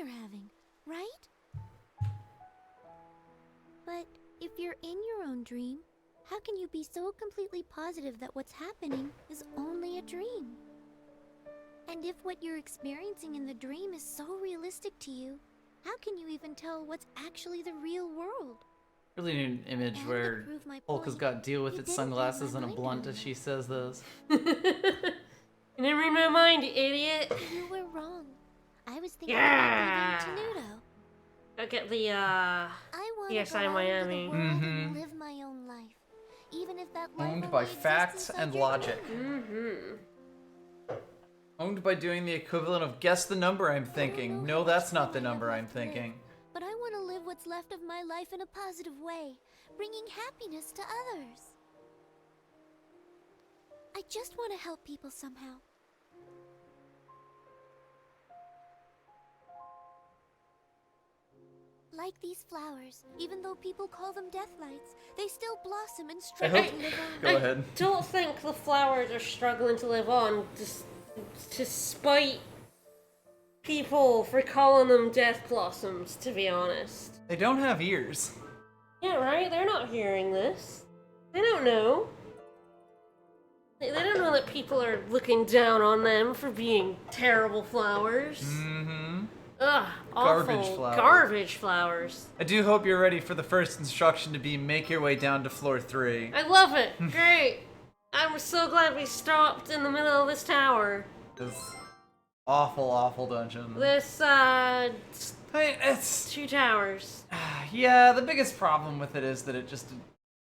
you're having, right? But if you're in your own dream, how can you be so completely positive that what's happening is only a dream? And if what you're experiencing in the dream is so realistic to you, how can you even tell what's actually the real world? Really need an image And where to prove my Hulk has point, got to deal with you its didn't read sunglasses my and a mind blunt as earlier. she says this. You didn't read my mind, you idiot. You were wrong. I was thinking Yeah. about moving to Nudo. Go get the, I want Yes, to go I'm out Miami. into the world Mhm. and live my own life, even if that life Owned only by exists facts inside and your logic. brain. Owned by doing the equivalent of guess the number I'm thinking. No, that's not the number I'm thinking. But I want to live what's left of my life in a positive way, bringing happiness to others. I just want to help people somehow. Like these flowers, even though people call them deathlights, they still blossom and struggle hope- to live on. Go ahead. Don't think the flowers are struggling to live on just to spite people for calling them death blossoms, to be honest. They don't have ears. Yeah, right? They're not hearing this. They don't know. They don't know that people are looking down on them for being terrible flowers. Mm-hmm. Ugh, awful. Garbage flowers. Garbage flowers. I do hope you're ready for the first instruction to be make your way down to floor 3. I love it. Great. I'm so glad we stopped in the middle of this tower. This awful, awful dungeon. This, Hey, it's... 2 towers. Yeah, the biggest problem with it is that it just...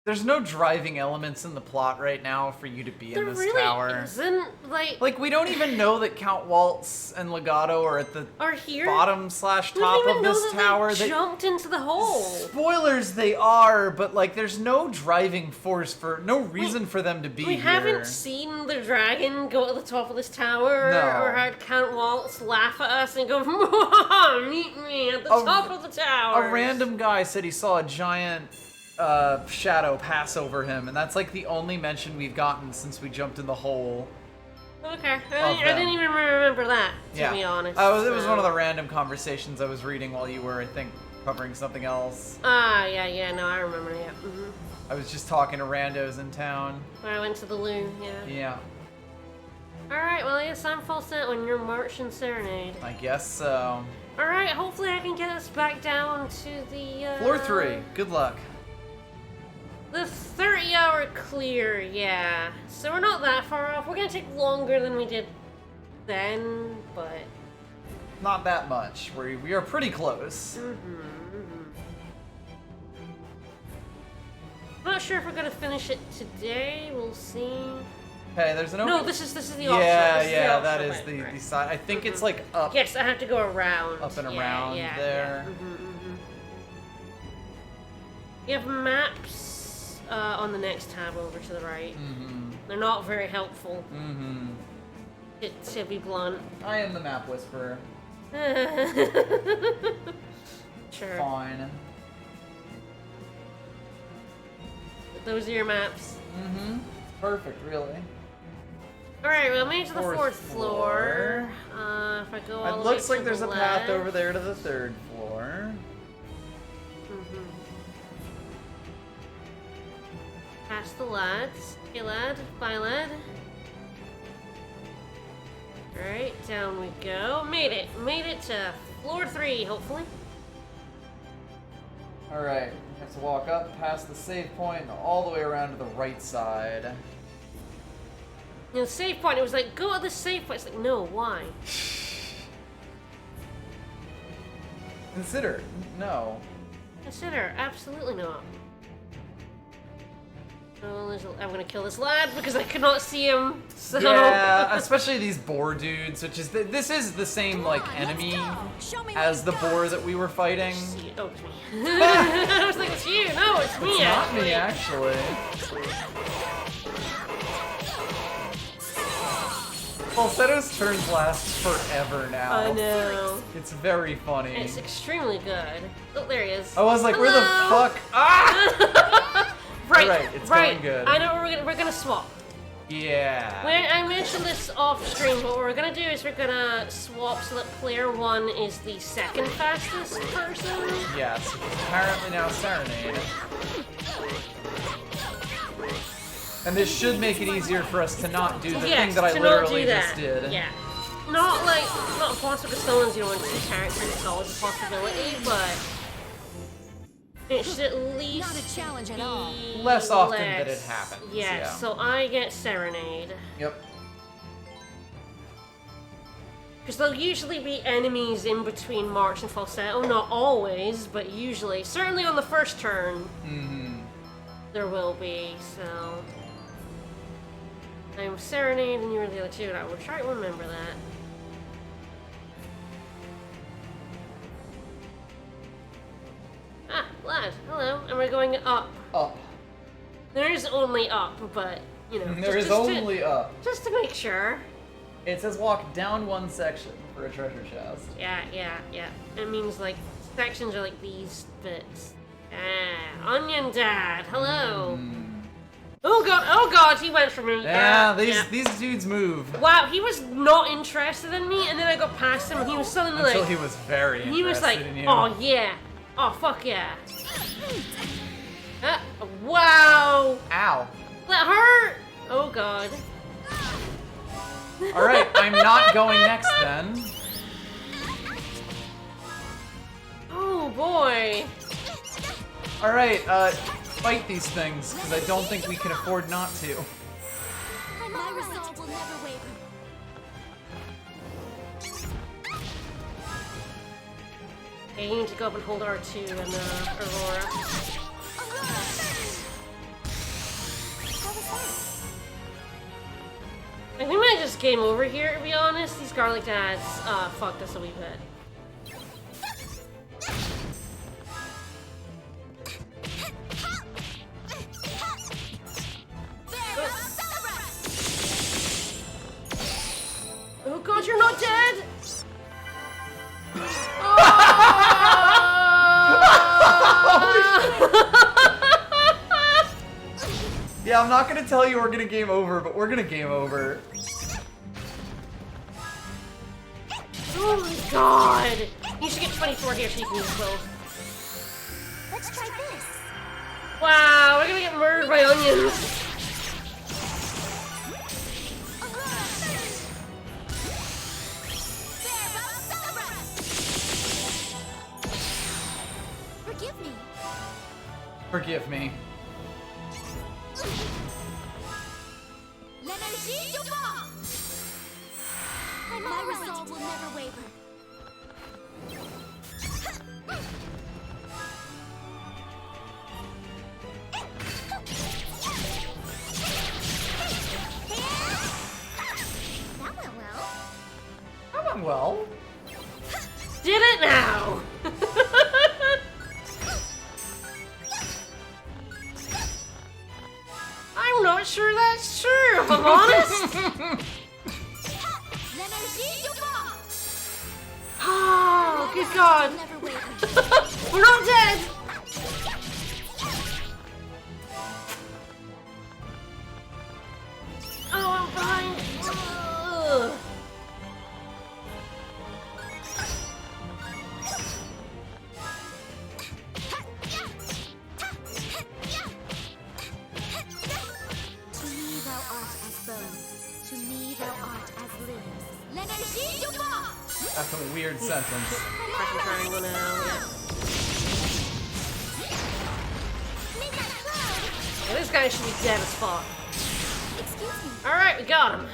There's no driving elements in the plot right now for you to be There in this really tower. isn't, Like, we don't even know that Count Waltz and Legato are at the are here. bottom / We don't top even of know this that tower. they jumped into the hole. Spoilers, they are, but like, there's no driving force for, no reason for them to be We here. haven't seen the dragon go to the top of this tower, No. or had Count Waltz laugh at us and go, meet me at the top of the tower. A random guy said he saw a giant shadow pass over him, and that's like the only mention we've gotten since we jumped in the hole. Okay, I them. didn't even remember that, to be honest. It was so. one of the random conversations I was reading while you were, I think, covering something else. Yeah, no, I remember, yeah. I was just talking to randos in town. When I went to the loo, yeah. Yeah, Alright, well, I guess I'm full set on your Martian Serenade. I guess so. Alright, hopefully I can get us back down to the, Floor 3, good luck. The 30-hour clear, yeah. So we're not that far off. We're gonna take longer than we did then, but... Not that much. We are pretty close. Not sure if we're gonna finish it today. We'll see. Okay, there's an open... No, this is the offshore. Yeah, This is the yeah, offshore that is bit, the right. side. I think it's like up. Yes, I have to go around. Up and Yeah, around yeah, there. Yeah. You have maps on the next tab over to the right. They're not very helpful. To be blunt. I am the map whisperer. Sure. Fine. Those are your maps. Perfect, really. Alright, well, I made it to the Fourth fourth floor. If I go all It the way looks to like there's the a path left. over there to the 3rd floor. Past the lads. Hey, lad. Bye, lad. Alright, down we go. Made it. Made it to floor 3, hopefully. Alright, have to walk up past the save point and all the way around to the right side. You know, save point, it was like, go to the save point. It's like, no, why? Consider. No. Consider, absolutely not. Oh, I'm gonna kill this lad because I could not see him, so... Yeah, especially these boar dudes, which is... This is the same, like, enemy as the boar that we were fighting. Oh, it's me. I was like, it's you. No, it's me, It's not actually. me, actually. Falsetto's turns last forever now. I know. It's very funny. It's extremely good. Oh, there he is. I was like, where the Hello? fuck? Ah! Right, Alright, it's right. going good. I know we're gonna swap. Yeah. I mentioned this off stream, but what we're gonna do is we're gonna swap so that player 1 is the second fastest person. Yes, apparently now Serenade. And this should make it easier for us to not do the thing that I literally just did. Yeah. Not impossible because someone's on two characters, it's always a possibility, but it should at least Not a challenge at all. Less often that it happens. Yeah, so I get Serenade. Yep. Because there'll usually be enemies in between March and Falsetto. Not always, but usually. Certainly on the first turn, there will be, so... I'm Serenade and you're the other two, and I will try to remember that. Ah, lad, hello. And we're going up. Up. There is only up, but, you know... There is only up. Just to make sure. It says walk down one section for a treasure chest. Yeah. It means, like, sections are like these bits. Ah, Onion Dad, hello. Oh god, he went for me. Yeah, these dudes move. Wow, he was not interested in me, and then I got past him, and he was suddenly Until like... he was very interested He was like, in you. oh yeah. Oh, fuck yeah. Wow. Ow. That hurt. Oh god. Alright, I'm not going next then. Oh boy. Alright, fight these things, because I don't think we can afford not to. My resolve will never waver. Okay, you need to go up and hold R2 and Aurora. I think we might just game over here, to be honest. These garlic dads fucked us a wee bit. Oh god, you're not dead! Yeah, I'm not gonna tell you we're gonna game over, but we're gonna game over. Oh my god! You should get 24 here so you can use both. Let's try this. Wow, we're gonna get murdered by onions. Forgive me. Forgive me. L'énergie du vent. My resolve will never waver. That went well. That went well. Did it now! I'm not sure that's true, if I'm honest. L'énergie du vent. Oh, good god. Never waver. We're not dead! Oh, I'm fine. Ugh. To me thou art as bones. To me thou art as limbs. L'énergie du vent. That's a weird sentence. Pressing triangle now. Midnight cloud. Yeah, this guy should be dead as fuck. Excuse me. Alright, we got him.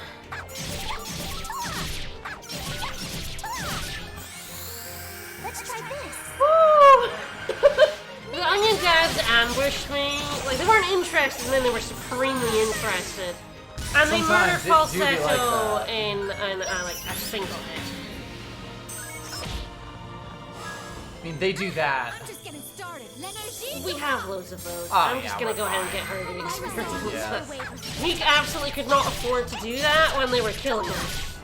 Let's try this. Woo! The onion dads ambushed me. Like, they weren't interested, and then they were supremely interested. And they murdered Sometimes it do be like Falsetto that. in like a single hit. I mean, they do that. I'm just getting started. L'énergie. We have loads of those. Oh, I'm yeah, just gonna we're go ahead and fine. get her the My resolve experience. will Yeah. never waver. We absolutely could not afford to do that when they were killing us.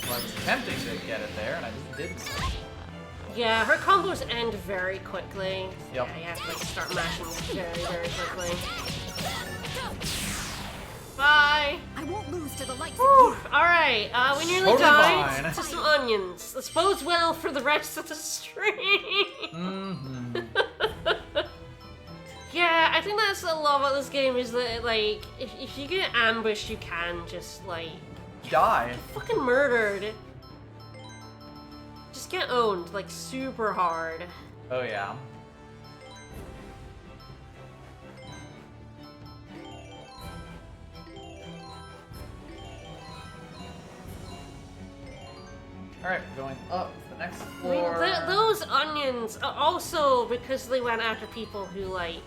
Well, I was attempting to get it there, and I just didn't. Yeah, her combos end very quickly. Yep. Yeah, you have to like start mashing very, very quickly. Bye. I won't lose to the likes of Whew. you. Alright, we nearly Totally died fine. to some onions. This bodes well for the rest of the stream. Mm-hmm. Yeah, I think that's a lot about this game is that, like, if you get ambushed, you can just, like, Die. fucking murdered. Just get owned, like, super hard. Oh yeah. Alright, going up to the next I mean, floor. those onions, also because they went after people who, like,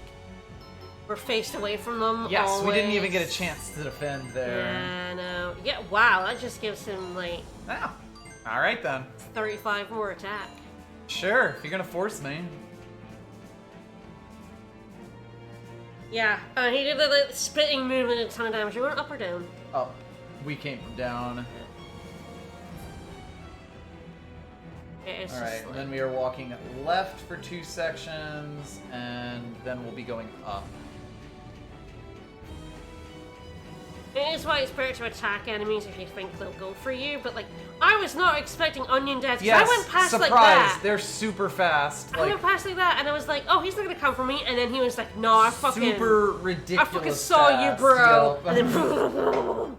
were faced away from them. Yes, we didn't even always. get a chance to defend there. Yeah, no. Yeah, wow, that just gives him, like, Ah, alright then. 35 more attack. Sure, if you're gonna force me. Yeah, he did the like, spitting move and a ton of damage. You went up or down? Up. We came from down. It's Alright, just and like, then we are walking left for 2 sections, and then we'll be going up. it is why it's better to attack enemies if you think they'll go for you, but like, I was not expecting onion death. Yes, I went past surprise! like that. They're super fast. I Like, went past like that, and I was like, "Oh, he's not gonna come for me." And then he was like, "No, I fucking, super I ridiculous. fucking saw you, fast. bro." Yep. And then,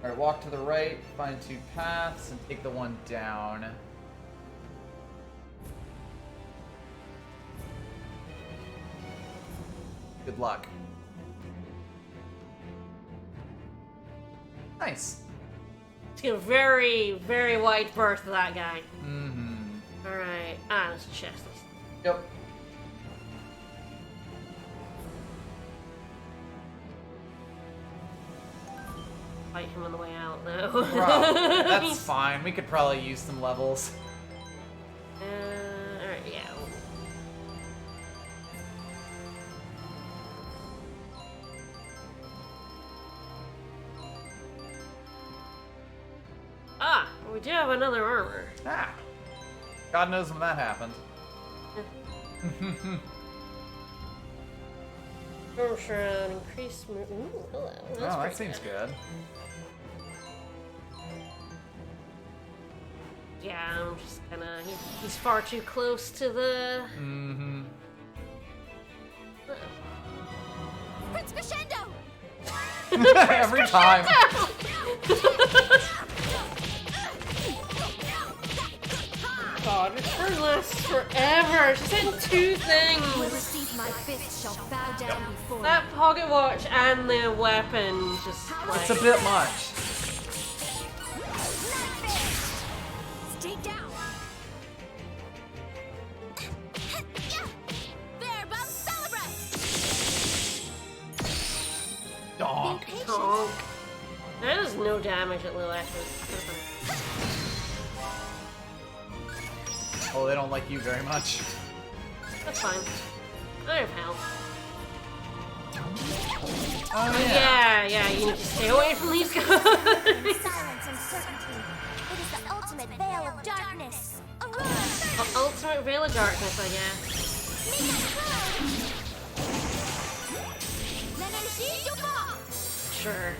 Alright, walk to the right, find 2 paths, and take the one down. Good luck. Nice. let's get a very, very wide berth of that guy. Mm-hmm. All right, there's a chest. Yep. Fight him on the way out, though. That's fine. We could probably use some levels. Alright, yeah. Ah, we do have another armor. Ah. God knows when that happened. Armor shroud, increase move. Ooh, hello. That's Oh, that pretty seems good. Yeah, I'm just gonna. He's far too close to the. Mm-hmm. Prince Crescendo! Every time. God, this turn lasts forever. She's hitting 2 things. Whoever sees my fist shall bow down before me. That pocket watch and the weapon just like. It's a bit much. Stay down. There, bum, celebrate! Donk. Be patient. Honk. That does no damage at low effort. Oh, they don't like you very much. That's fine. I have health. Oh, Yeah, you need to stay away from these guys. Silence and certainty. It is the ultimate veil of darkness. Ultimate Veil of Darkness, I guess. L'Énergie du Vent. Sure.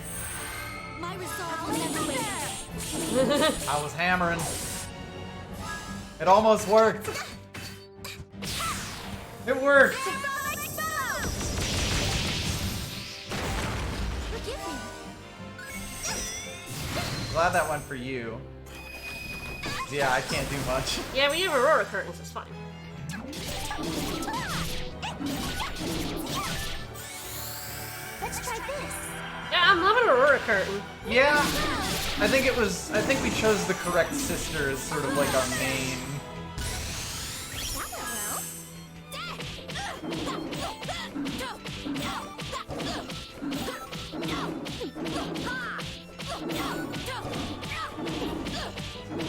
My resolve will never waver. I was hammering. It almost worked. It worked. Forgive me. Glad that went for you. Yeah, I can't do much. Yeah, we have Aurora curtains, it's fine. Let's try this. Yeah, I'm loving Aurora curtain. Yeah, I think we chose the correct sister as sort of like our main.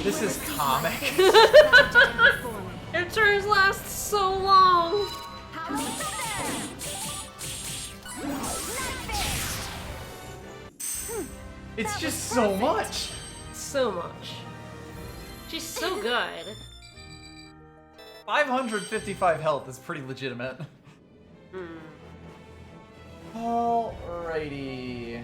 This is comic. Your turns last so long. It's just so much. So much. She's so good. 555 health is pretty legitimate. Alrighty.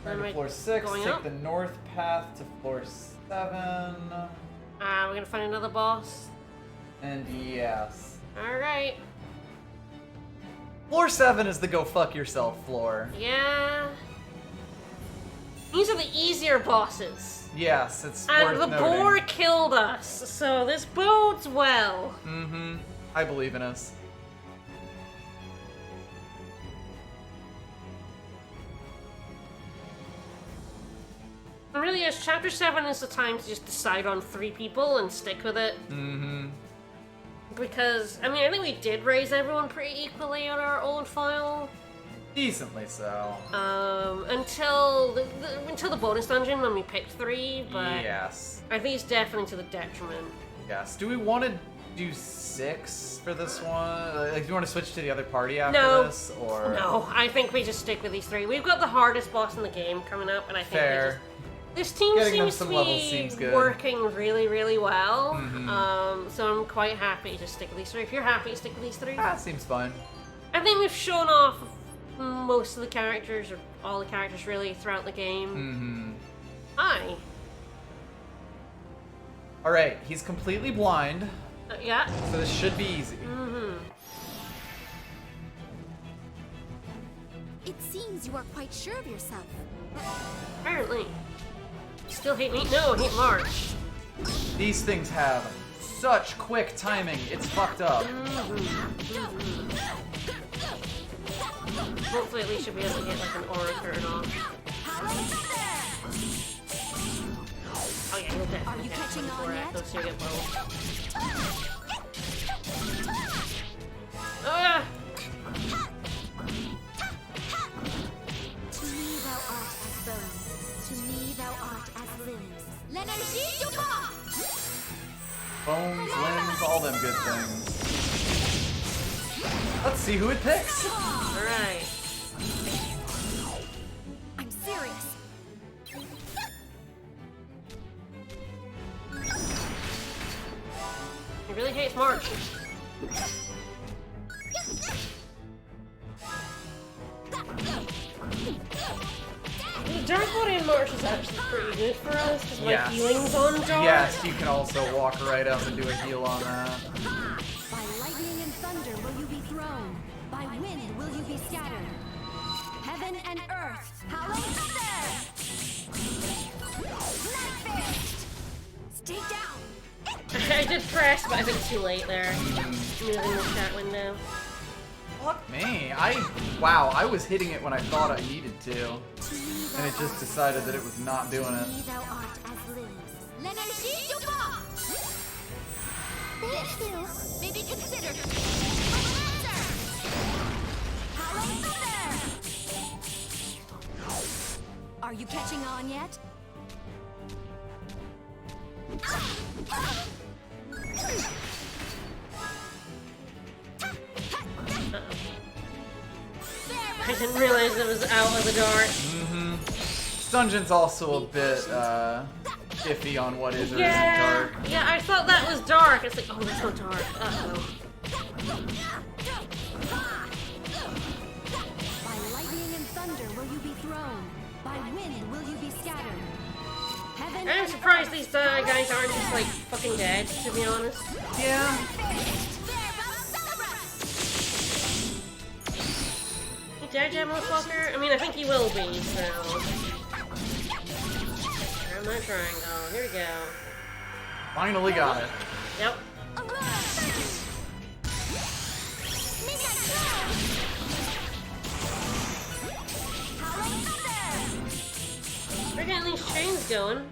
Am I Floor 6, going take up? the north path to floor 7. We're gonna find another boss. And yes. Alright. Floor 7 is the go fuck yourself floor. Yeah. These are the easier bosses. Yes, it's And worth the noting. boar killed us, so this bodes well. Mm-hmm. I believe in us. And really, as Chapter 7 is the time to just decide on 3 people and stick with it. Mm-hmm. Because, I mean, I think we did raise everyone pretty equally on our old file. Decently so. Until the bonus dungeon when we picked 3, but Yes. I think it's definitely to the detriment. Yes. Do we want to do 6 for this one? Like, do you want to switch to the other party after No. this? Or No, I think we just stick with these 3. We've got the hardest boss in the game coming up, and I think Fair. this team Getting them seems to some levels be seems good. working really, really well. Mhm. So I'm quite happy to stick with these 3. If you're happy to stick with these 3, Ah, seems fine. I think we've shown off most of the characters, or all the characters really, throughout the game. Mm-hmm. Hi. Alright, he's completely blind, Yeah. so this should be easy. Mm-hmm. It seems you are quite sure of yourself. Apparently. Still hate me? No, hate March. These things have such quick timing, it's fucked up. Hopefully at least you'll be able to get like an aura curtain off. Oh yeah, you'll definitely Are you get catching some on aura yet? those two get both. Ah! To me thou art as bones. To me thou art as limbs. L'énergie du bas! Bones, limbs, all them good things. Let's see who it picks. Alright. I'm serious. He really hates March. The Dark Body in March is actually pretty good for us, because my Yes. healing's on dark. Yes, you can also walk right up and do a heal on that. By lightning and thunder will you be thrown. By wind will you be scattered. Heaven and earth, hallowed thunder! Night fist! Stay down! I did press, but I think too late there. Moving the chat window. Fuck me. Wow, I was hitting it when I thought I needed to. And it just decided that it was not doing it. Me thou art as limbs. L'énergie du bas! Thank you. May be considered. Hallowed thunder! Are you catching on yet? I didn't realize it was out of the dark. Mm-hmm. This dungeon's also a bit, iffy on what is or isn't dark. Yeah, I thought that was dark. It's like, oh, that's not dark. Uh-oh. By lightning and thunder will you be thrown. By wind will you be scattered. Heaven I'm and surprised earth. these guys aren't just, like, fucking dead, to be honest. Yeah. You dead yet, motherfucker? I mean, I think he will be, so... Grab my triangle. Here we go. Finally got it. Yep. We're getting these chains going.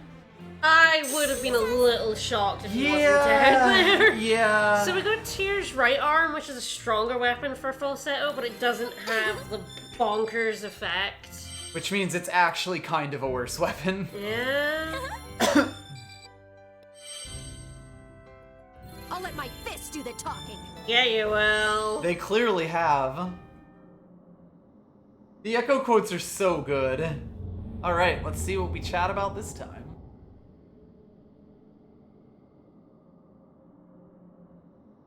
I would have been a little shocked if he wasn't dead there. Yeah. So we got Tyr's right arm, which is a stronger weapon for falsetto, but it doesn't have the bonkers effect. Which means it's actually kind of a worse weapon. Yeah. I'll let my fists do the talking. Yeah, you will. They clearly have. The echo quotes are so good. Alright, let's see what we chat about this time.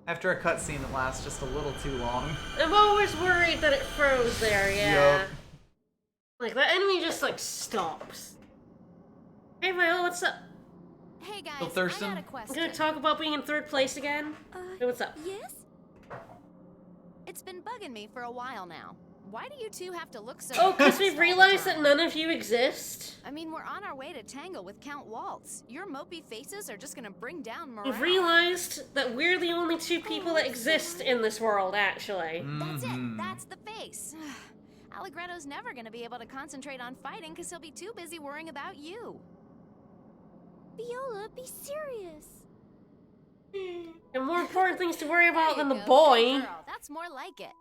After a cutscene that lasts just a little too long. I'm always worried that it froze there, yeah. Yup. Like, that enemy just, like, stops. Hey, Viola, what's up? Hey guys, Still I thirsting? got a You question. gonna talk about being in 3rd place again? Hey, what's up? Yes? It's been bugging me for a while now. Why do you two have to look so Oh, because depressed we've all the realized that time? none of you exist. I mean, we're on our way to tangle with Count Waltz. Your mopey faces are just gonna bring down morale. We've realized that we're the only 2 people that exist in this world, actually. That's Mhm. it. That's the face. Allegretto's never gonna be able to concentrate on fighting because he'll be too busy worrying about you. Viola, be serious. And more important things to worry about There than you the go. boy. Good girl. That's more like it.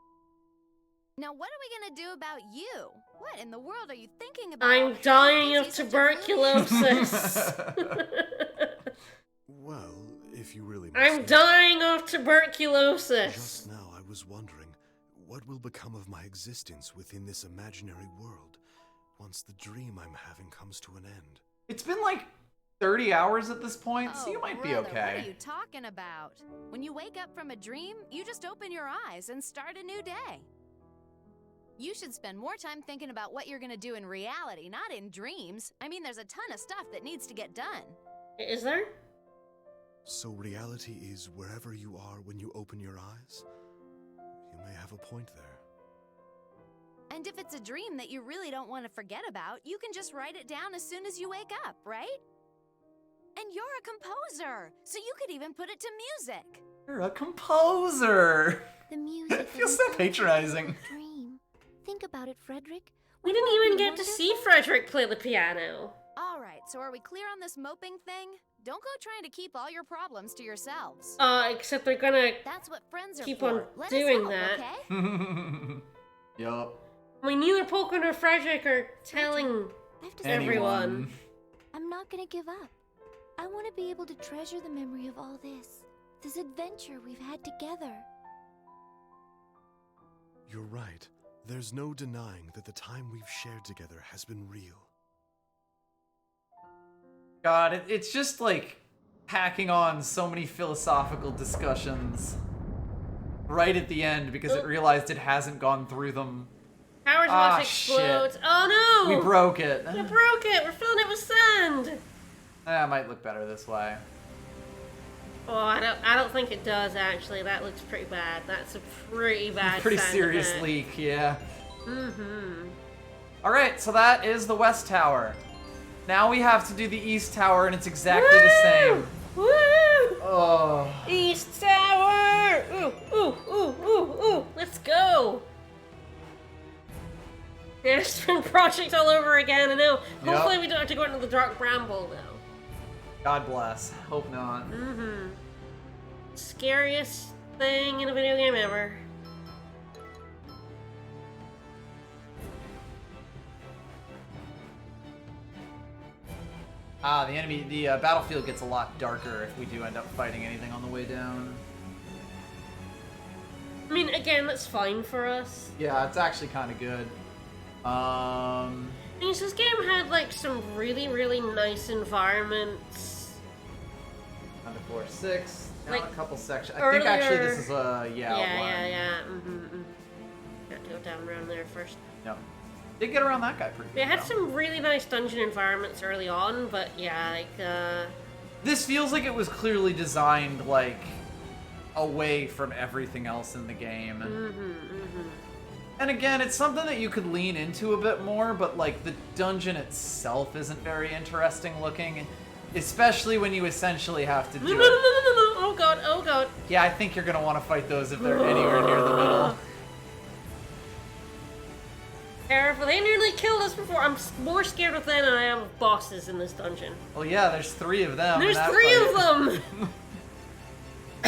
Now, what are we gonna do about you? What in the world are you thinking about? I'm What dying gives of you such a mood? tuberculosis. Well, if you really must I'm know, dying of tuberculosis. Just now I was wondering, what will become of my existence within this imaginary world once the dream I'm having comes to an end? It's been like 30 hours at this point, so Oh, you might be brother, okay. What are you talking about? When you wake up from a dream, you just open your eyes and start a new day. You should spend more time thinking about what you're gonna do in reality, not in dreams. I mean, there's a ton of stuff that needs to get done. Is there? So reality is wherever you are when you open your eyes? You may have a point there. And if it's a dream that you really don't want to forget about, you can just write it down as soon as you wake up, right? And you're a composer, so you could even put it to music. You're a composer. The music. It feels is so an absolute patronizing. Dream. Think about it, Frederick. We Wouldn't didn't that even be get to see wonderful? Frederick play the piano. All right, so are we clear on this moping thing? Don't go trying to keep all your problems to yourselves. Except they're gonna... That's what friends are Keep for. on Let doing us help, that. okay? Yup. I mean, neither Polka nor Frederick are telling I have to say, everyone. I'm not gonna give up. I want to be able to treasure the memory of all this adventure we've had together. You're right. There's no denying that the time we've shared together has been real. God, it's just like packing on so many philosophical discussions right at the end because it realized it hasn't gone through them. Power's about to explode. Shit. Oh no! We broke it. We broke it! We're filling it with sand! That might look better this way. Oh, I don't think it does, actually. That looks pretty bad. That's a pretty bad Pretty sand serious effect. leak, yeah. Mm-hmm. Alright, so that is the West Tower. Now we have to do the East Tower, and it's exactly the same. Woo! Oh. East Tower! Ooh, ooh, ooh, ooh, ooh! Let's go! Yeah, spring project all over again, I know. Hopefully Yep. we don't have to go into the dark bramble, though. God bless. Hope not. Mm-hmm. Scariest thing in a video game ever. The battlefield gets a lot darker if we do end up fighting anything on the way down. I mean, again, that's fine for us. Yeah, it's actually kind of good. I mean, so this game had, like, some really, really nice environments. On the floor 6, down Like, a couple sections. I think actually this is a, Yeah, one. Mm-hmm. Got to go down around there first. No. Did get around that guy pretty good. Yeah, it had though. some really nice dungeon environments early on, but yeah, like, This feels like it was clearly designed, like, away from everything else in the game. And again, it's something that you could lean into a bit more, but, like, the dungeon itself isn't very interesting looking. Especially when you essentially have to do no, it. oh god, oh god. Yeah, I think you're gonna want to fight those if they're anywhere near the middle. Careful, they nearly killed us before. I'm more scared of them than I am of bosses in this dungeon. Well, yeah, there's 3 of them. in There's that 3 fight. of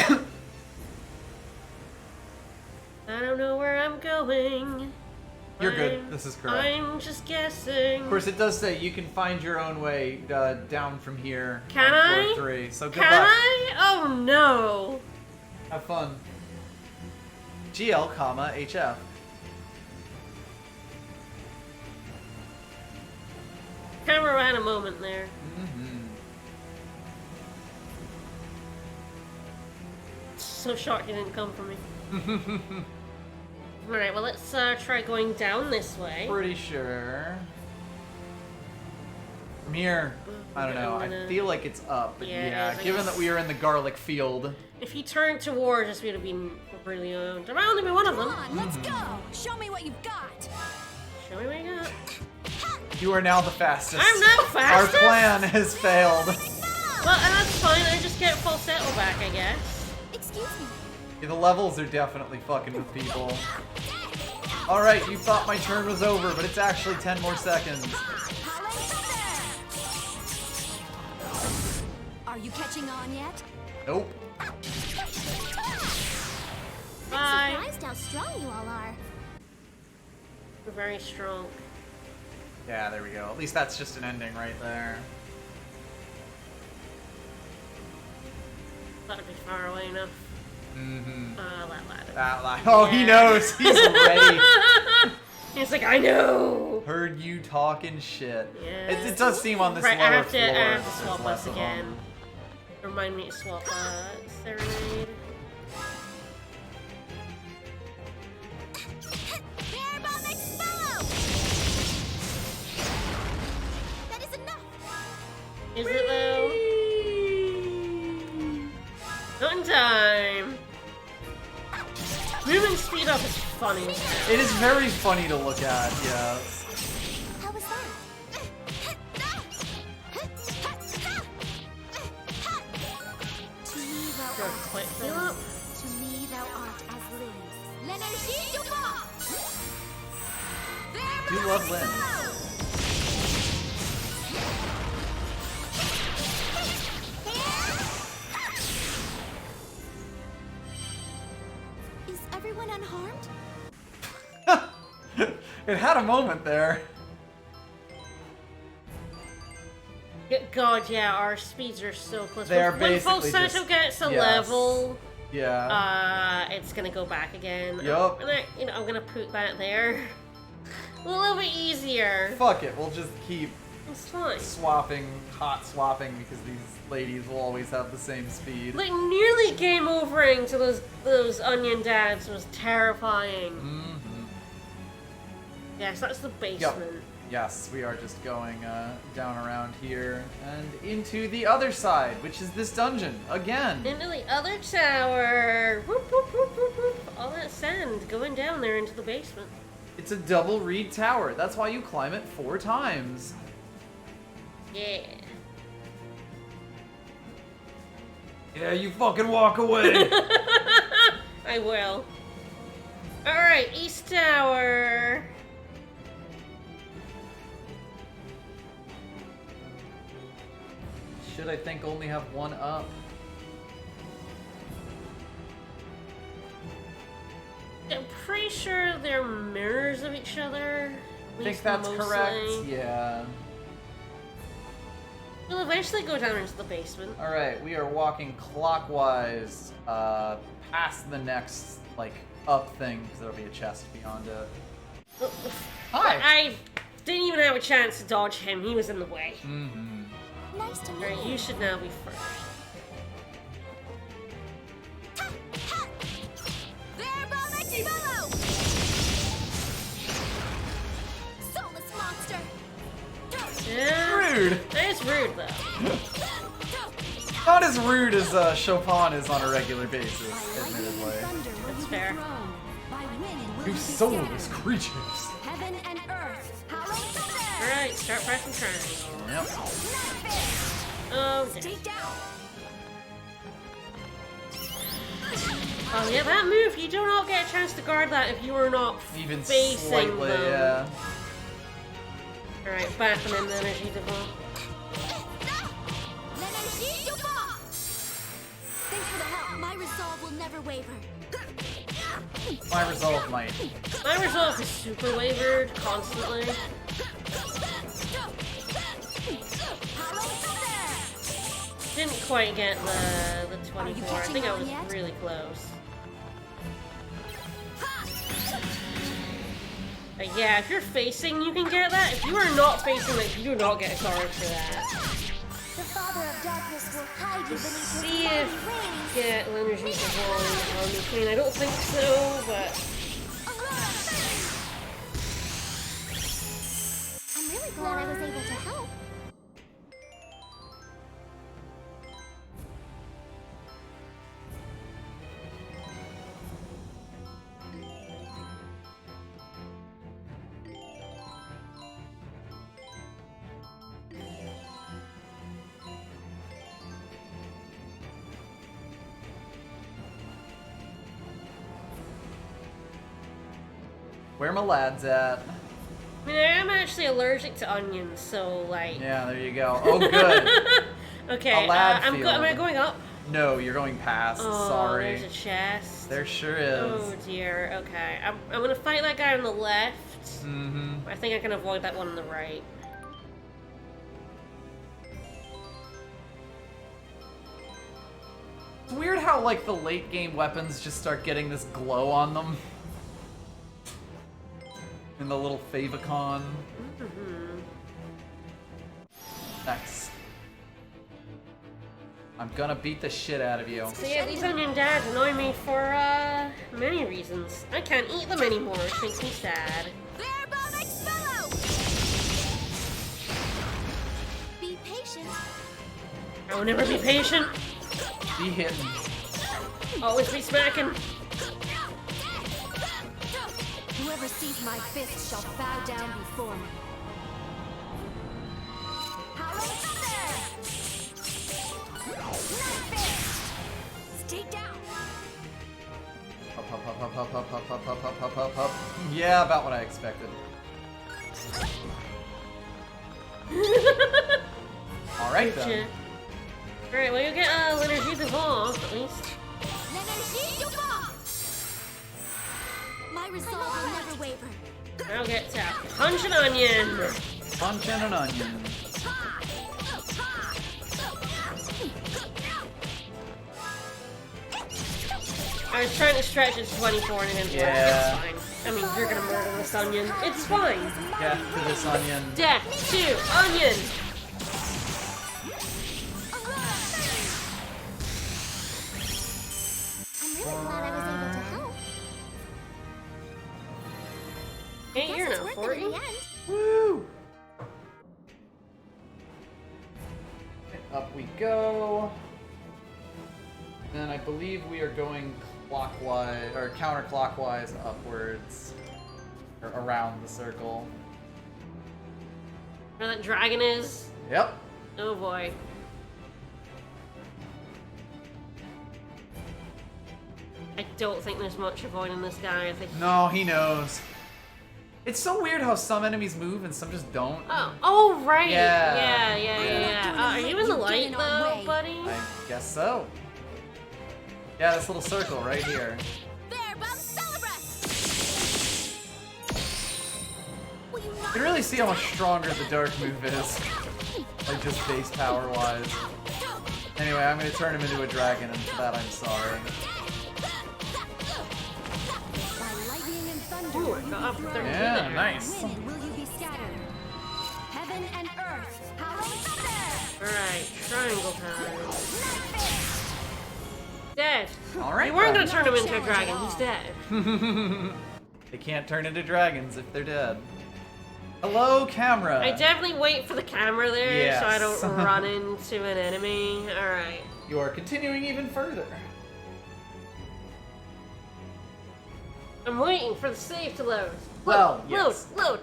them! I don't know where I'm going. You're good. This is correct. I'm just guessing. Of course, it does say you can find your own way down from here. Can on I? floor 3. So good Can luck. I? Oh no! Have fun. GL, comma, HF. Camera had a moment there. so shocked he didn't come for me. Alright, well let's try going down this way. Pretty sure. From here, I don't know. I feel like it's up, but Yeah, yeah, given that we are in the garlic field. If he turned towards us, we'd have been brilliant. There might only be one of them. Come on, let's go. Show me what you've got. Show me what you got. You are now the fastest. I'm now fastest? Our plan has failed. Well, and that's fine. I just get falsetto back, I guess. Excuse me. Yeah, the levels are definitely fucking with people. Alright, you thought my turn was over, but it's actually 10 more seconds. Are you catching on yet? Nope. Bye. I'm surprised how strong you all are. We're very strong. Yeah, there we go. At least that's just an ending right there. Thought it'd be far away enough. Mm-hmm. That ladder. That line. Oh, he knows. He's ready. He's like, I know. Heard you talking shit. Yeah. It does seem on this Right, lower I have to floor. swap there's less us of again. them. Remind me to swap Serenade. That is enough. Is it though? Not in time. Moving speed up is funny. It is very funny to look at, yeah. How was that? To me thou Sure, art quite as so. leaves. To me thou art as leaves. L'énergie du vent. Do love Lynn. Is everyone unharmed? It had a moment there. God, yeah, our speeds are so close. They are When basically falsetto just- gets a yes. level, Yeah. it's gonna go back again. Yup. And I'm gonna put that there. A little bit easier. Fuck it, we'll just keep It's fine. hot swapping, because these ladies will always have the same speed. Like, nearly game overing to those onion dads was terrifying. Mm-hmm. Yes, that's the basement. Yes, we are just going down around here and into the other side, which is this dungeon again. Into the other tower. Whoop, whoop, whoop, whoop, whoop. All that sand going down there into the basement. It's a double reed tower. That's why you climb it 4 times. Yeah. Yeah, you fucking walk away. I will. Alright, East Tower. Should I think only have one up? I'm pretty sure they're mirrors of each other. I think that's correct. Yeah. We'll eventually go down into the basement. Alright, we are walking clockwise past the next, like, up thing, because there'll be a chest beyond it. Hi! I didn't even have a chance to dodge him. He was in the way. Mm-hmm. Nice to meet Alright, you. you should now be first. Soulless monster. Yeah. Rude! It's rude though. Not as rude as Chopin is on a regular basis, admittedly. That's fair. You soulless creatures. Heaven and earth. Alright, start pressing triangle. Yep. Oh, damn. Take down. Oh yeah, that move, you do not get a chance to guard that if you are not Even facing slightly, them. yeah. Alright, back them in the energy devant. L'énergie du vent. Thanks for the help. My resolve will never waver. My resolve might. My resolve is super wavered constantly. Didn't quite get the 24. I think I was really close. But yeah, if you're facing, you can get that. If you are not facing, like, you do not get a card for that. The Father of Darkness will hide See if get energy evolved on the queen. I don't think so, but I'm really glad I was able to help. Where my lads at? I mean, I am actually allergic to onions, so like. Yeah, there you go. Oh, good. Okay, A lab am I field. going up? No, you're going past. Oh, Sorry. there's a chest. There sure is. Oh dear. Okay, I'm gonna fight that guy on the left. Mm-hmm. I think I can avoid that one on the right. It's weird how, like, the late game weapons just start getting this glow on them. In the little favicon. Nice. I'm gonna beat the shit out of you. So yeah, these onion dads annoy me for many reasons. I can't eat them anymore, which makes me sad. Be patient. I will never be patient. Be hitting. Always be smacking. Whoever sees my fist shall bow down before me. Stay down. Up, up, up, up, up, up, up, up, up, up, up, up. Yeah, about what I expected. Alright then. Alright, well you get L'Energie de Vent, at least. My resolve will never waver. I'll get to punch an onion. Punch in an onion. I was trying to stretch it to 24 and it didn't work. Yeah. It's fine. I mean, you're gonna murder this onion. It's fine. Death to this onion. Death to onion. I'm really glad I was able to help. Hey, Guess you're it's now worth it 40. in the end. Woo! Up we go. Then I believe we are going clockwise or counterclockwise upwards, or around the circle. Where that dragon is? Yep. Oh boy. I don't think there's much avoiding this guy. I think. No, he knows. It's so weird how some enemies move and some just don't. Oh right. Yeah. Yeah. Are you in the light though, buddy? I guess so. Yeah, this little circle right here. You can really see how much stronger the dark move is. Like just base power wise. Anyway, I'm gonna turn him into a dragon, and for that I'm sorry. By lightning and thunder, Ooh, I got up there. Yeah, nice. when will you be scattered? Heaven and earth, power thunder! Alright, triangle time. Dead. Alright. You weren't then. gonna turn him into a dragon. He's dead. They can't turn into dragons if they're dead. Hello, camera. I definitely wait for the camera there so I Yes. don't run into an enemy. Alright. You are continuing even further. I'm waiting for the save to load. Well, yes. Load.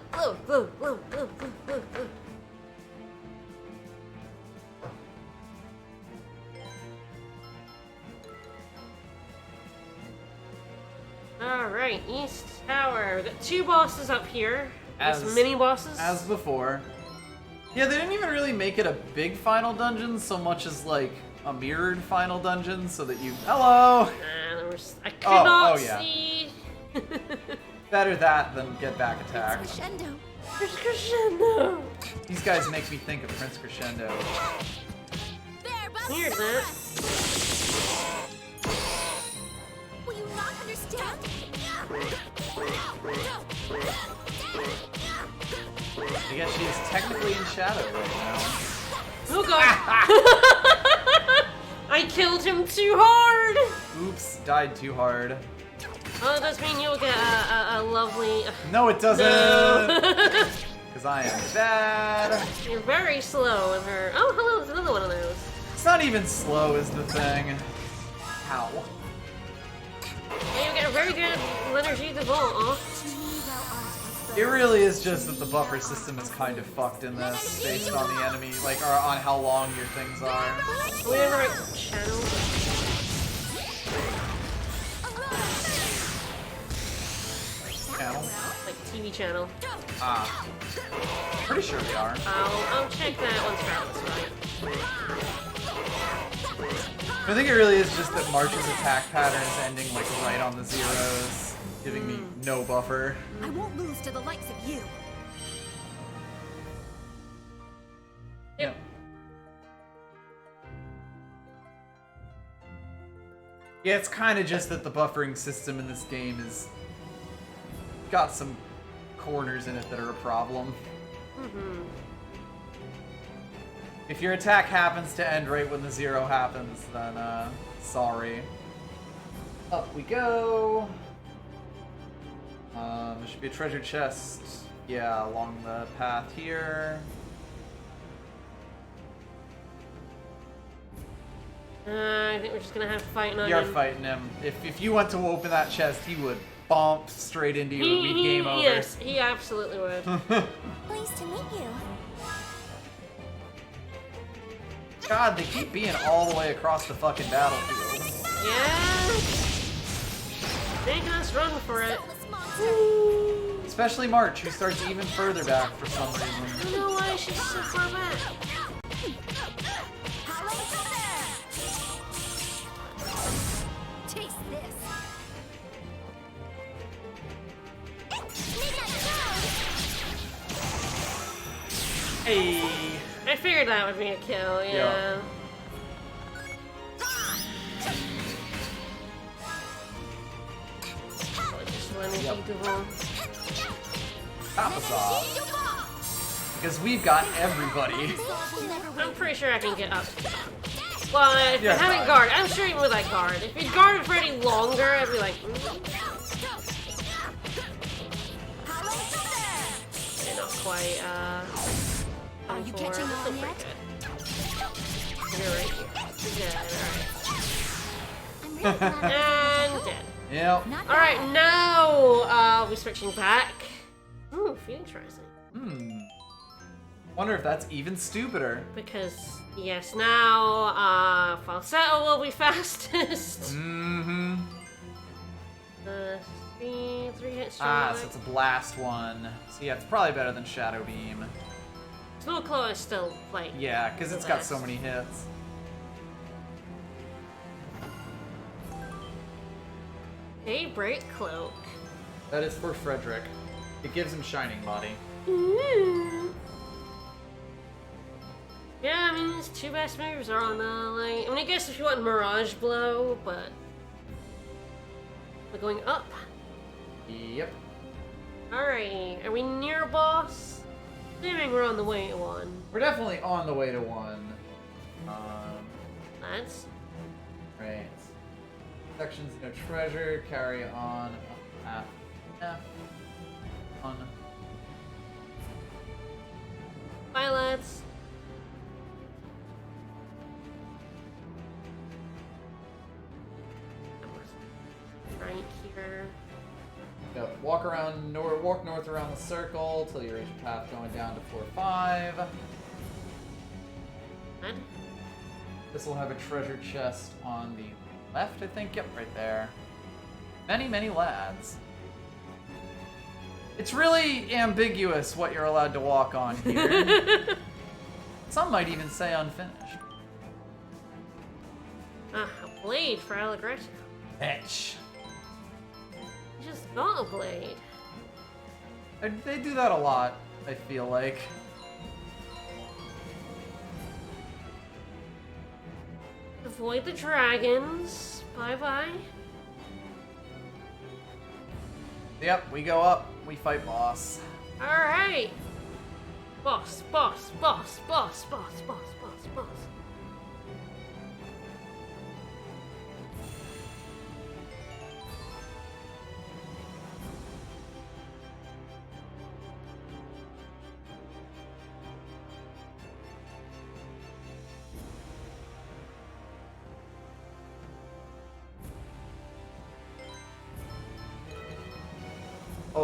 Alright, East Tower. We've got two bosses up here. These mini bosses. As before. Yeah, they didn't even really make it a big final dungeon so much as like a mirrored final dungeon so that you... Hello! I could Oh, not oh, yeah. see. Better that than get back attacked. Crescendo. There's Crescendo. These guys make me think of Prince Crescendo. Weird that. Will you not understand? I guess she is technically in shadow right now. Oh god. too hard! Oops, died too hard. Oh, that does mean you'll get a lovely... No, it doesn't! No. Because I am bad. You're very slow with her. Oh, hello, there's another one of those. It's not even slow is the thing. Ow. Yeah, you get a very good Liturgy de Vault. It really is just that the buffer system is kind of fucked in this, based on the enemy, like, or on how long your things are. Are we in the right channel? Channel? Like TV channel. Ah. Pretty sure we are. I'll check that once we're out this fight. I think it really is just that March's attack pattern is ending, like, right on the zeros, giving me no buffer. I won't lose to the likes of you. Yep. Yeah, it's kind of just that the buffering system in this game is got some corners in it that are a problem. If your attack happens to end right when the zero happens, then sorry. Up we go. There should be a treasure chest. Yeah, along the path here. I think we're just gonna have to fight on You're him. fighting him. If you went to open that chest, he would bump straight into you and be game over. Yes, he absolutely would. Pleased to meet you. God, they keep being all the way across the fucking battlefield. Yeah. Making us run for it. Especially March, who starts even further back for some reason. I don't know why she's so far back. Taste this. Hey! I figured that would be a kill, yeah. Just let me Yep. keep the roll. Top us off. Because we've got everybody. I'm pretty sure I can get up. Well, if Yeah, I haven't fine. guard, I'm sure even with that guard. If you guarded for any longer, I'd be like, okay, not quite, Are you catching on still yet? pretty good. You're right here. I'm really glad Yeah, alright. And dead. Yep. Not Alright, bad. now, we're switching back. Ooh, Phoenix Rising. Wonder if that's even stupider. Because, yes, now, falsetto will be fastest. Mm-hmm. Three hits. Ah, strike. so it's a blast one. So yeah, it's probably better than Shadow Beam. Snow Claw is still, like, Yeah, because it's got so Blast. many hits. Daybreak Cloak. That is for Frederick. It gives him Shining Body. Ooh. Yeah, I mean, his two best moves are on, like... I mean, I guess if you want Mirage Blow, but... We're going up. Yep. Alright, are we near a boss? Assuming we're on the way to one. We're definitely on the way to one. That's... Right. Sections no treasure, carry on up path F. On. Bye, lads. Right here. Go. Walk north around the circle till you reach a path going down to floor 5. What? This will have a treasure chest on the left, I think. Yep, right there. Many, many lads. It's really ambiguous what you're allowed to walk on here. Some might even say unfinished. Ah, a blade for Allegretto. Bitch. You just got a blade. They do that a lot, I feel like. Avoid the dragons. Bye-bye. Yep, we go up, we fight boss. Alright. Boss, boss, boss, boss, boss, boss, boss, boss.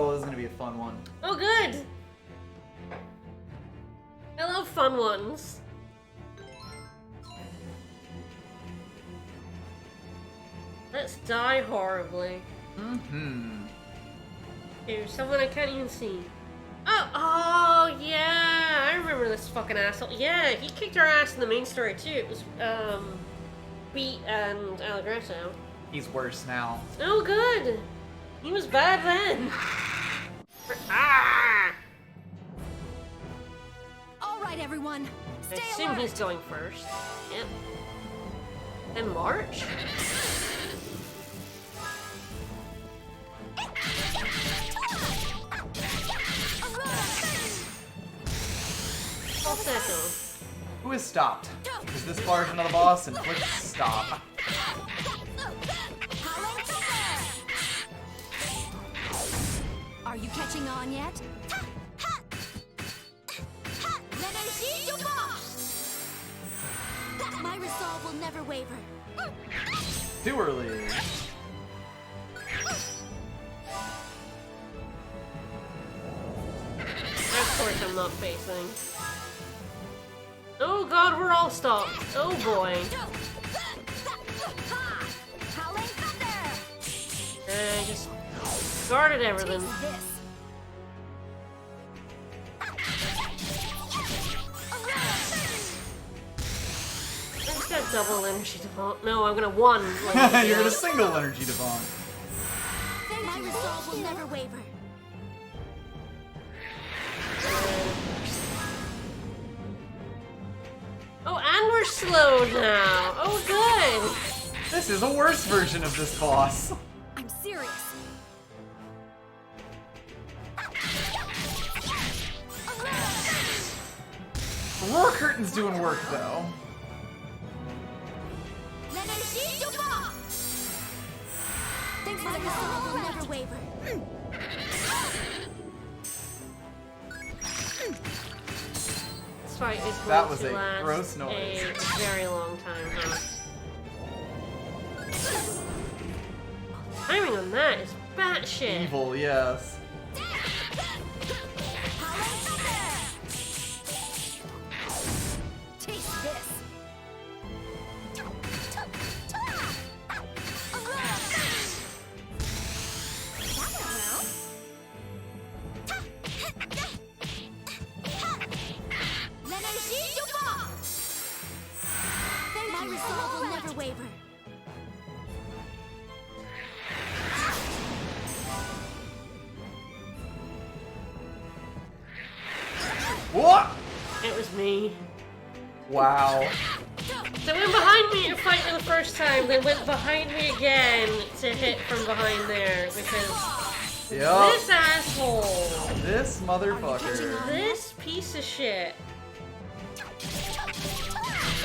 Oh, this is gonna be a fun one. Oh, good! I love fun ones. Let's die horribly. Mm-hmm. Here's someone I can't even see. Oh, yeah! I remember this fucking asshole. Yeah, he kicked our ass in the main story, too. It was, Beat and Allegretto. He's worse now. Oh, good! He was bad then. Ah! All right, everyone. I Stay assume alert. he's going first. Yep. Then March? Falsetto. Who is stopped? Is this version of the boss? And click stop. Are you catching on yet? My resolve will never waver. Too early. Of course I'm not facing. Oh god, we're all stopped. Oh boy. And I just guarded everything. This. I just got double energy default. No, I'm gonna one. You're gonna single energy devon. My resolve will never waver. Oh, and we're slowed now. Oh, good. This is a worse version of this boss. I'm serious. Roar Curtain's doing work though. Thanks for the resolve will never waver. This fight is going That was to a last gross noise. a very long time, huh? Timing on that is batshit. Evil, yes. Taste this. My resolve will never waver. What? It was me. Wow. They went behind me to fight for the first time, then went behind me again to hit from behind there because Yup. this asshole, This motherfucker. this piece of shit.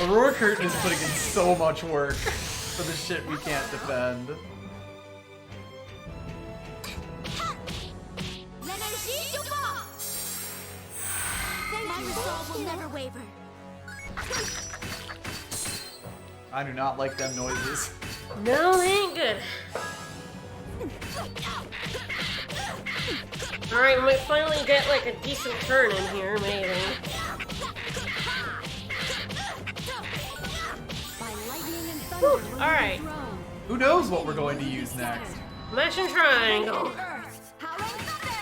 Aurora Curtain is putting in so much work for the shit we can't defend. My resolve will never waver. I do not like them noises. No, they ain't good. Alright, we might finally get like a decent turn in here, maybe. By lightning and thunder. will you be alright. thrown. Who knows what we're going to use next? Mash and triangle. Earth. Howling thunder.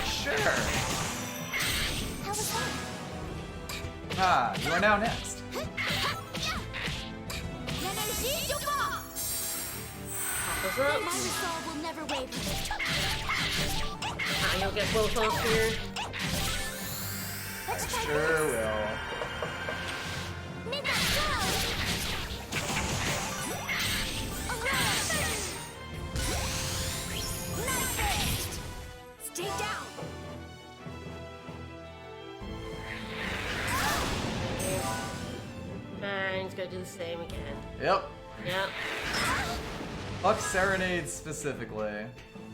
Sure. How was that? Ah, you are now next. What's My up? resolve will never waver. Ah, you'll get both off here. Let's try Sure this. will. Midnight Cloud. Night Fist. Stay down. And he's gonna do the same again. Yep. Yep. Fuck Serenade specifically.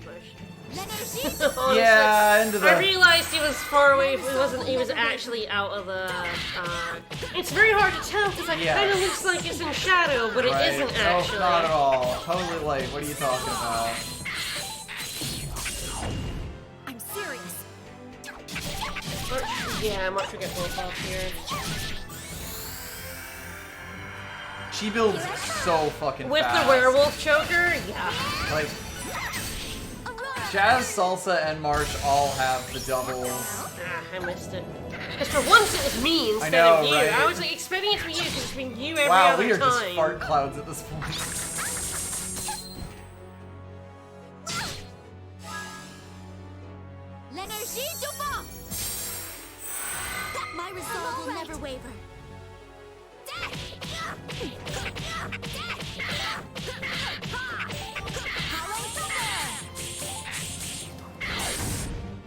Honestly. Yeah, into the... I realized he was far away. He was actually out of the. It's very hard to tell because it kind of looks like it's in shadow, but it isn't actually. No, not at all. Totally light. What are you talking about? I'm serious. Yeah, Mark should get both off here. She builds so fucking With fast. the werewolf choker, yeah. Like, Jazz, Salsa, and March all have the doubles. Ah, I missed it. Because for once it was me instead of you. Right? I was like, expecting it to be you because it's been you every Wow, other we are time. just fart clouds at this point. L'Énergie du vent. My resolve will never waver.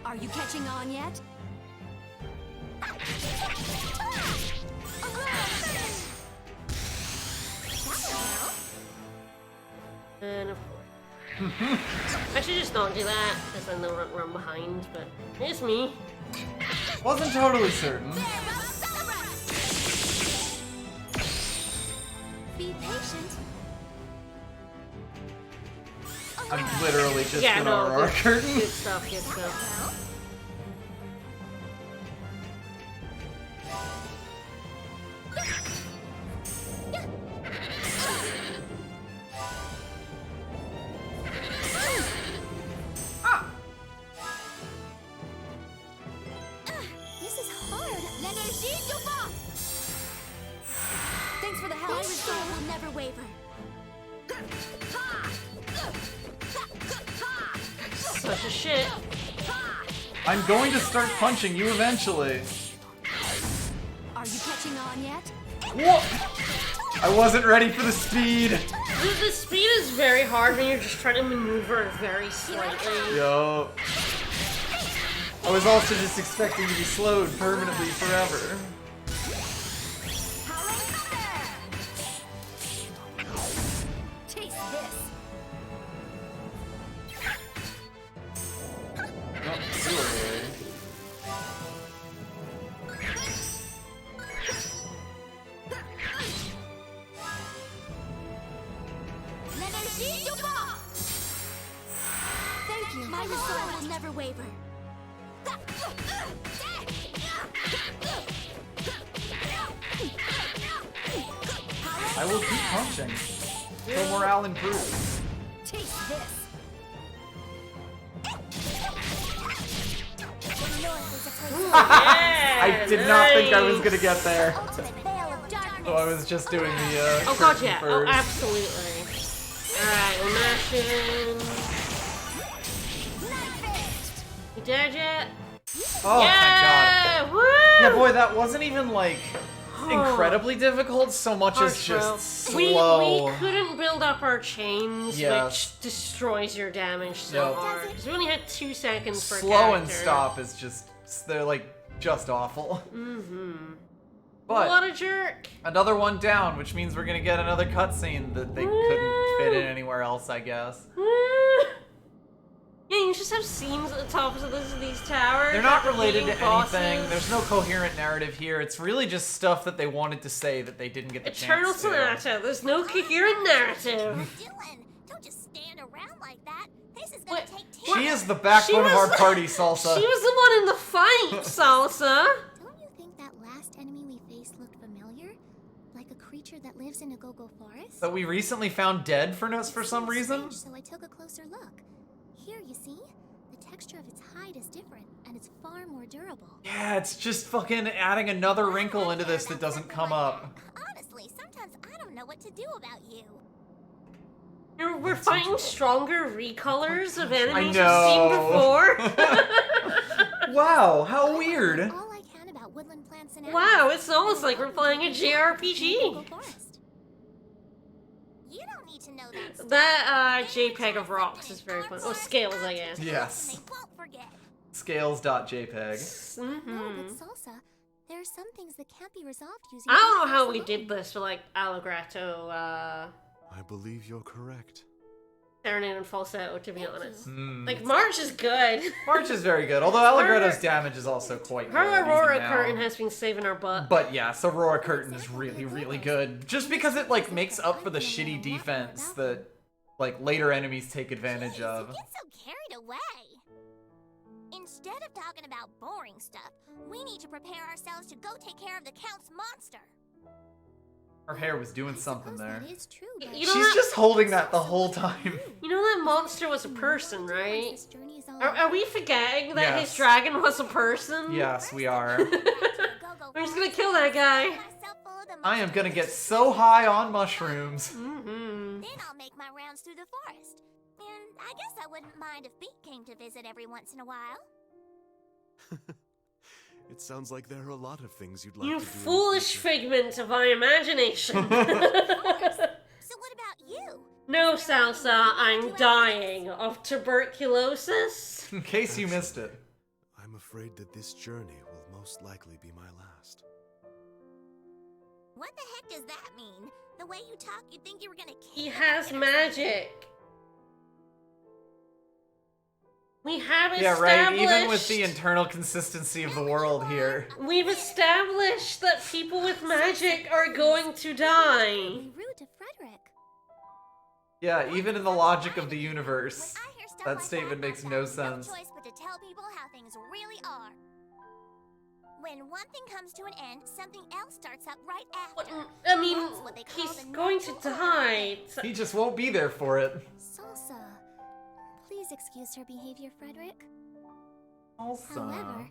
Are you catching on yet? And of course. I should just not do that because then they'll run behind, but it's me. Wasn't totally certain. Be patient. I'm literally just Yeah, an no, Aurora good, curtain. good stuff, good stuff. This is hard. L'Énergie du vent. Thanks for the help. My resolve will never waver. Such a shit. I'm going to start punching you eventually. Are you catching on yet? What? I wasn't ready for the speed. The speed is very hard when you're just trying to maneuver very slightly. Yo. I was also just expecting to be slowed permanently forever. Taste this. Oh, really? L'Énergie du vent. Thank you. My resolve will never waver. I will keep punching. So morale improves. Taste this. I did not think I was gonna get there. Ultimate veil of darkness. So I was just doing the Oh god, curtain yeah. Oh, first. absolutely. Alright, we're mashing. You dead yet? Oh my Yeah! god. Woo! Yeah, boy, that wasn't even like incredibly difficult so much as just slow. We couldn't build up our chains, Yes. which destroys your damage so Yep. hard. Because we only had 2 seconds per Slow and character. stop is just, they're like just awful. Mm-hmm. But What a jerk! another one down, which means we're gonna get another cutscene that they couldn't fit in anywhere else, I guess. Yeah, you just have scenes at the tops of these towers. They're not after related to beating bosses. anything. There's no coherent narrative here. It's really just stuff that they wanted to say that they didn't get the Eternal chance to. Sonata. There's no coherent narrative. Dylan, don't just stand around like that. This is gonna What? take teamwork. She is the backbone of our party, Salsa. She was the one in the fight, Salsa. Don't you think that last enemy we faced looked familiar? Like a creature that lives in a go-go forest? That we recently found dead for some Seemed reason. strange, so I took a closer look. Here, you see? The texture of its hide is different, and it's far more durable. Yeah, it's just fucking adding another wrinkle into this that doesn't come up. Honestly, sometimes I don't know what to do about you. We're fighting stronger recolors of I enemies we've know. seen before. Wow, how weird. All I can about woodland plants and Wow, it's almost like we're playing a Go-go JRPG. forest. You don't need to know that stuff. That JPEG of rocks is very fun. Oh, scales, I guess. Yes. They won't forget. Scales.jpg. Mm-hmm. No, but Salsa, there are some things that can't be resolved using. I don't know how we alone. did this for like Allegrato. I believe you're correct. Serenade and Falsetto, to be Thank honest. Mm. Like, March is good. March is very good, although Allegretto's damage is also quite good. Her Aurora even now. Curtain has been saving our butt. But yes, Aurora Curtain is really, really good. Just because it, like, makes up for the shitty defense that, like, later enemies take advantage Jeez, of. you get so carried away. Instead of talking about boring stuff, we need to prepare ourselves to go take care of the Count's monster. Her hair was doing I something suppose there. That is true, You but know She's that- just holding that the whole time. You know that monster was a person, right? This journey is all Are we forgetting that his Yes. dragon was a person? Yes, we are. We're just gonna kill that guy. I am gonna get so high on mushrooms. Mm-hmm. Then I'll make my rounds through the forest. And I guess I wouldn't mind if Beak came to visit every once in a while. It sounds like there are a lot of things you'd like You to do. in the foolish future. figment of my imagination. So what about you? No, Salsa, I'm dying of tuberculosis. In case you missed it. I'm afraid that this journey will most likely be my last. What the heck does that mean? The way you talk, you'd think you were gonna kill He has magic. We have Yeah, established... right, even with the internal consistency of the world here. We've established that people with magic are going to die. be rude to Frederick. Yeah, even in the logic of the universe. When I hear stuff That like statement that, makes I've no got sense. choice but to tell people how things really are. When one thing comes to an end, something else starts up right after. I mean, That's what they call he's the going to natural die. He just won't be there for it. Salsa. Please excuse her behavior, Frederick. Also. However,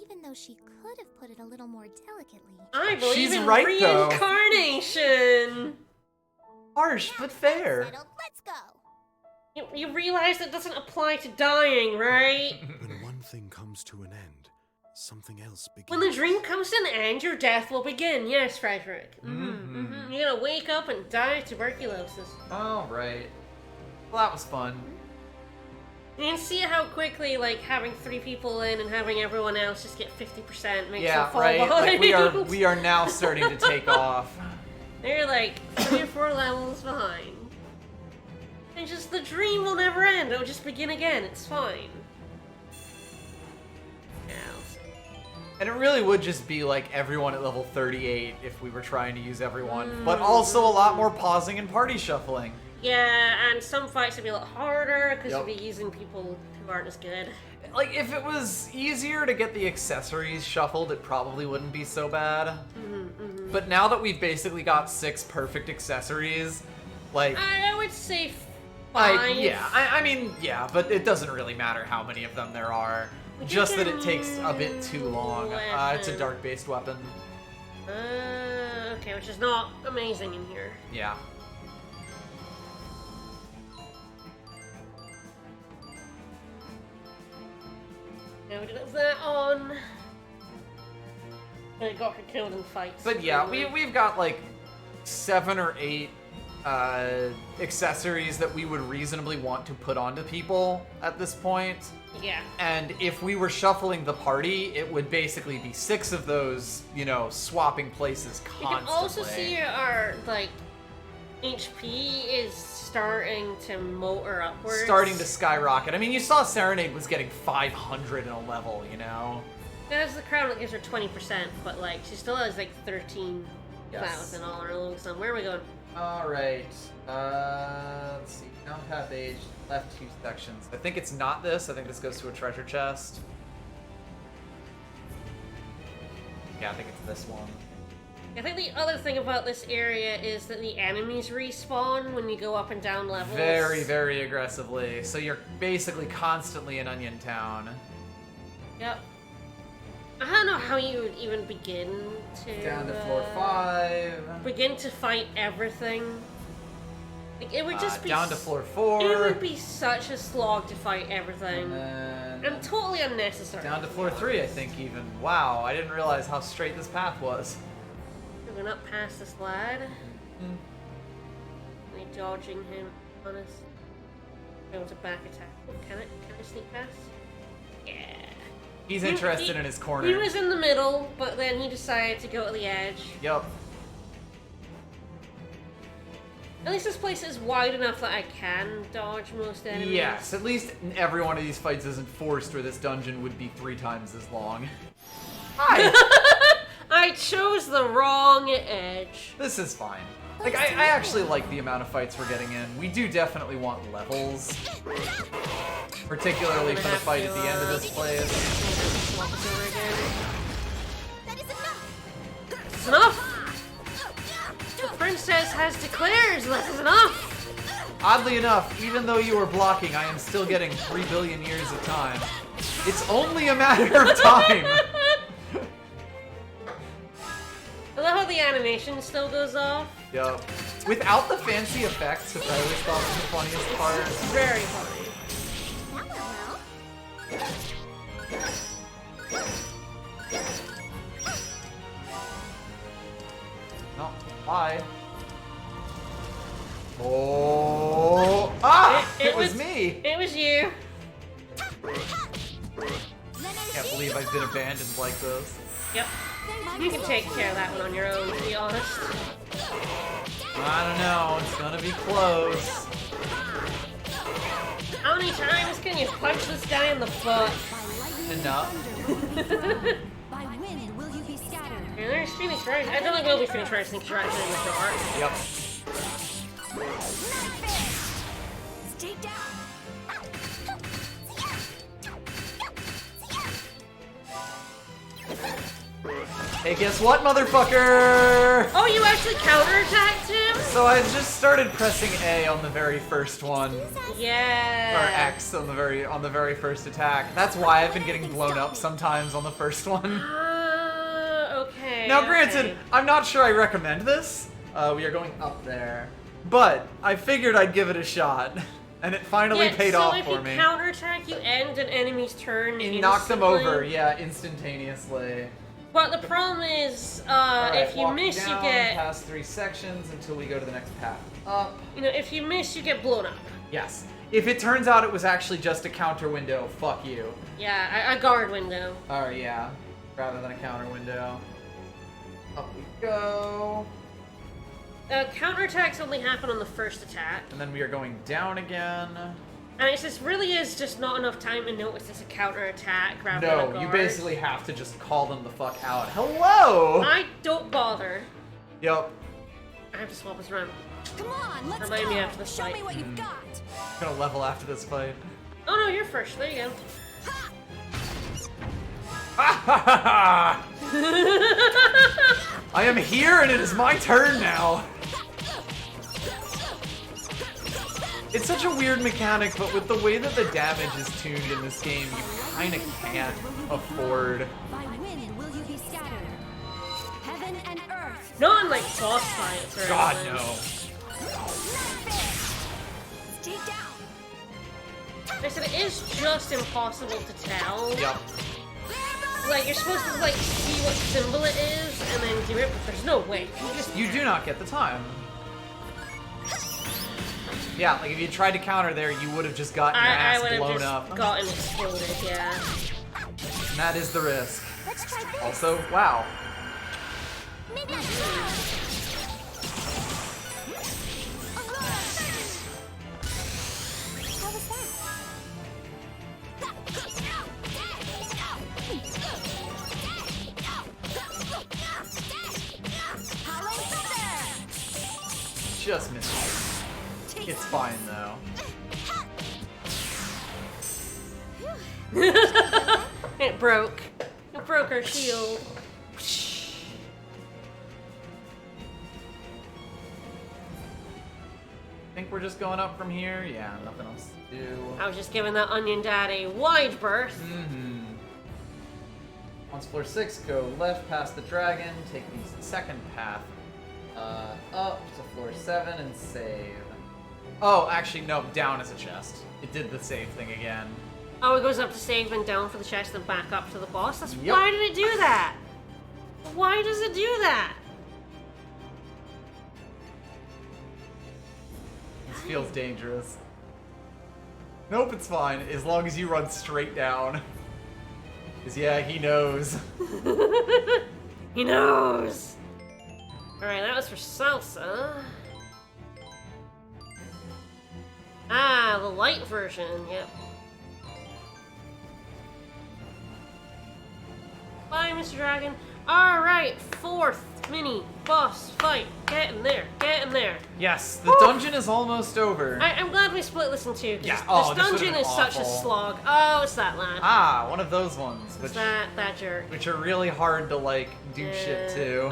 even though she could have put it a little more delicately, I believe She's in right, though. reincarnation. Harsh, but fair. Settled, let's go. You realize that doesn't apply to dying, right? When one thing comes to an end, something else begins. When the dream comes to an end, your death will begin. Yes, Frederick. Mhm. You're gonna wake up and die of tuberculosis. Alright. Well, that was fun. You can see how quickly, like, having 3 people in and having everyone else just get 50% makes Yeah, them fall right. behind. Like we are now starting to take off. They're like 3 or 4 levels behind. And just the dream will never end. It'll just begin again. It's fine. Yeah. And it really would just be like everyone at level 38 if we were trying to use everyone. But also a lot more pausing and party shuffling. Yeah, and some fights would be a lot harder because Yep. you'd be using people who aren't as good. Like, if it was easier to get the accessories shuffled, it probably wouldn't be so bad. But now that we've basically got 6 perfect accessories, like... I would say 5. I mean, yeah, but it doesn't really matter how many of them there are. Just that it takes a bit too long. It's a dark-based weapon. Okay, which is not amazing in here. Yeah. Yeah, we did that on. I got her killed in fights. But yeah, anyway. we've got like 7 or 8 accessories that we would reasonably want to put onto people at this point. Yeah. And if we were shuffling the party, it would basically be 6 of those, you know, swapping places You constantly. can also see our, like, HP is starting to motor upwards. Starting to skyrocket. I mean, you saw Serenade was getting 500 in a level, you know? That's the crown that gives her 20%, but, like, she still has, like, 13,000 all her little sum. Where are we going? Alright. Let's see. Down path age, left 2 sections. I think it's not this. I think this goes to a treasure chest. Yeah, I think it's this one. I think the other thing about this area is that the enemies respawn when you go up and down levels. Very, very aggressively. So you're basically constantly in Onion Town. Yep. I don't know how you would even begin to... Down to floor 5. Begin to fight everything. Like, it would just be... Down to floor 4. It would be such a slog to fight everything. And And totally unnecessary. down to be floor 3, I honest. think, even. Wow, I didn't realize how straight this path was. We're going up past this lad. Are you dodging him, honest? Go to back attack. Oh, can I sneak past? Yeah. He's He- interested he- in his corner. He was in the middle, but then he decided to go to the edge. Yup. At least this place is wide enough that I can dodge most enemies. Yes, at least every one of these fights isn't forced, or this dungeon would be 3 times as long. Hi! I chose the wrong edge. This is fine. Like, I actually like the amount of fights we're getting in. We do definitely want levels. Particularly for the fight at the end of this place. That is enough! It's enough! The princess has declared that is enough! Oddly enough, even though you are blocking, I am still getting 3 billion years of time. It's only a matter of time! I love how the animation still goes off. Yup. Without the fancy effects, which I always thought was the funniest part. Very funny. That went well. No, bye. Oh! Ah! It was me! It was you. Can't believe I've been abandoned like this. Yep. You can take care of that one on your own, to be honest. I don't know, it's gonna be close. How many times can you punch this guy in the foot? Enough. By wind will you be scattered. And there's Phoenix Rise. I don't think it will be Phoenix Rise. I think she's actually in the dark. Yep. Stay down! Hey, guess what, motherfucker? Oh, you actually counterattacked him? So I just started pressing A on the very first one. Yeah. Or X on the very first attack. That's why I've been getting blown up sometimes on the first one. Okay. Now, granted, okay. I'm not sure I recommend this. We are going up there. But I figured I'd give it a shot. And it finally paid off for So if me. you counterattack, you end an enemy's turn You knock them instantly. over, yeah, instantaneously. But the problem is, Alright, if you walk miss, down, you get... past 3 sections until we go to the next path up. You know, if you miss, you get blown up. Yes. If it turns out it was actually just a counter window, fuck you. Yeah, a guard window. Alright, yeah. Rather than a counter window. Up we go. Counterattacks only happen on the first attack. And then we are going down again. And it just really is just not enough time to notice it's a counterattack rather than a No, guard. you basically have to just call them the fuck out. Hello! I don't bother. Yup. I have to swap this around. Come on, let's Remind go. me after the Show fight. me what you've got. I'm gonna level after this fight. Oh no, you're first. There you go. Ha ha ha ha! I am here and it is my turn now! It's such a weird mechanic, but with the way that the damage is tuned in this game, you kinda can't afford. By wind will you be scattered. Heaven and earth. Not in like boss fights or God, anything. no. Stay down! Like I said, it is just impossible to tell. Yup. Like, you're supposed to, like, see what symbol it is and then do it, but there's no way. You do not get the time. Yeah, like if you tried to counter there, you would have just gotten your I ass would have blown just up. gotten exploded, yeah. And that is the risk. Let's try this! Also, wow. Midnight How was that? Just missed. It's fine though. It broke. It broke our shield. Think we're just going up from here? Yeah, nothing else to do. I was just giving that onion dad a wide berth. Mm-hmm. On floor 6, go left past the dragon, take the second path up to floor 7 and save. Oh, actually, no, down is a chest. It did the save thing again. Oh, it goes up to save and down for the chest and back up to the boss? That's Yep. Why did it do that? Why does it do that? This feels dangerous. Nope, it's fine, as long as you run straight down. Because, yeah, he knows. He knows! Alright, that was for salsa. Ah, the light version, yep. Bye, Mr. Dragon. Alright, 4th mini boss fight. Get in there, get in there. Yes, the dungeon is almost over. I'm glad we split this in two, because Yeah, this this would've dungeon been is such a awful. slog. Oh, it's that lad. Ah, one of those ones, It's that jerk. which are really hard to like do shit to.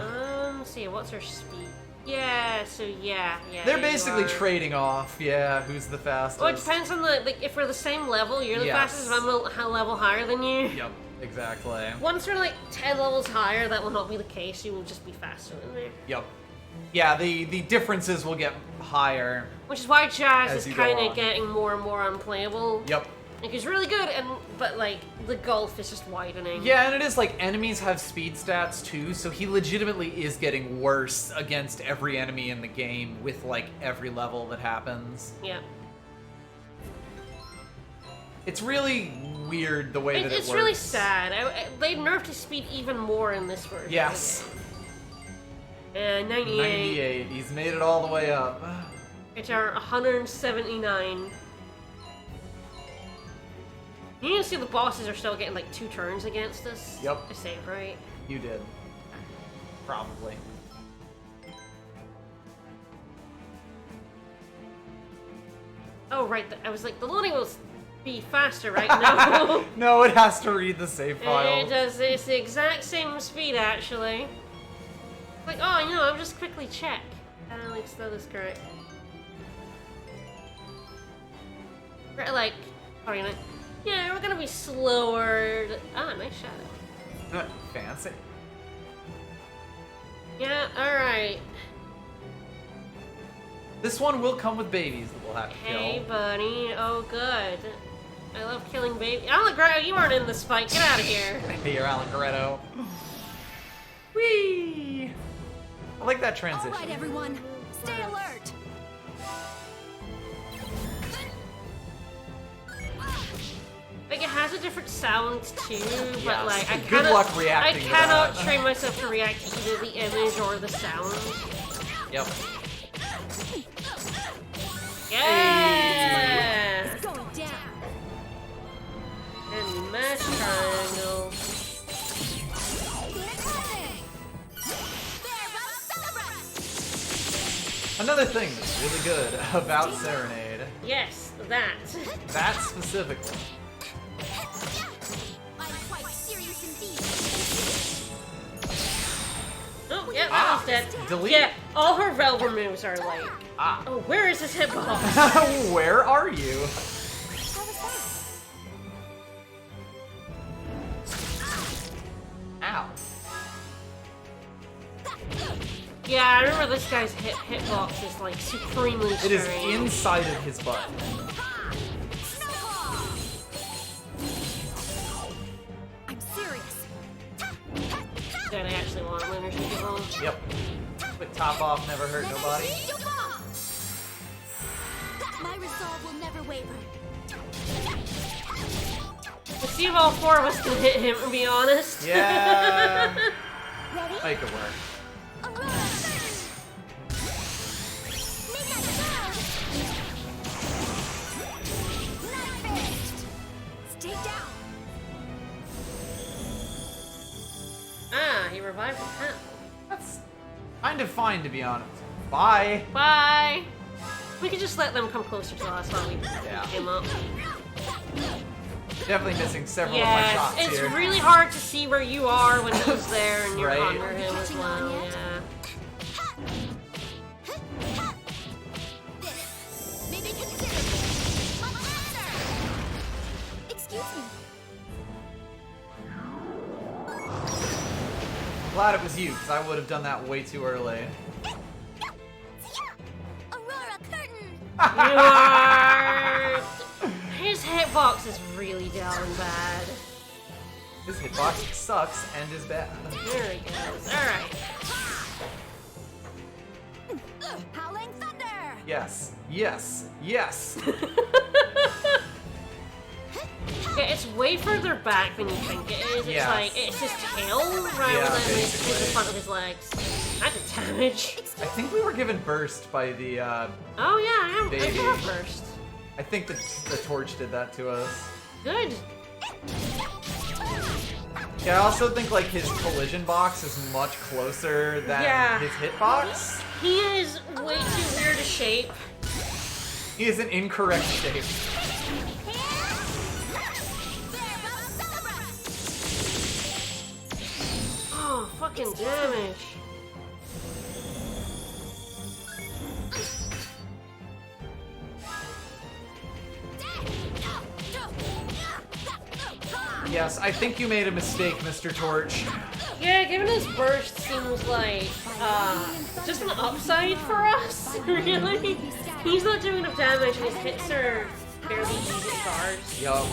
Let's see, what's her speed? Yeah, so yeah. They're you basically are. trading off. Yeah, who's the fastest? Well, it depends on if we're the same level, you're the Yes. fastest, if I'm a level higher than you. Yep, exactly. Once we're like 10 levels higher, that will not be the case. You will just be faster than me. Yep. Yeah, the differences will get higher. Which is why Jazz As is you go kind on. of getting more and more unplayable. Yep. Like, he's really good, but like the gulf is just widening. Yeah, and it is like enemies have speed stats too, so he legitimately is getting worse against every enemy in the game with like every level that happens. Yeah. It's really weird the way that it It's works. really sad. They nerfed his speed even more in this version. Yes. Of the game. 98. 98. He's made it all the way up. It's our 179. You can see the bosses are still getting like 2 turns against us. Yep. I saved, right? You did. Probably. Oh, right. I was like, the loading will be faster, right? No. No, it has to read the save file. It does. It's the exact same speed, actually. Like, oh, I'm just quickly check. Alex, that is correct. Right, like, yeah, we're gonna be slower. Ah, nice shadow. Fancy. Yeah, alright. This one will come with babies that we'll have to Hey, kill. buddy. Oh, good. I love killing babies. Allegretto, you aren't in this fight. Get out of here. Hey, you're Allegretto. Whee! I like that transition. All right, everyone, stay alert. Like, it has a different sound too, but Yes. like, I Good cannot, luck reacting to cannot that. train myself to react to either the image or the sound. Yep. Yeah! Going down. And mash triangle. Another thing that's really good about Serenade. Yes, that. That specifically. I'm quite serious indeed. Oh, yeah, that was dead. Delete. Yeah, all her Velver moves are like, Ah. oh, where is this hitbox? Where are you? Ow. Yeah, I remember this guy's hitbox is like supremely It is strange. inside of his butt. I'm serious. That I actually want winners to get home. Yep. Quick top off, never hurt nobody. My resolve will never waver. Let's see if all 4 of us can hit him, to be honest. Yeah. Ready? Make it work. Aurora! Midnight Cloud! Night Fist! Stay down. Ah, he revived the pet. That's kind of fine, to be honest. Bye. Bye! We could just let them come closer to us while we Yeah. came up. Definitely missing several of my Yes, shots it's here. really hard to see where you are when he's there and you're Right. under him as well. Yeah. This may be considered a answer! Excuse me. Glad it was you, because I would have done that way too early. Aurora Curtain! You are... His hitbox is really down bad. His hitbox sucks and is bad. There he goes. Alright. Howling thunder. Yes. Yes. Yes. Yeah, it's way further back than you think it is. It's Yeah. like, it's his tail rather Yeah, than it's the basically. front of his legs. That did damage. I think we were given burst by the, Oh yeah, I Baby. got first. I think the torch did that to us. Good. Yeah, I also think like his collision box is much closer than his hitbox. He is way too weird a shape. He is an incorrect shape. Oh, fucking damage. Yes, I think you made a mistake, Mr. Torch. Yeah, given his burst seems like, just an upside for us, really. He's not doing enough damage and his hits are fairly easy scars. Yup.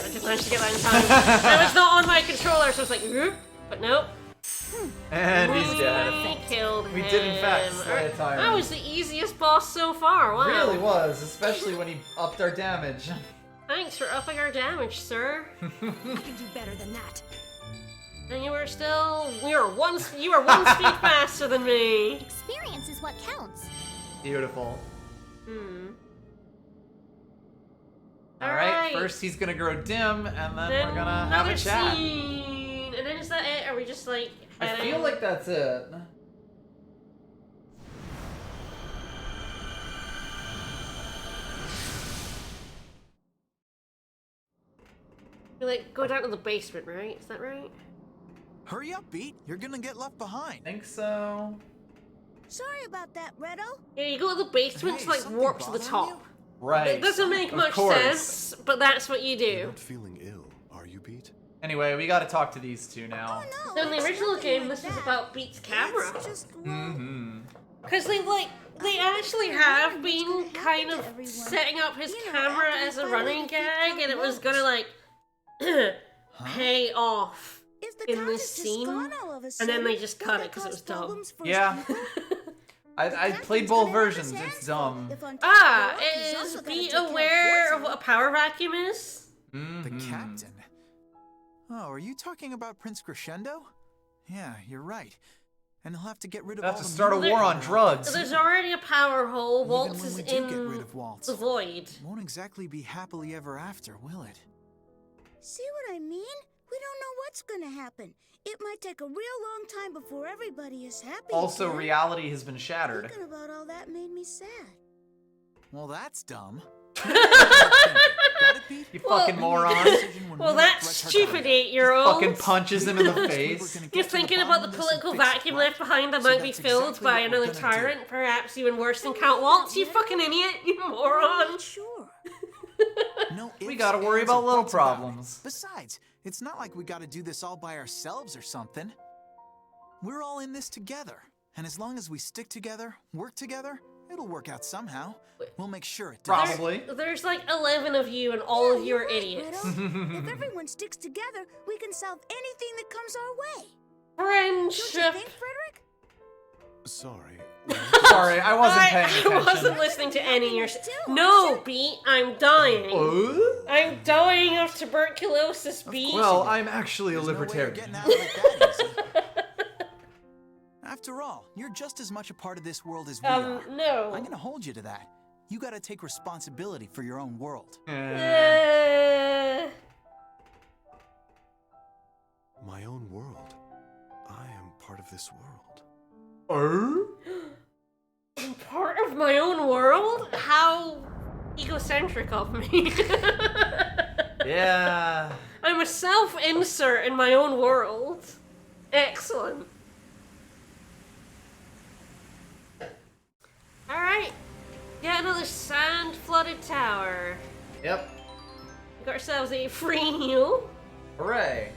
I just managed to get that in time. That was not on my controller, so I was like, oop, but nope. And he's dead. We killed him. We did in fact slay a tyrant. That was the easiest boss so far, wow. Really was, especially when he upped our damage. Thanks for upping our damage, sir. I can do better than that. And you were one speed faster than me. Experience is what counts. Beautiful. All Alright, right. first he's gonna grow dim, and then we're gonna have a another chat. scene. And then is that it? Are we just like I feel like that's it. we like go down to the basement, right? Is that right? Hurry up, Beat. You're gonna get left behind. Think so. Sorry about that, Redo. Yeah, you go to the basement Hey, to like something warp to the bothering top. you? Right. It doesn't make Of much course. sense, but that's what you You're do. not feeling ill, are you, Beat? Anyway, we gotta talk to these two now. No, So in the it's original nothing game, like this was that. about Beat's camera. It's just, Mm-hmm. Because they actually have been kind of setting up his camera as a running gag, and it was gonna like pay off If the in couch this is just scene, gone all of a and then they sudden, just would cut that it because it cause was dumb. problems for Yeah. people? I Captain's played gonna both have versions. his hands It's full. dumb. If on top of Ah, that, he's is also gotta be take care of aware of Fortune. what a power vacuum is? The Mhm. captain. Oh, are you talking about Prince Crescendo? Yeah, you're right. And he'll have to get rid of Have all to the start a mutants war on around. drugs. There's already a power hole. Even Waltz when is we do get rid in of Waltz, the void. won't exactly be happily ever after, will it? See what I mean? We don't know what's gonna happen. It might take a real long time before everybody is happy. Also, again. reality has been shattered. Thinking about all that made me sad. Well, that's dumb. Got it, Pete? You Well- fucking moron. Well, that's stupid, 8-year-old. Fucking punches him in the face. You're thinking about the political vacuum left behind that So might be that's filled exactly by what we're another gonna do. tyrant, perhaps even worse than Count Waltz, you fucking idiot, you moron. Sure. No We ifs, gotta worry ands, about or little buts about it. problems. Besides, it's not like we gotta do this all by ourselves or something. We're all in this together. And as long as we stick together, work together, it'll work out somehow. We'll make sure it does. Probably. There's like 11 of you and all of you are You're right, idiots. Riddle. If everyone sticks together, we can solve anything that comes our way. Don't you Friendship. think, Frederick? Sorry. Sorry, I wasn't paying attention. I wasn't listening to any of your No, Beat, I'm dying. Oh? I'm dying of tuberculosis, Beat. Well, I'm actually a There's no way you're libertarian. getting out of it that easy. After all, you're just as much a part of this world as we are. No. I'm gonna hold you to that. You gotta take responsibility for your own world. My own world. I am part of this world. I'm part of my own world? How egocentric of me. Yeah. I'm a self-insert in my own world. Excellent. Alright. Yeah, another sand-flooded tower. Yep. We got ourselves a free heal. Hooray.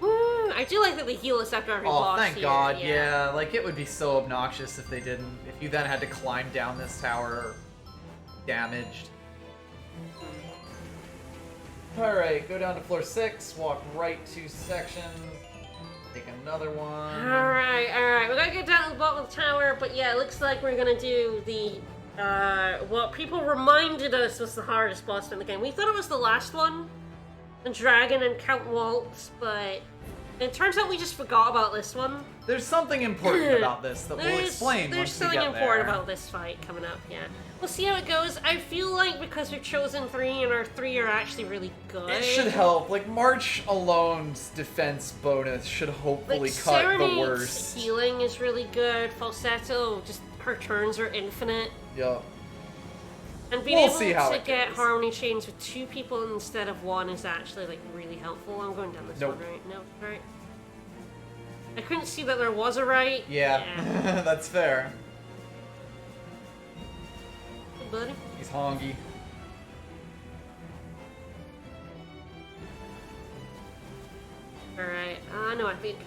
I do like that they heal us after every Oh, boss thank here, God, yeah. Like, it would be so obnoxious if they didn't. If you then had to climb down this tower damaged. Alright, go down to floor 6, walk right 2 sections, take another one. Alright. We gotta get down to the bottom of the tower, but yeah, it looks like we're gonna do the, what people reminded us was the hardest boss in the game. We thought it was the last one, the dragon and Count Waltz, but It turns out we just forgot about this one. There's something important about this that we'll explain There's once we something get important there. about this fight coming up, yeah. We'll see how it goes. I feel like because we've chosen 3 and our 3 are actually really good. It should help. Like, March alone's defense bonus should hopefully Like, cut the Serenade's worst. healing is really good. Falsetto, just her turns are infinite. Yup. And being We'll able see how to it get goes. harmony chains with 2 people instead of 1 is actually like really helpful. I'm going down this Nope. one, right? No, right. I couldn't see that there was a right. Yeah, that's fair. Hey, buddy. He's honky. Alright, no, I think...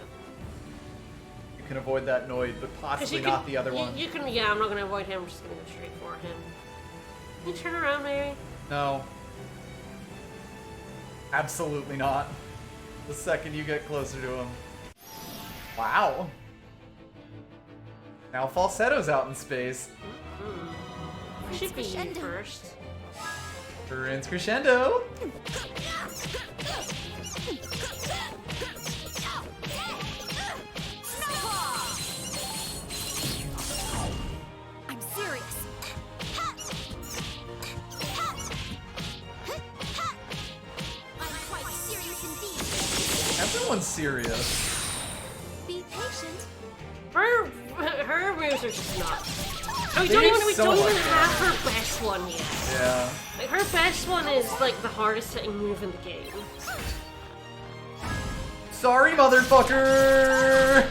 You can avoid that Noid, but 'cause possibly you can- not the other one. You can, yeah, I'm not gonna avoid him, I'm just gonna go straight for him. Can you turn around, maybe? No. Absolutely not. The second you get closer to him. Wow. Now Falsetto's out in space. Should be you first. Rinse crescendo. I'm serious. I'm quite serious indeed. Everyone's serious. Be patient. Her moves are just nuts. Oh, we They don't do even, we so don't even much have her best one yet. Yeah. Like, her best one is like the hardest hitting move in the game. Sorry, motherfucker!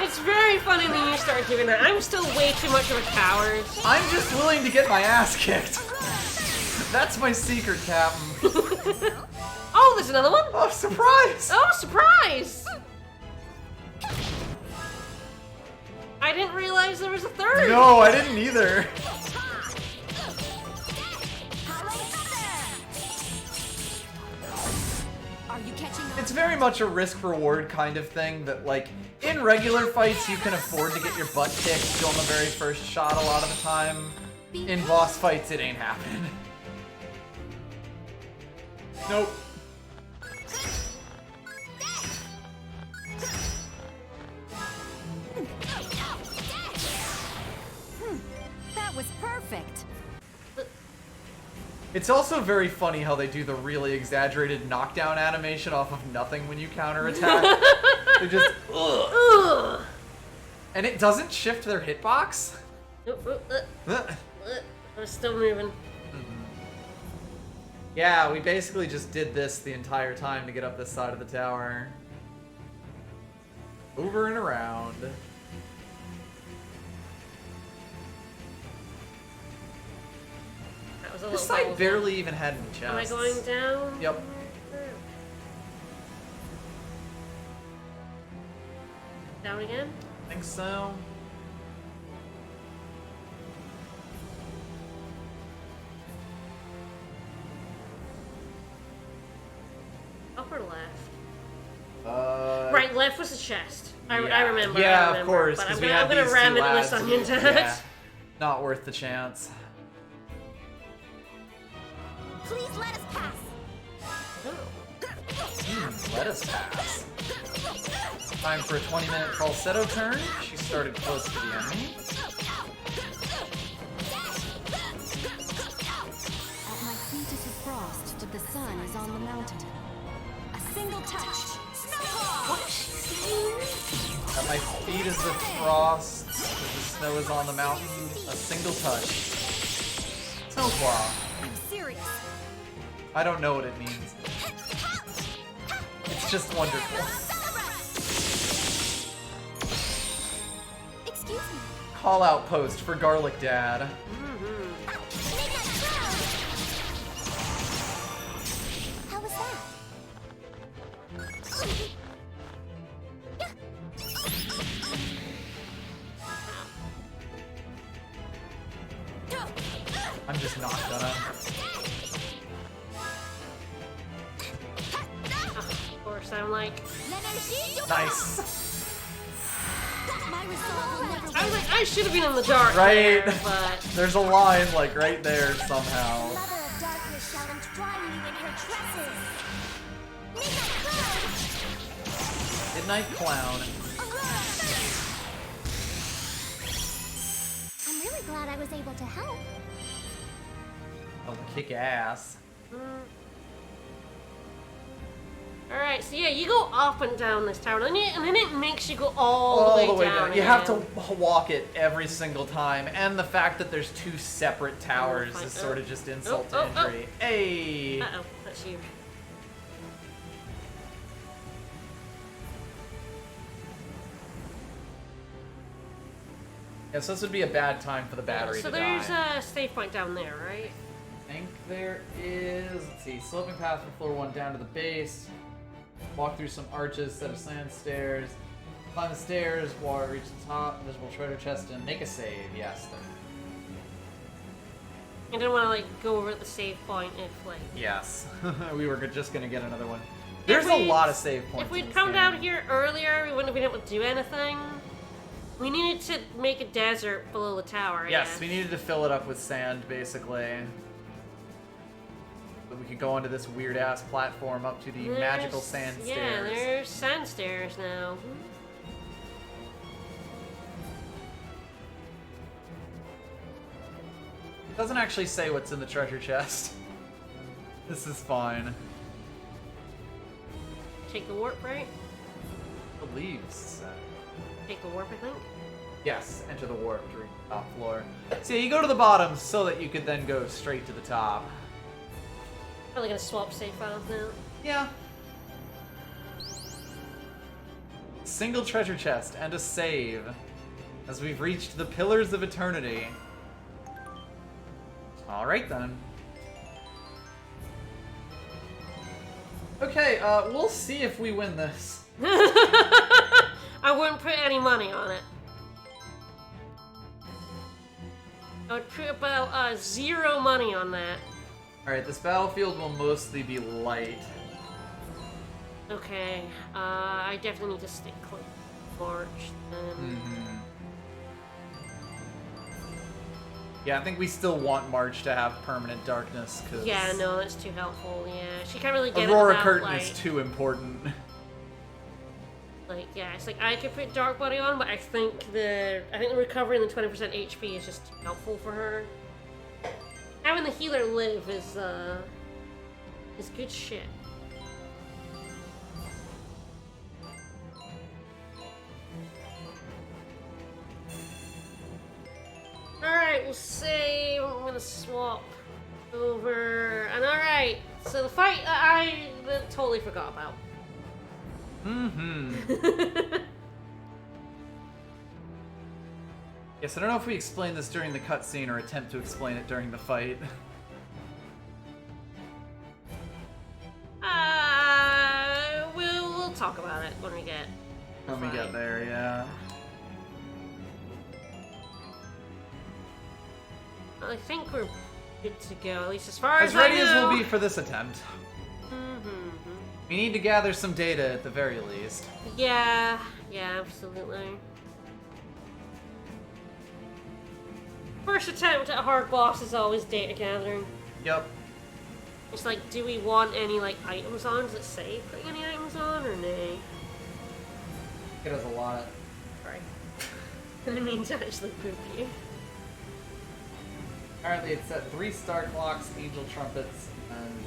It's very funny when you start doing that. I'm still way too much of a coward. I'm just willing to get my ass kicked. That's my secret, Captain. Oh, there's another one? Oh, surprise! Oh, surprise! I didn't realize there was a third. No, I didn't either. Are you catching on? It's very much a risk-reward kind of thing that, like, in regular fights, you can afford to get your butt kicked on the very first shot a lot of the time. In boss fights, it ain't happening. Nope. That was perfect. It's also very funny how they do the really exaggerated knockdown animation off of nothing when you counterattack. They just, ugh. Ugh. And it doesn't shift their hitbox. I'm still moving. Yeah, we basically just did this the entire time to get up this side of the tower. Over and around. That was a This little side ballsy. barely even had any chests. Am I going down? Yep. Down again? I think so. Up or left? Right. Right, left was the chest. I Yeah. remember. Yeah, I remember. of course. But 'Cause I'm we gonna, had I'm gonna these ram two it with lads. onion Yeah. Not worth the chance. Please let us pass. Let us pass. Time for a 20-minute falsetto turn. She started close to the enemy. At my feet is the frost, but the sun is on the mountain. A single touch. At my feet is the frost, but the snow is on the mountain. A single touch. Snowclaw. I'm serious. I don't know what it means. It's just wonderful. Excuse me. Call out post for Garlic Dad. How was that? I'm just not gonna. Of course, I'm like. Nice. My resolve will never I was like, I should have been in the dark. Right. There, but There's a line, like, right there somehow. Mother of darkness shall entwine you in her tresses. Midnight Midnight Clown. I'm really glad I was able to help. Oh, kick ass. Alright, so yeah, you go up and down this tower, and then it makes you go all the way down. You have to walk it every single time, and the fact that there's two separate towers is sort of just insult to injury. Hey! Uh-oh, that's you. Yeah, so this would be a bad time for the battery So to there's die. a save point down there, right? I think there is, let's see, sloping path from floor 1 down to the base. Walk through some arches, set of sand stairs. Climb the stairs, reach the top, invisible treasure chest, and make a save. Yes. I didn't want to like go over at the save point if like. Yes. We were just gonna get another one. There's a lot of save points. If we'd come down here earlier, we wouldn't have been able to do anything. We needed to make a desert below the tower. Yes, we needed to fill it up with sand, basically. But we could go onto this weird-ass platform up to the magical sand stairs. Yeah, there's sand stairs now. It doesn't actually say what's in the treasure chest. This is fine. Take the warp, right? I believe so. Take the warp, I think. Yes, enter the warp to reach the top floor. So yeah, you go to the bottom so that you could then go straight to the top. Probably gonna swap save files now. Yeah. Single treasure chest and a save. As we've reached the Pillars of Eternity. Alright then. Okay, we'll see if we win this. I wouldn't put any money on it. I would put about 0 money on that. Alright, this battlefield will mostly be light. Okay, I definitely need to stick close to March then. Yeah, I think we still want March to have permanent darkness, because Yeah, no, that's too helpful, yeah. She can't really get Aurora it without, Curtain like, is too important. Like, yeah, it's like I could put Dark Body on, but I think the recovery and the 20% HP is just too helpful for her. Having the healer live is good shit. Alright, we'll save. I'm gonna swap over. And alright, so the fight that I totally forgot about. Yes, I don't know if we explain this during the cutscene or attempt to explain it during the fight. We'll talk about it when we get. When we get there, yeah. I think we're good to go, at least as far as As ready I know. as we'll be for this attempt. We need to gather some data at the very least. Yeah, absolutely. First attempt at a hard boss is always data gathering. Yep. It's like, do we want any like items on? Does it say putting any items on or nay? It has a lot. Right. And it means actually poop you. Apparently it's at 3 star clocks, angel trumpets, and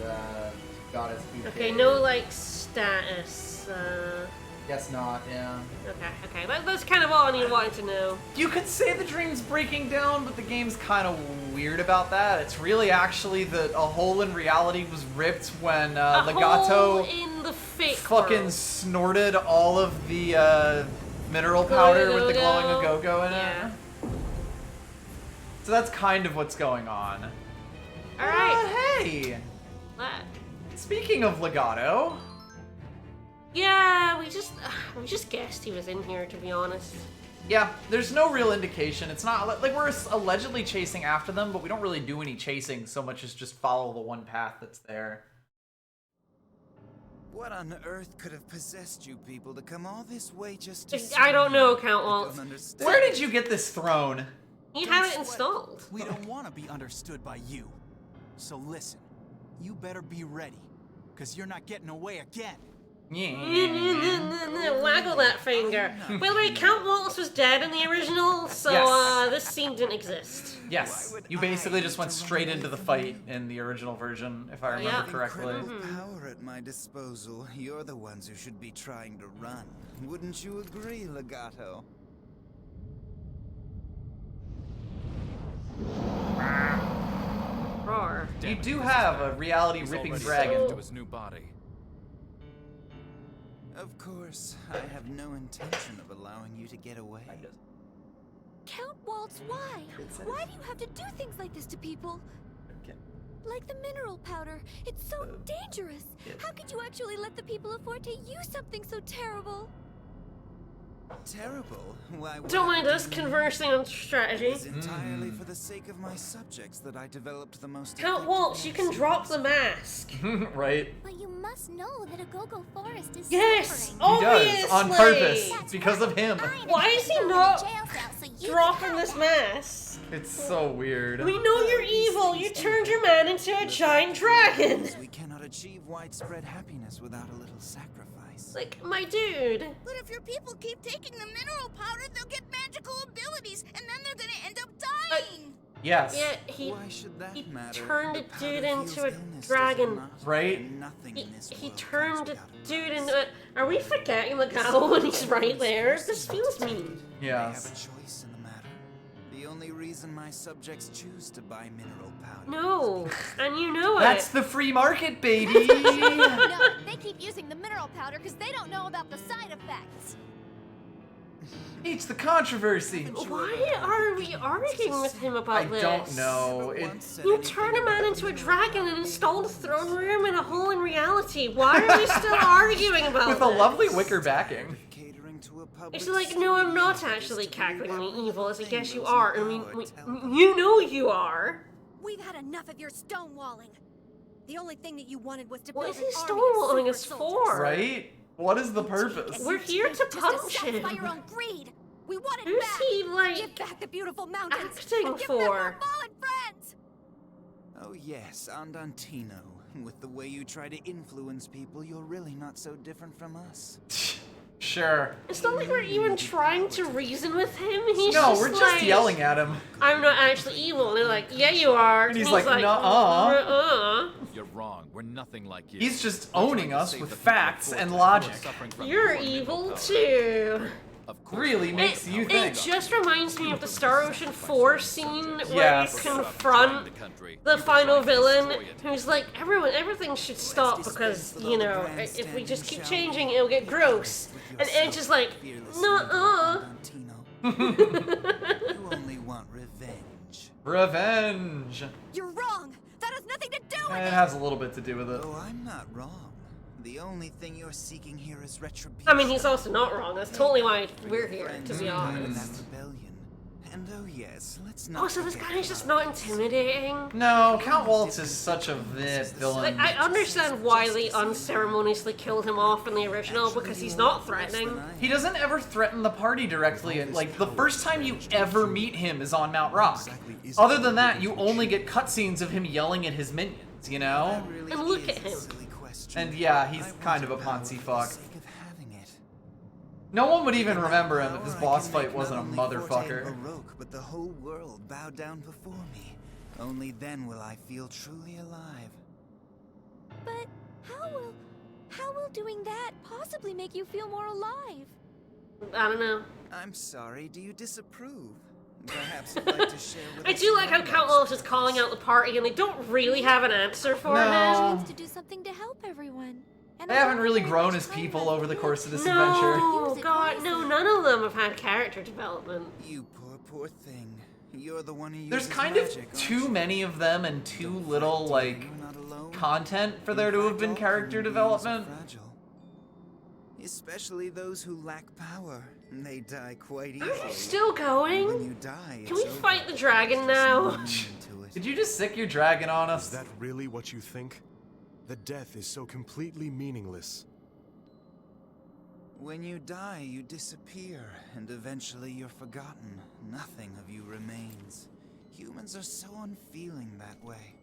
goddess bouquet. Okay, no like status. Guess not, yeah. Okay. That's kind of all I wanted to know. You could say the dream's breaking down, but the game's kind of weird about that. It's really actually that a hole in reality was ripped when Legato hole in the fake fucking world. snorted all of the mineral powder with the glowing Agogo in it. So that's kind of what's going on. Alright. Hey! Speaking of Legato... Yeah, we just guessed he was in here, to be honest. Yeah, there's no real indication. It's not like we're allegedly chasing after them, but we don't really do any chasing so much as just follow the one path that's there. What on earth could have possessed you people to come all this way just to I don't know, Count Walt. Where did you get this throne? He had it installed. We don't want to be understood by you. So listen, you better be ready, because you're not getting away again. Yeah. Waggle that finger. By the way, Count Waltz was dead in the original, so Yes. this scene didn't exist. Yes, you basically just went straight into the fight in the original version, if I remember Yeah. correctly. Incredible power at my disposal. You're the ones who should be trying to run. Wouldn't you agree, Legato? Roar. You do have a reality-ripping dragon. So- to his new body. Of course, I have no intention of allowing you to get away. Count Waltz, why? Why do you have to do things like this to people? Like the mineral powder. It's so dangerous. How could you actually let the people afford to use something so terrible? Terrible? Why would Don't I mind us do conversing on It strategy. is entirely for the sake of my subjects that I developed the most Count effective Waltz, you can vaccine. drop the mask. Right? But you must know that a go-go forest is Yes! suffering. He does, on purpose, That's because right. of him. I am Why is he in the not jail cell, so you Dropping can this have mask. It's so weird. We know you're evil. You turned your man into a giant dragon. We cannot achieve widespread happiness without a little sacrifice. Like, my dude. But if your people keep taking the mineral powder, they'll get magical abilities, and then they're gonna end up dying. Yes. Yeah, he Why should that he matter? turned The a powder dude heals into a illness, does it dragon. not? Right? And nothing in this he world turned comes a without dude price. into. Are we forgetting the guy when he's right there? This feels mean. They have a Yes. choice in the matter. The only reason my subjects choose to buy mineral powder. No, and you know That's it. the free market, baby! No, they keep using the mineral powder because they don't know about the side effects. It's the controversy. Why are we arguing with him about I this? don't know. Never It, once said You anything turn a man about into a mineral dragon and powder. installed a throne room in a hole in reality. Why are we still arguing about with a this? lovely wicker backing. Catering to a public It's like, no, I'm not service actually to do cacklingly evil, as I guess you everything are. I those mean, in power tell them. you know you are. We've had enough of your stonewalling. The only thing that you wanted was to What build is he an army of stonewalling super us soldiers. for? Right? What is the purpose? We're here to Just to punch satisfy him. your own greed. We want it Who's back. he, Give like, back the beautiful mountains. acting and give for? back our fallen friends. Oh yes, Andantino. With the way you try to influence people, you're really not so different from us. Sure. It's not like we're even trying to reason with him. He's No, just we're just like, yelling at him. I'm not actually evil. And they're like, yeah, you are. And he's like, nuh-uh. "Nuh-uh." You're wrong. We're nothing like you. He's just We're owning trying to us save with the people of facts Forte and who are logic. suffering from You're your mineral evil powder. too. Of course, Really we makes know you how think. It just reminds me of the Star Ocean 4 scene where Yes. you confront the final villain who's like, everything should stop because, you know, if we just keep changing, it'll get gross. And Edge is like, nuh-uh. You only want revenge. Revenge. You're wrong. That has nothing to do with It it. has a little bit to do with it. Oh, I'm not wrong. The only thing you're seeking here is retribution. I mean, he's also not wrong. That's totally why we're here, to be honest. That rebellion. And oh yes, let's not. Oh, so this forget guy's just about not intimidating? No, Count Waltz is such a villain. Like, I understand why they unceremoniously killed him off in the original, because he's not threatening. He doesn't ever threaten the party directly. And, like, the first time you ever meet him is on Mount Rock. Other than that, you only get cutscenes of him yelling at his minions, you know? Really And look is at him. a silly question. And yeah, he's I kind of a want power poncy for the fuck. sake of having it. No one would even remember him if his Power, I boss can fight make wasn't a not only Forte motherfucker. and Baroque, but the whole world bow down before me. Only then will I feel truly alive. But how will doing that possibly make you feel more alive? I don't know. I'm sorry, do you disapprove? Perhaps you'd like to share with I us do like how your Count Waltz is calling out the party and they don't really have an answer for No. him. To do something to help everyone. And They I haven't don't really know how grown much as time people left over the left. course of this adventure. No, Use it God, no, wisely. none of them have had character development. You poor thing. You're the one who There's uses kind of magic, aren't too you? many of them and too Don't little, fret, like, dear, you're not alone. content for there In to have fact, been all character human beings are development. fragile. Especially those who lack power. They die quite Are you easily. still When going? you die, Can it's we over. fight the dragon now? To it. Did you just sick your dragon on Is us? that really what you think? The death is so completely meaningless. When you die, you disappear, and eventually you're forgotten. Nothing of you remains. Humans are so unfeeling that way.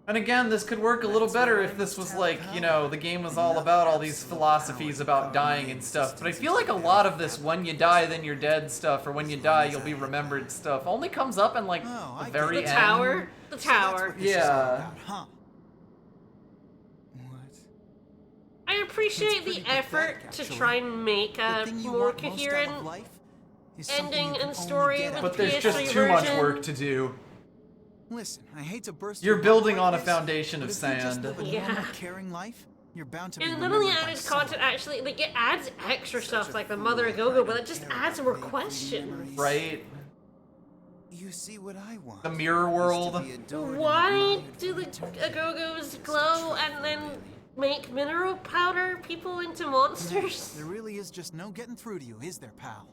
And again, this could work a little better if this was like, you know, the game was all about all these philosophies about dying and stuff. But I feel like a lot of this when you die, then you're dead stuff, or when you die, you'll be remembered stuff, only comes up in like the very end. The tower? The tower. Yeah. I appreciate the effort to try and make a more coherent ending and story with But the there's PS3 just too much version. work to do. Listen, I hate to burst. You're your building bubble on a like this, foundation but of if you just sand. live a Yeah. normal, caring life, you're bound to be And not only remembered by added someone. content, actually, like, it adds extra stuff like the Mother of Go-Go, but it just adds more questions. Right? You see what I want. The mirror world. Why do the Go-Gos glow and then make mineral powder people into monsters? There really is just no getting through to you, is there, pal?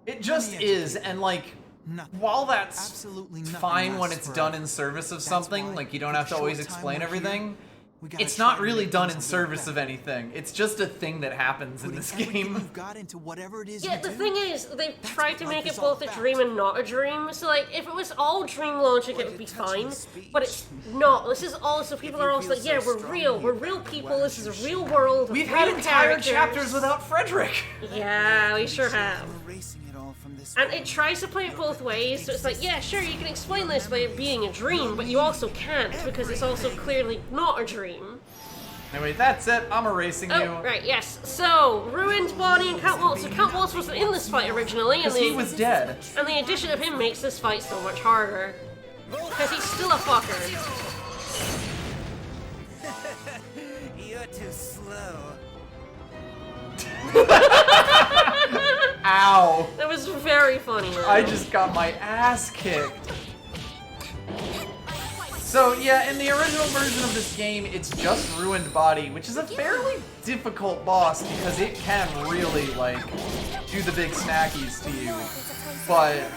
It just is, and like, Nothing. while that's Absolutely nothing fine when lasts it's forever. done in service of That's something, why, like you don't for have the to always short time explain we're here, everything, we gotta it's try not to really make done things in a little service of better. anything. It's just a thing that happens in Putting this everything game. you've got into whatever it is Yeah, you the do. thing is, they've That's tried what to life make it is all both a about. dream and not a dream. So, like, if it was all dream logic, it would be fine. But it's not. This is all, so people are also like, yeah, we're real people, this is a real world. with We've had real entire characters. chapters without Frederick. Yeah, we sure have. Erasing it all from this And it tries to play it both ways, so it's like, yeah, sure, you can explain this by it being a dream, but you also can't, because it's also clearly not a dream. Anyway, that's it. I'm erasing you. Oh, right, yes. So, Ruined Body and Count Waltz. So Count Waltz wasn't in this fight originally, and Because he was dead. and the addition of him makes this fight so much harder. Because he's still a fucker. You're too slow. Ow. That was very funny, though. I just got my ass kicked. So yeah, in the original version of this game, it's just Ruined Body, which is a fairly difficult boss because it can really, like, do the big snackies to you. But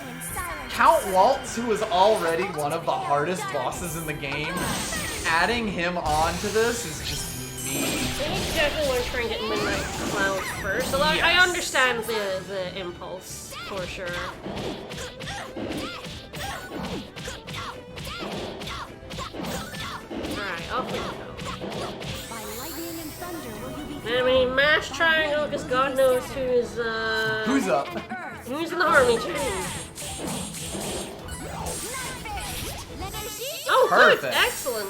Count Waltz, who was already one of the hardest bosses in the game, adding him onto this is just mean. You definitely want to try and get Midnight Cloud first. Although I understand the impulse, for sure. Alright, off we go. By lightning and thunder will you be And we mash triangle because God knows who's Who's up? who's in the harmony team. Oh, good, Perfect. excellent.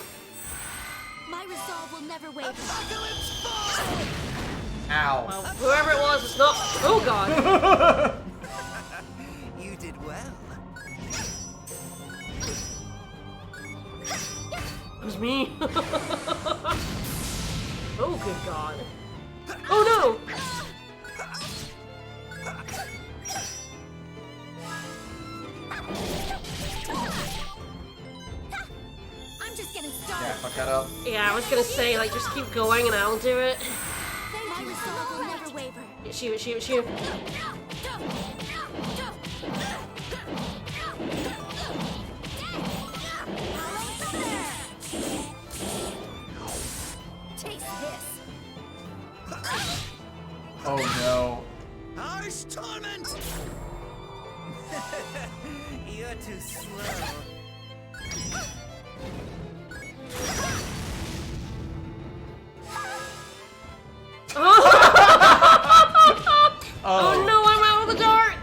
My resolve will never waver. Ow. Well, whoever it was not. Oh God. You did well. It was me. Oh, good God. Oh no. I'm just getting Yeah, started. fuck that up. Yeah, I was gonna say like just keep going and I'll do it. My resolve will never waver. Shoot. Taste this. Oh no. Harsh torment! You're too slow. Oh no, I'm out of the dark!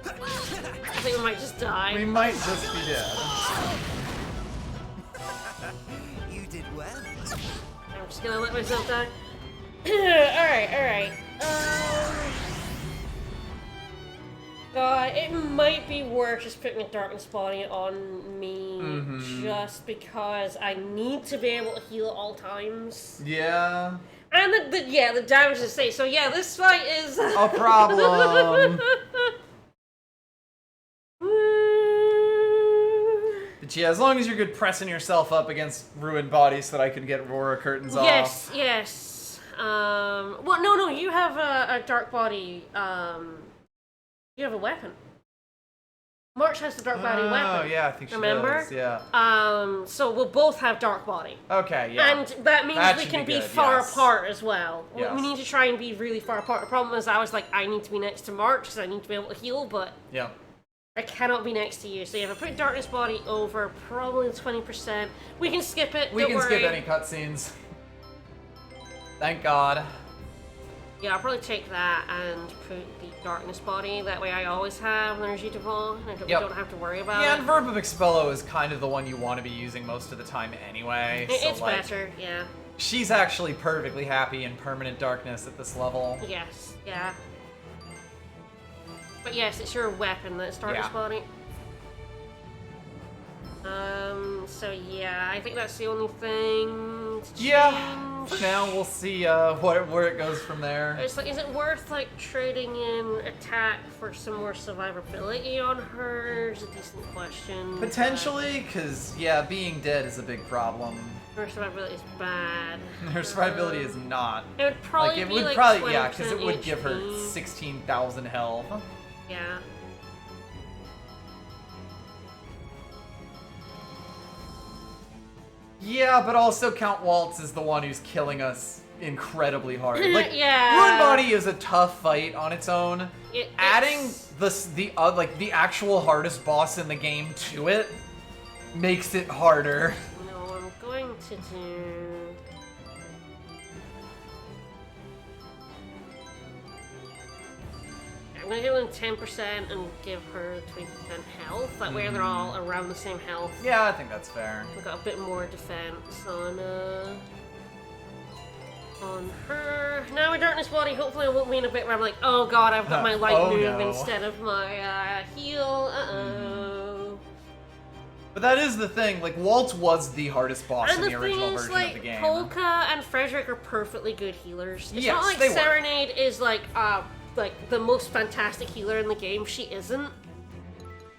I think we might just We die. might just be dead. You did well. I'm just gonna let myself die. Alright. God, it might be worth just putting a Darkness Body on me just because I need to be able to heal at all times. Yeah. And the damage to say. So yeah, this fight is A problem. But yeah, as long as you're good pressing yourself up against Ruined Body so that I can get Aurora Curtains off. Yes. Well, no, you have a Dark Body. You have a weapon. March has the Dark Body Oh, weapon. yeah, I think she Remember? does, yeah. So we'll both have Dark Body. Okay, yeah. And that means That we should can be be good, far yes. apart as well. Yes. We need to try and be really far apart. The problem is I was like, I need to be next to March because I need to be able to heal, but Yeah. I cannot be next to you. So yeah, if I put Darkness Body over probably 20%, we can skip it. We can skip any cutscenes. Thank God. Yeah, I'll probably take that and put the Darkness Body. That way I always have Energy Devil, and we don't have to worry about it. Yeah, and Verb of Expello is kind of the one you want to be using most of the time anyway. It's better, yeah. She's actually perfectly happy in permanent darkness at this level. Yes, yeah. But yes, it's your weapon that's Darkness Body. So yeah, I think that's the only thing to change. Yeah, for now we'll see where it goes from there. It's like, is it worth like trading in attack for some more survivability on her? Is a decent question. Potentially, because yeah, being dead is a big problem. Her survivability is bad. Her survivability is not. It would probably be like yeah, because it would give her 16,000 health. Yeah. Yeah, but also Count Waltz is the one who's killing us incredibly hard. Like, yeah. Ruin Body is a tough fight on its own. Adding the actual hardest boss in the game to it makes it harder. No, I'm going to do... I'm gonna give them 10% and give her 20% health. That way they're all around the same health. Yeah, I think that's fair. We've got a bit more defense on her. Now with Darkness Body, hopefully I won't be in a bit where I'm like, oh god, I've got my light move instead of my heal. But that is the thing, like, Waltz was the hardest boss in the original version like, of the game. Polka and Frederick are perfectly good healers. It's yes, not like they Serenade is like the most fantastic healer in the game. She isn't.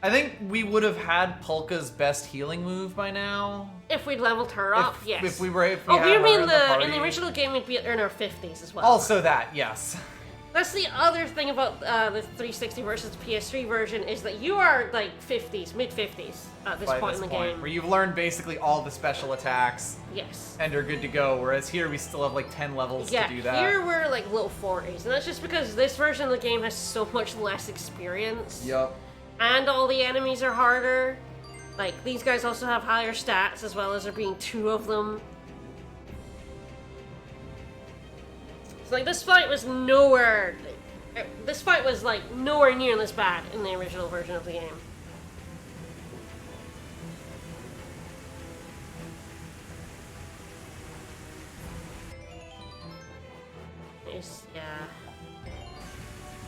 I think we would have had Polka's best healing move by now. If we'd leveled her up, yes. If we had you her mean in the in the original game we'd be in our 50s as well. Also that, yes. That's the other thing about the 360 versus the PS3 version is that you are like 50s, mid 50s at this point in the game. Where you've learned basically all the special attacks. Yes. And are good to go, whereas here we still have like 10 levels to do that. Here we're like low 40s, and that's just because this version of the game has so much less experience. Yup. And all the enemies are harder. Like, these guys also have higher stats as well as there being 2 of them. So like, this fight was nowhere... This fight was like nowhere near this bad in the original version of the game. Yeah.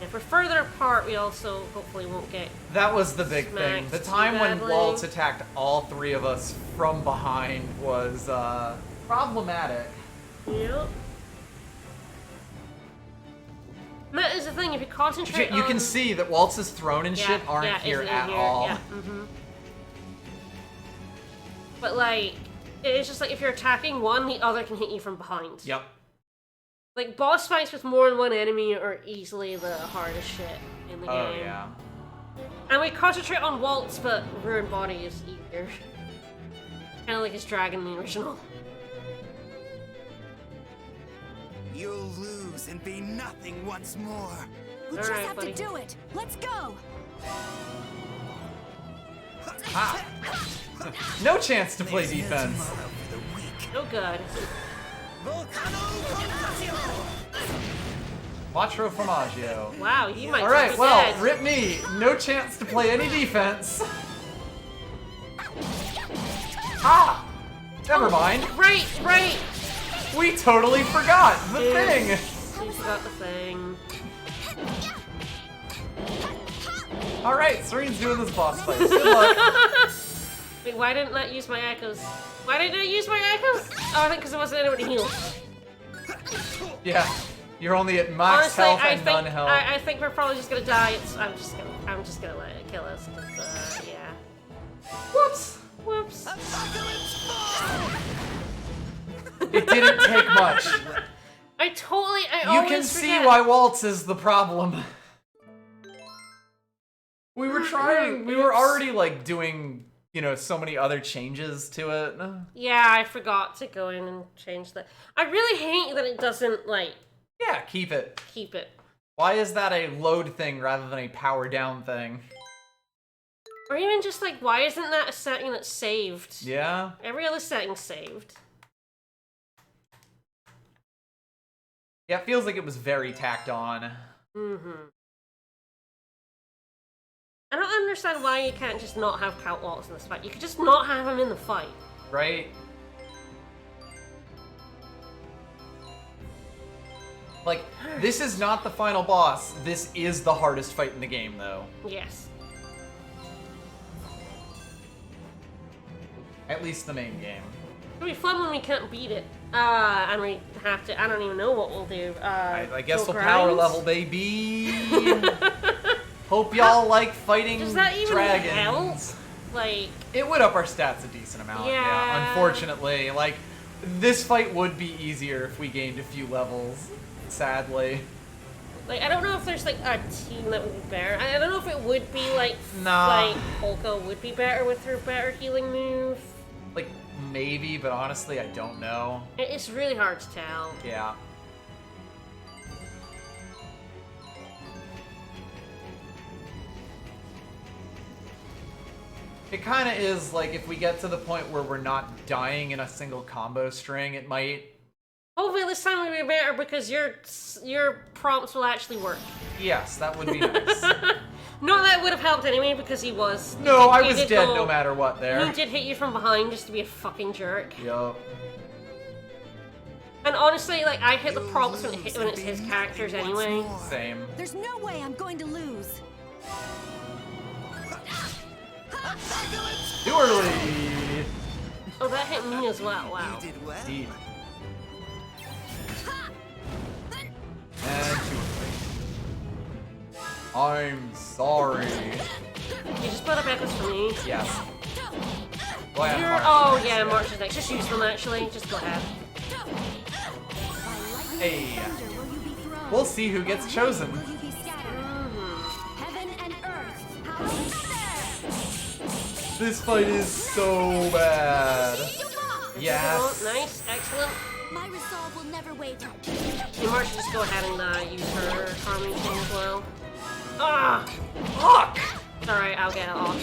If we're further apart, we also hopefully won't get... That was the big thing. The time when Waltz attacked all 3 of us from behind was problematic. Yep. That is the thing, if you concentrate You can see that Waltz's throne and shit aren't here at all. Yeah. But like, it's just like if you're attacking one, the other can hit you from behind. Yep. Like, boss fights with more than one enemy are easily the hardest shit in the game. Oh, yeah. And we concentrate on Waltz, but Ruin Body is easier. Kind of like his dragon in the original. You'll lose and be nothing once more. We just have to do it. Let's go. Ah. No chance to play defense. No good. Quattro Formaggio. Wow, you might Alright, be well, dead. rip me. No chance to play any defense. Ah! Never mind. Right. We totally forgot the thing. We forgot the thing. Alright, Serene's doing this boss fight. Good luck. Wait, why didn't I use my echoes? Why didn't I use my echoes? Oh, I think because there wasn't anyone to heal. Yeah, you're only at max Honestly, health and none health. I think we're probably just gonna die. I'm just gonna let it kill us. Yeah. Whoops. Whoops. It didn't take much. I You can see why Waltz is the problem. We were trying, we were already like doing, you know, so many other changes to it. Yeah, I forgot to go in and change that. I really hate that it doesn't, like... Yeah, keep it. Keep it. Why is that a load thing rather than a power down thing? Or even just like, why isn't that a setting that's saved? Yeah. Every other setting's saved. Yeah, it feels like it was very tacked on. Mm-hmm. I don't understand why you can't just not have Count Waltz in this fight. You could just not have him in the fight. Right? Like, this is not the final boss. This is the hardest fight in the game, though. Yes. At least the main game. It'll be fun when we can't beat it. And we have to, I don't even know what we'll do. I guess go we'll power grind? level, baby! Hope y'all like fighting Does that even dragons. help? Like... It would up our stats a decent amount, yeah. Unfortunately. Like, this fight would be easier if we gained a few levels, sadly. Like, I don't know if there's, like, a team that would be better. I don't know if it would be, like... Nah. Like, Polka would be better with her better healing move. Like, maybe, but honestly, I don't know. It's really hard to tell. Yeah. It kind of is, like, if we get to the point where we're not dying in a single combo string, it might... Hopefully this time will be better because your prompts will actually work. Yes, that would be nice. Not that it would have helped anyway because he was... No, I was dead no matter what there. He did hit you from behind just to be a fucking jerk. Yup. And honestly, like, I hit the prompts when it's his characters anyway. Same. There's no way I'm going to lose. Too early! Oh, that hit me as well, wow. You did well. Indeed. And too early. I'm sorry. You just put up echoes for me. Yes. Go ahead, March. Oh, yeah, March is next. Just use them, actually. Just go ahead. Hey. We'll see who gets chosen. Heaven and earth. How This fight is so bad. Yes. Nice, excellent. My resolve will never waver. You March, just go ahead and use her harming thing as well. Ah! Fuck! Alright, I'll get it off.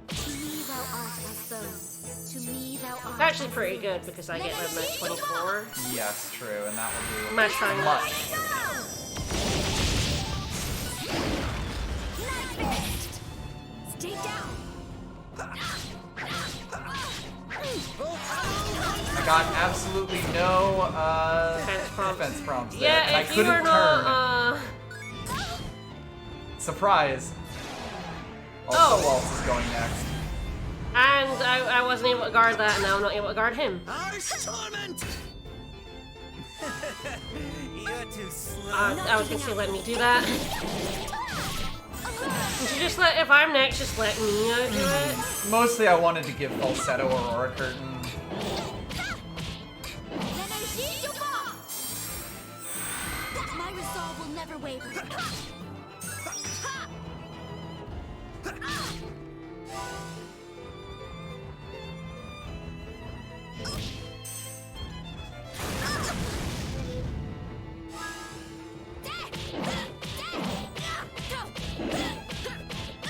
To me thou art as bones. To me thou art. It's actually pretty good because I get them at 24. Yes, true, and that will do Match time. much. Stay down. I got absolutely no Defense prompts there, Yeah, and I if you couldn't were not, Surprise! Also, Waltz is going next. And I wasn't able to guard that, and now I'm not able to guard him. Harsh torment! You're too slow. I was gonna say, let me do that. Would you just if I'm next, just let me do it? Mostly I wanted to give Falsetto Aurora Curtain. My resolve will never waver.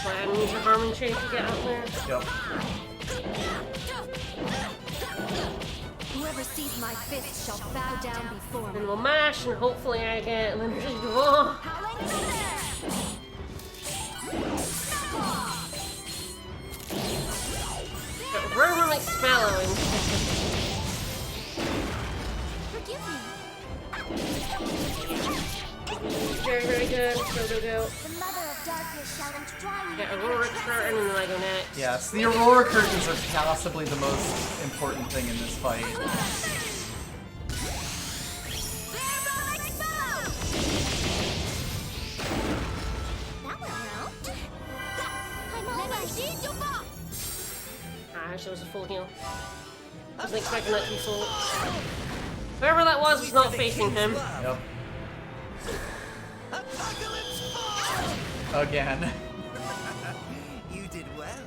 Go ahead and use your Harmon Chain to get out there. Yep. Whoever sees my fist shall bow down before me. Then we'll mash, and hopefully I get Liberty Duval. Howling thunder! We're like spellowing. Forgive me. Very, very good. Go. The mother of darkness shall entwine Get Aurora Curtain, and then I go next. Yes, the Aurora Curtains are possibly the most important thing in this fight. That went well. I'm over. Actually, it was a full heal. I wasn't expecting that to be full. Whoever that was not facing him. Yep. Again. You did well.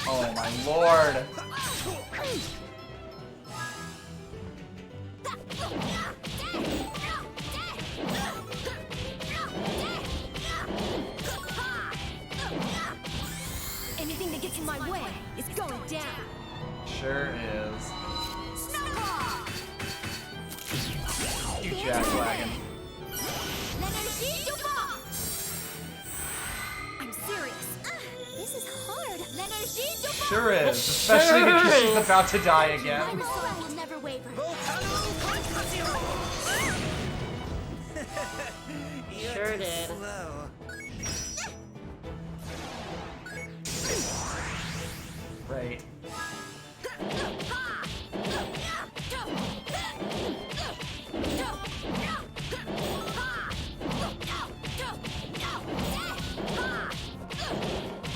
Oh my lord. way is going down. Sure is. Snowball! You jackwagon. L'Energie du bas! I'm serious. This is hard. L'Energie du bas! Sure is. Especially because she's about to die again. My resolve will never waver. Sure did. Slow. Right.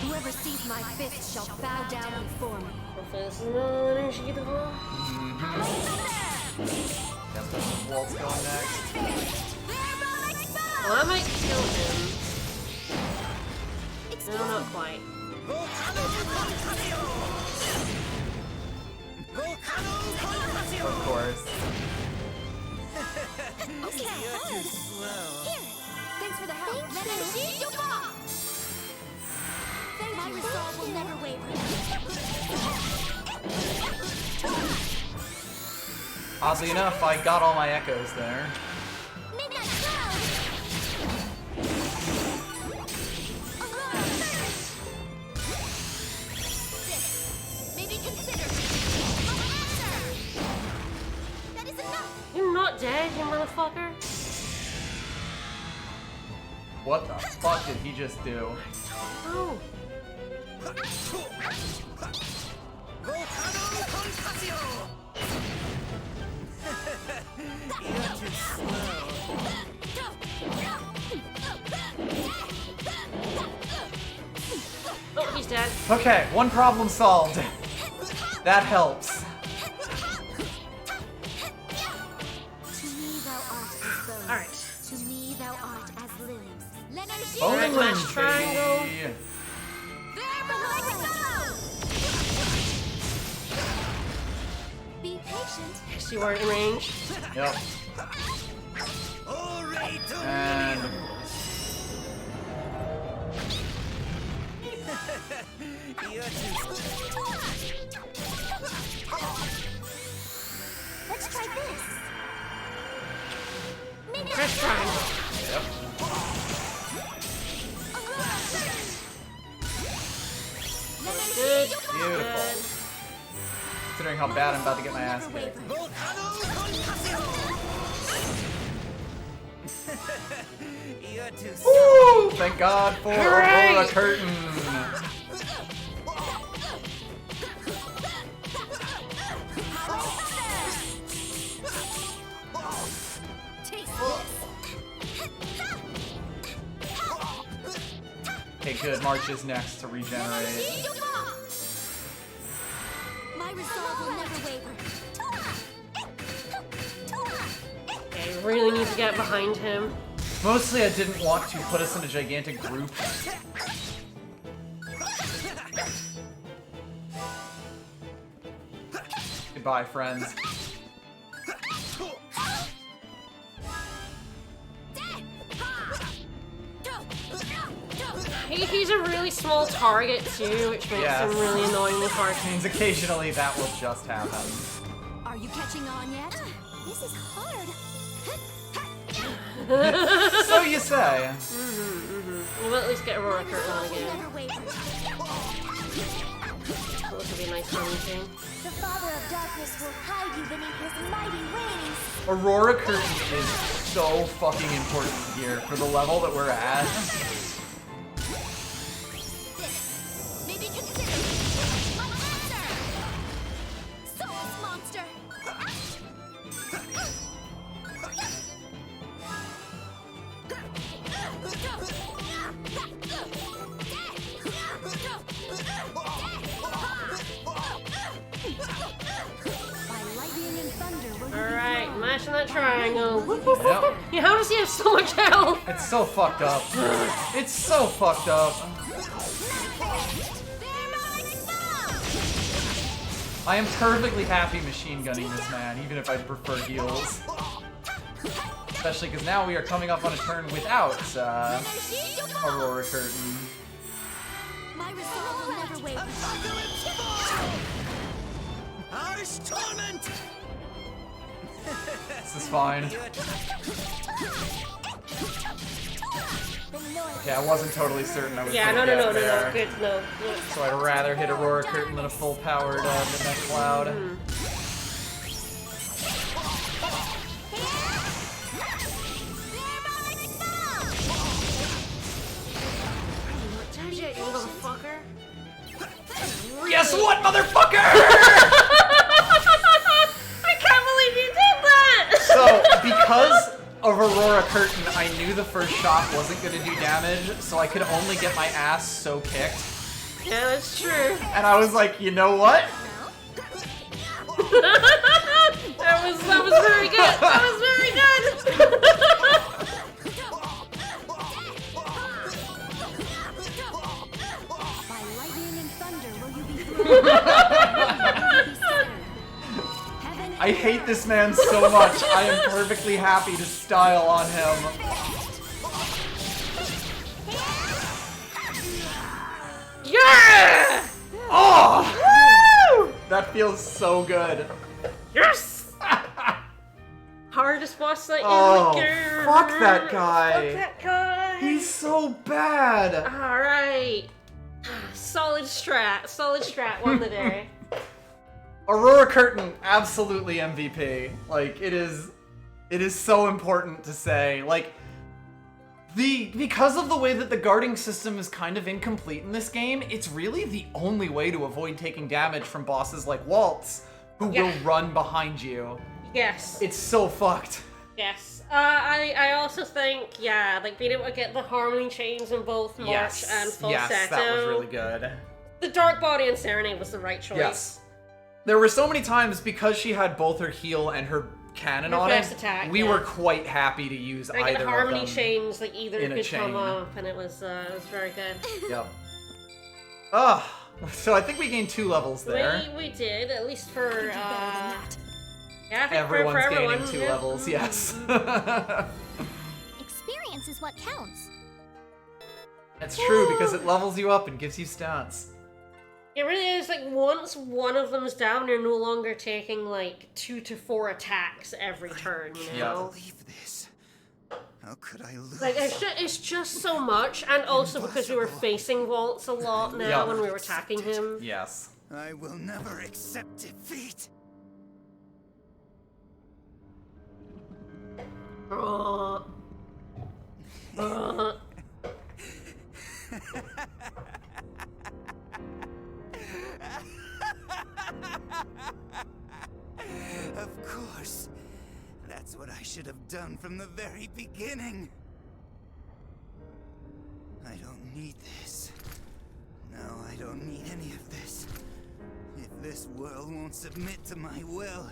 Whoever sees my fist shall bow down before me. Hopefully this is no energy the ball. Guess what Walt's going next. Well, I might kill him. No, not quite. Of course. Okay, hard. Slow. Here. Thanks for the help. L'Energie du bas! Thank My you. resolve will never waver. Oddly enough, I got all my echoes there. Midnight Cloud! This. Maybe consider. That is enough! You're not dead, you motherfucker. What the fuck did he just do? Oh. Oh, he's dead. Okay, one problem solved. That helps. To me thou art as bones. Alright. To me thou art as lilies. L'Energie Bowling, Smash triangle. baby. Be patient. Guess you weren't in range. Yep. And Let's try this. Press triangle. yep. Good. Beautiful. Considering how bad I'm about to get my ass kicked. You're too Woo! Thank God for Hooray! Aurora Curtain. Okay, good. March is next to regenerate. My resolve will never waver. Okay, really need to get behind him. Mostly, I didn't want to put us in a gigantic group. Goodbye, friends. He's a really small target too, which makes him really annoyingly hard. Means occasionally that will just happen. Are you catching on yet? This is hard. So you say. We'll at least get Aurora Curtain on Will again. never waver. This would be a nice funny thing. The Father of Darkness will hide you beneath his mighty wings. Aurora Curtain is so fucking important here for the level that we're at. This. Maybe consider. My answer. Soulless monster. By lightning and thunder will you Alright, mashing that triangle. Yep. Yeah, how does he have so much health? It's so fucked up. It's so fucked up. I am perfectly happy machine gunning this man, even if I prefer heals. Especially because now we are coming up on a turn without Aurora Curtain. My resolve will never waver. Harsh torment! This is fine. Okay, I wasn't totally certain I was Yeah, gonna no, get there. good, no. So I'd rather hit Aurora Curtain than a full-powered Midnight Cloud. Damn it, you motherfucker. Guess what, motherfucker? I can't believe you did that! So, because of Aurora Curtain, I knew the first shot wasn't going to do damage, so I could only get my ass so kicked. Yeah, that's true. And I was like, you know what? that was very good. That was very good. By lightning and thunder will you be I hate this man so much. I am perfectly happy to style on him. Yeah! Oh! Woo! That feels so good. Yes! Hardest boss fight in Oh, the game. fuck that guy. Fuck that guy. He's so bad. Alright. Solid strat won the day. Aurora Curtain, absolutely MVP. Like, it is so important to say. Like, because of the way that the guarding system is kind of incomplete in this game, it's really the only way to avoid taking damage from bosses like Waltz, who will run behind you. Yes. It's so fucked. Yes. I also think, like being able to get the harmony chains in both March and Falsetto. Yes, that was really good. The Dark Body and Serenade was the right choice. Yes. There were so many times, because she had both her heal and her cannon on it, attack, we were quite happy to use like either the of harmony them chains, like either in a could chain. come up, and it was very good. Yep. So I think we gained 2 levels there. We did, at least for yeah, I think Everyone's for everyone, gaining 2 yeah. levels, yes. Experience is what counts. That's true, because it levels you up and gives you stats. It really is, like, once one of them's down, you're no longer taking, like, 2 to 4 attacks every turn, you know? Believe this. How could I lose? Like, it's just so much, and also because we were facing Waltz a lot now when we were attacking him. Yes. I will never accept defeat. Of course. That's what I should have done from the very beginning. I don't need this. No, I don't need any of this. If this world won't submit to my will,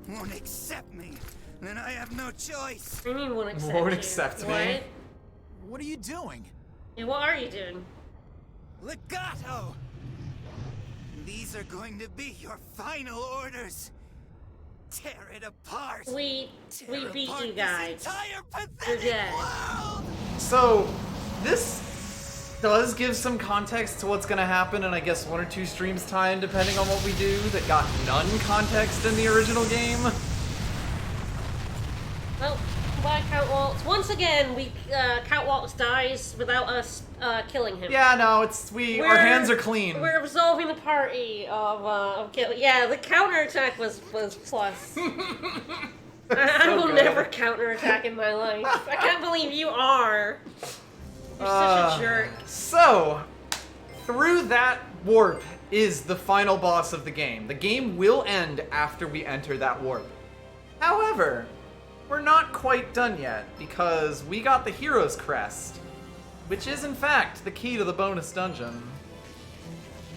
won't accept me, then I have no choice. I mean, won't accept Won't you. accept me? What? What are you doing? Yeah, what are you doing? Legato! These are going to be your final orders. Tear it apart. We beat apart you this guys. entire You're pathetic dead. world. So, this does give some context to what's gonna happen, and I guess 1 or 2 streams time, depending on what we do, that got none context in the original game. Well, by Count Waltz. Once again, Count Waltz dies without us killing him. Yeah, no, our hands are clean. We're absolving the party of kill. Yeah, the counterattack was plus. I will good. never counterattack in my life. I can't believe you are. You're such a jerk. So, through that warp is the final boss of the game. The game will end after we enter that warp. However, we're not quite done yet, because we got the Hero's Crest, which is in fact the key to the bonus dungeon.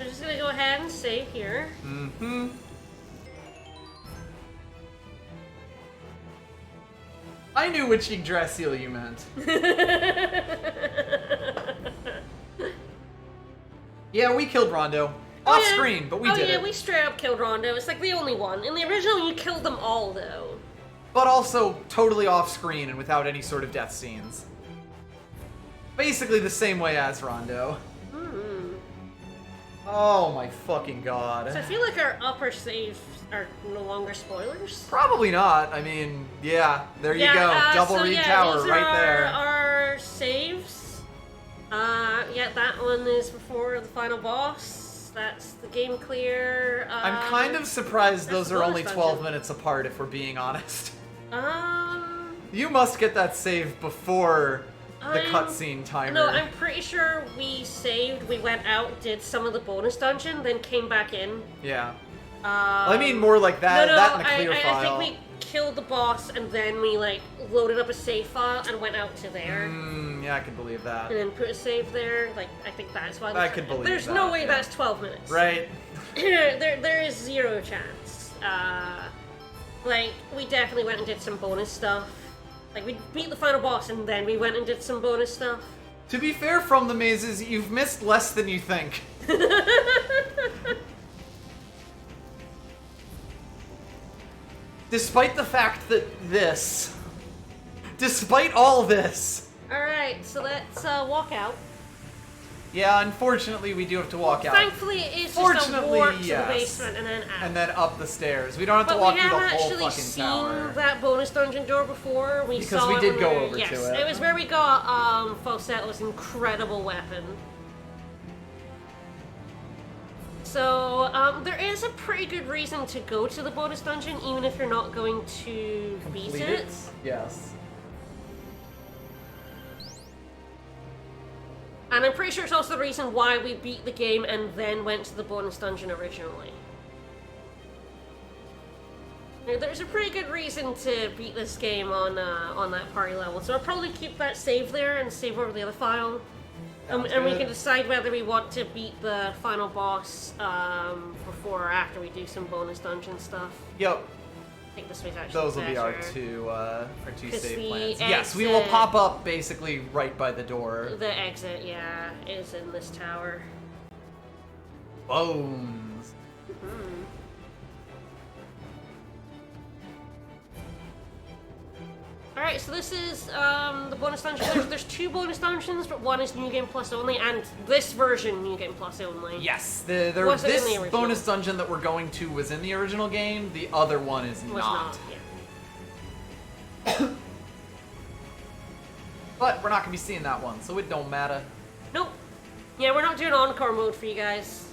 I'm just gonna go ahead and save here. Mm-hmm. I knew which Yggdrasil you meant. Yeah, we killed Rondo. Off yeah. screen, but we did yeah, it. we straight up killed Rondo. It's like the only one. In the original, you killed them all, though. But also totally off screen and without any sort of death scenes. Basically the same way as Rondo. Oh my fucking god. So I feel like our upper saves are no longer spoilers. Probably not. I mean, yeah, there you Yeah, go. Double so Reed yeah, Tower these are right there. our saves. Yeah, that one is before the final boss. That's the game clear. I'm kind of surprised those the are bonus only 12 dungeon. minutes apart, if we're being honest. Um, You must get that save before the I'm- cutscene timer. No, I'm pretty sure we saved, we went out, did some of the bonus dungeon, then came back in. Yeah. I mean more like that, No, that in the clear I file. think we killed the boss and then we like loaded up a save file and went out to there. Yeah, I can believe that. And then put a save there. Like, I think that's why. I could believe There's that, no way yeah. that's 12 minutes. Right. there is zero chance. Like, we definitely went and did some bonus stuff. Like, we beat the final boss and then we went and did some bonus stuff. To be fair, from the mazes, you've missed less than you think. Despite the fact that despite all this. Alright, so let's walk out. Yeah, unfortunately, we do have to walk out. Thankfully, it is just a Fortunately, warp to yes. the basement and then out. And then up the stairs. We don't have to But walk we through the haven't whole actually fucking seen tower. that bonus dungeon door before. We Because saw we it did when go we were- over yes, to it. It was where we got Falsetto's incredible weapon. So there is a pretty good reason to go to the bonus dungeon, even if you're not going to beat Complete it. Yes. And I'm pretty sure it's also the reason why we beat the game and then went to the bonus dungeon originally. There's a pretty good reason to beat this game on that party level, so I'll probably keep that save there and save over the other file. And we good. can decide whether we want to beat the final boss before or after we do some bonus dungeon stuff. Yep. I think this was actually Those will be our better. two 'Cause save the plans. Yes, we will exit- pop up basically right by the door. The exit, yeah, is in this tower. Bones. Alright, so this is the bonus dungeon. There's two bonus dungeons, but one is New Game Plus only, and this version New Game Plus only. Yes, Was it in this the original? bonus dungeon that we're going to was in the original game. The other one is Was not, yeah. But we're not gonna be seeing that one, so it don't matter. Nope. Yeah, we're not doing encore mode for you guys.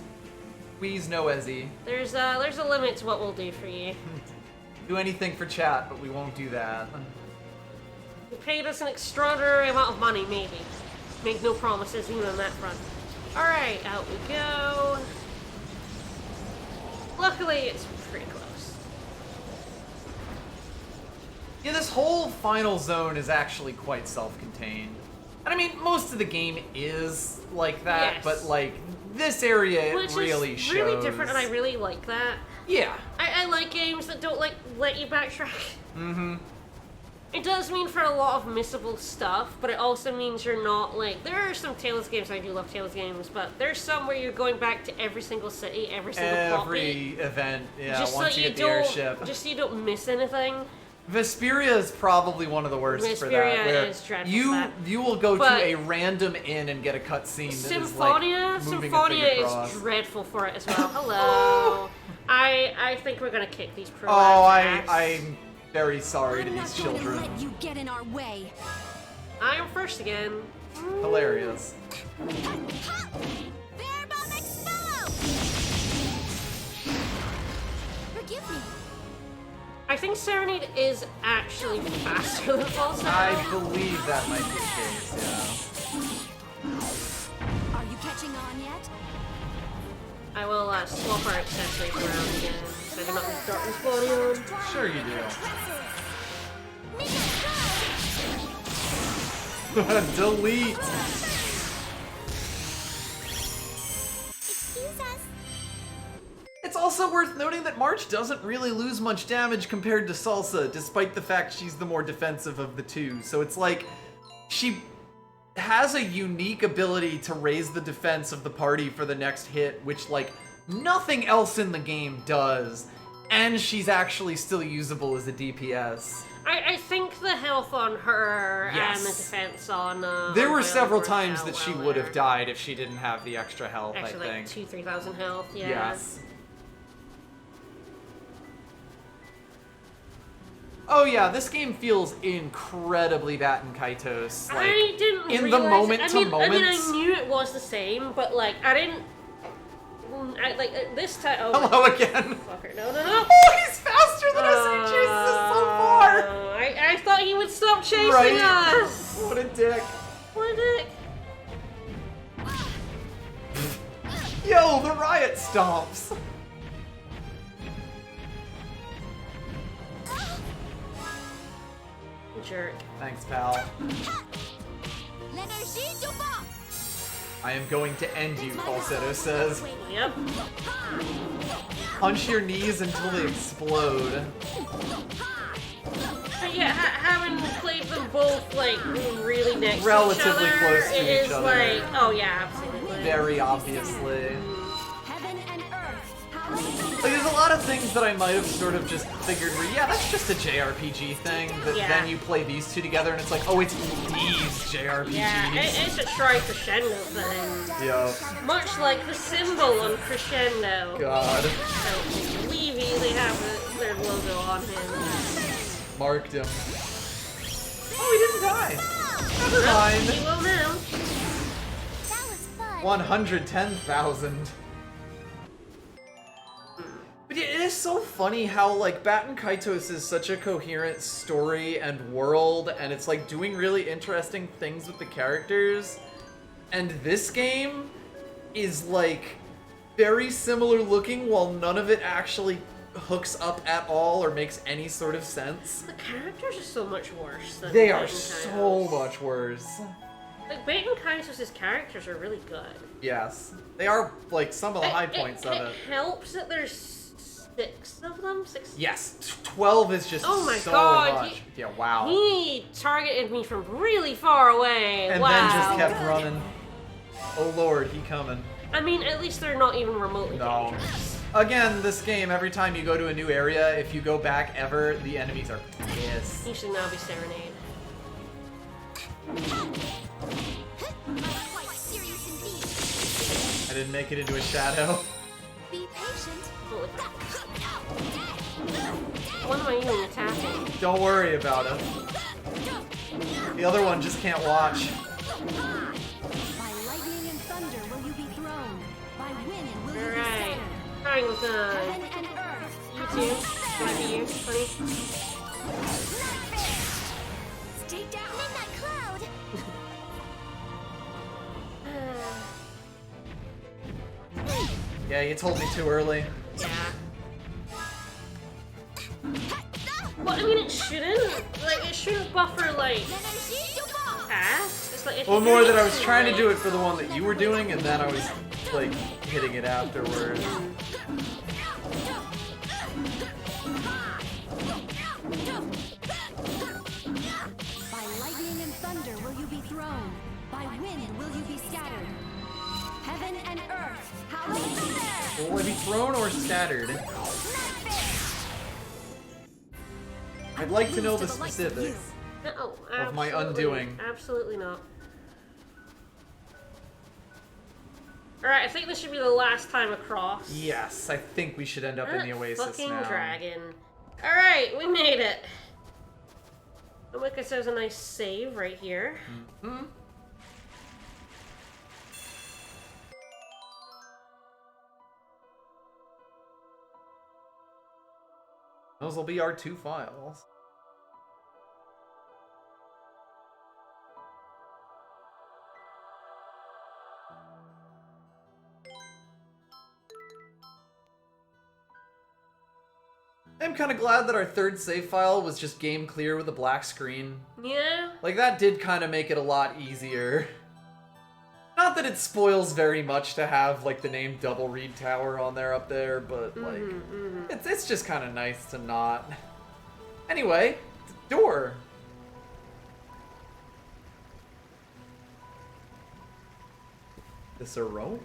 Please no Ezzy. There's a limit to what we'll do for you. Do anything for chat, but we won't do that. You paid us an extraordinary amount of money, maybe. Make no promises even on that front. Alright, out we go. Luckily, it's pretty close. Yeah, this whole final zone is actually quite self-contained. And I mean, most of the game is like that, Yes. but like, this area it Which really is shows. really different, and I really like that. Yeah. I like games that don't, like, let you backtrack. Mm-hmm. It does mean for a lot of missable stuff, but it also means you're not, like... There are some Tales games, I do love Tales games, but there's some where you're going back to every single city, every single plot Every beat, event, yeah, just once so you get the don't, airship. just so you don't miss anything. Vesperia is probably one of the worst for that. Vesperia Where is dreadful you for that. you will go But to a random inn and get a cutscene that Symphonia? is like moving a Symphonia finger is across. dreadful for it as well. Hello. I think we're gonna kick these pro Oh, ass. I'm very sorry to I'm these not going to children. let you get in our way. I am first again. Hilarious. Firebomb explode! Forgive me. I think Serenade is actually faster than Falsetto. I believe that might be the case, Are you catching on yet? I will swap our accessories around again. So I do not have darkness body on. yeah. Sure you do. Delete! Excuse us. It's also worth noting that March doesn't really lose much damage compared to Salsa, despite the fact she's the more defensive of the two. So it's like, she has a unique ability to raise the defense of the party for the next hit, which like nothing else in the game does. And she's actually still usable as a DPS. I think the health on her Yes. and the defense on. There were on several Violet times out that she well would have there. died if she didn't have the extra health, Actually, I like think. 2,000-3,000 health. Yeah. Yes. Oh yeah, this game feels incredibly Batten Kaitos. Like, I didn't in the realize moment I to mean, I moments. knew it was the same, but like I didn't. Like this time. Oh, Hello again. fucker! No! Oh, he's faster than us. He chases us so far. I thought he would stop chasing Right? us. What a dick. What a dick. Yo, the riot stomps. Jerk. Thanks, pal. L'énergie du bas! I am going to end you, Falsetto says. Yep. Punch your knees until they explode. But yeah, having played them both like really next Relatively to each other, close to it each is other. like, oh yeah, absolutely. Very obviously. Heaven and earth. Like, there's a lot of things that I might have sort of just figured were, yeah, that's just a JRPG thing, but Yeah. then you play these two together and it's like, oh, it's these JRPGs. Yeah, it's a tri-crescendo thing. Yup. Much like the symbol on Crescendo. God. So, Levy, they have their logo on him. Marked him. Oh, he didn't die. Never mind. He will now. That was fun. 110,000. But yeah, it is so funny how, like, Batten Kaitos is such a coherent story and world, and it's, like, doing really interesting things with the characters. And this game is, like, very similar looking while none of it actually hooks up at all or makes any sort of sense. The characters are so much worse than They are Baten so Kaitos. much worse. Like, Baten Kaitos' characters are really good. Yes. They are, like, some of the high points of it. It helps that there's 6 of them? 6? Yes, 12 is just Oh my so God, much. Yeah, wow. He targeted me from really far away. And wow. then just kept running. Oh lord, he coming. I mean, at least they're not even remotely No. dangerous. Again, this game, every time you go to a new area, if you go back ever, the enemies are pissed. You should now be Serenade. Quite serious indeed. I didn't make it into a shadow. Be patient. Holy crap. What am I even attacking? Don't worry about it. The other one just can't watch. By lightning and thunder will you be thrown. By wind will you be Alright. scattered. Trying with Heaven and earth. you too. Can I be you, honey? Stay down. Midnight cloud. Yeah, you told me too early. Yeah. Well, I mean, it shouldn't. Like, it shouldn't buffer, like, L'énergie du bas. fast. It's like, if Well, you more do that I it was trying to do right- it for the one that you were doing, and then I was, like, hitting it afterwards. By lightning and thunder will you be thrown. By wind will you be scattered. Heaven and earth. Hallelujah. Will I be thrown or scattered? I'd like to know the specifics. No, Of my absolutely- undoing. Absolutely not. Alright, I think this should be the last time across. Yes, I think we should end up in the That Oasis fucking now. dragon. Alright, we made it. Oh, like I said, there's a nice save right here. Hmm? Those will be our 2 files. I'm kind of glad that our third save file was just game clear with a black screen. Yeah? Like, that did kind of make it a lot easier. Not that it spoils very much to have, like, the name Double-Reed Tower on there up there, but, like, it's just kind of nice to not. Anyway, door. This aroma.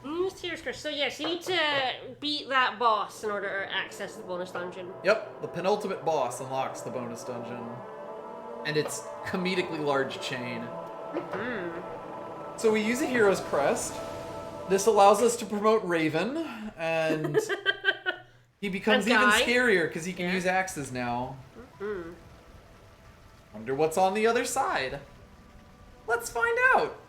Use Tears Crush. So yes, you need to beat that that boss in order to access the bonus dungeon. Yep, the penultimate boss unlocks the bonus dungeon. And its comedically large chain. So we use a hero's crest. This allows us to promote Raven, and he becomes even scarier because he can use axes now. Wonder what's on the other side. Let's find out.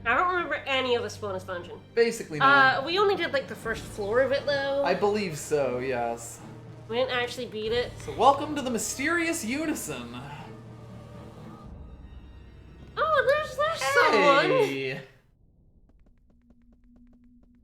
I don't remember any of this bonus dungeon. Basically, no. We only did like the first floor of it though. I believe so, yes. We didn't actually beat it. So welcome to the mysterious Unison. Oh, there's someone. Hey!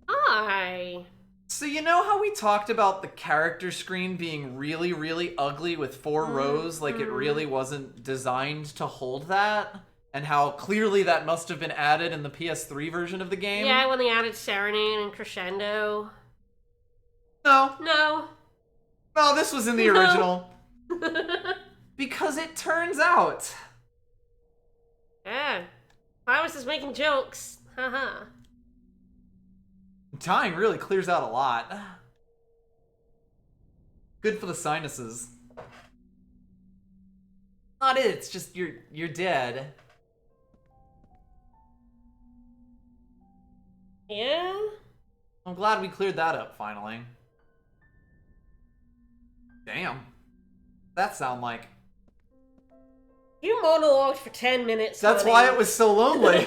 Hi. So you know how we talked about the character screen being really, really ugly with 4 rows, like it really wasn't designed to hold that? And how clearly that must have been added in the PS3 version of the game? Yeah, when they added Serenade and Crescendo. No. No. No, this was in the original. Because it turns out... Yeah. Cyrus is making jokes. Haha. Dying really clears out a lot. Good for the sinuses. Not it, it's just you're dead. Yeah? I'm glad we cleared that up finally. Damn. That sound like... You monologued for 10 minutes. That's honey. why it was so lonely.